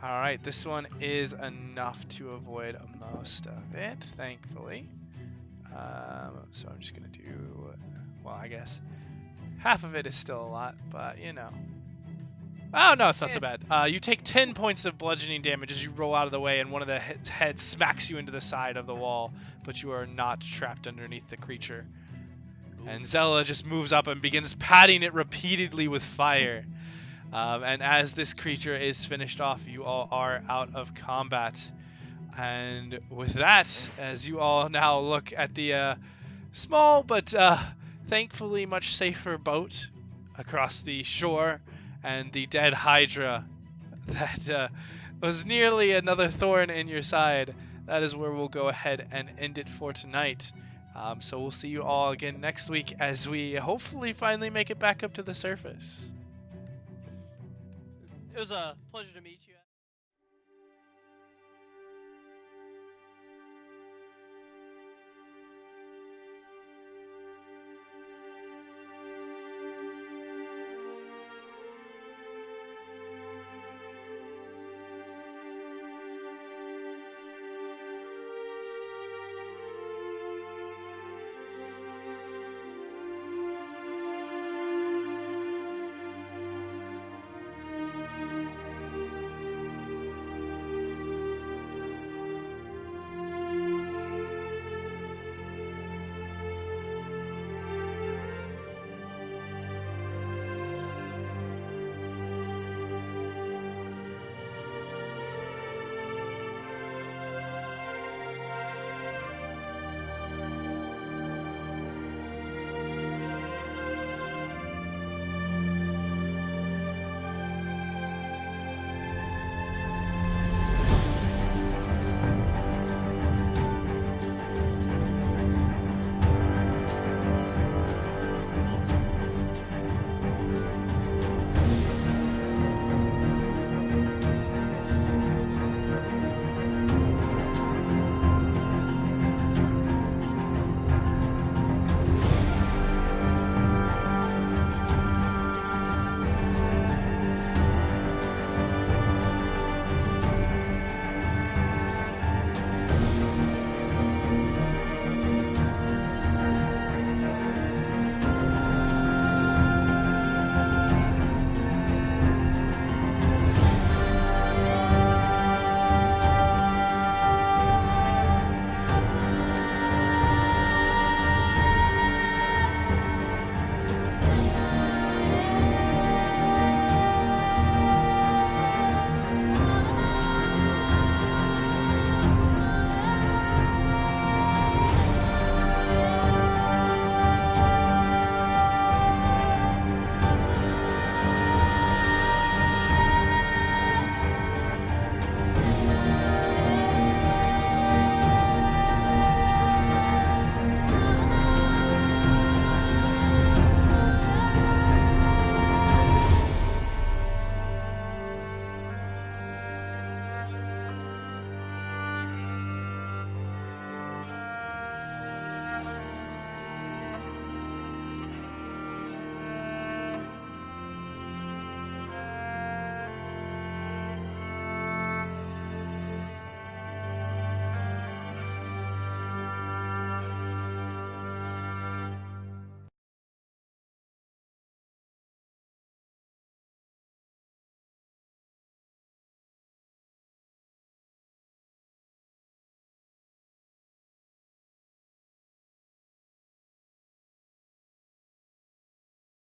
Alright, this one is enough to avoid most of it, thankfully. So I'm just going to do, well, I guess half of it is still a lot, but you know. Oh, no, it's not so bad. You take 10 points of bludgeoning damage as you roll out of the way and one of the heads smacks you into the side of the wall, but you are not trapped underneath the creature. And Zella just moves up and begins patting it repeatedly with fire. And as this creature is finished off, you all are out of combat. And with that, as you all now look at the small but thankfully much safer boat across the shore and the dead hydra that was nearly another thorn in your side, that is where we'll go ahead and end it for tonight. So we'll see you all again next week as we hopefully finally make it back up to the surface.
It was a pleasure to meet you.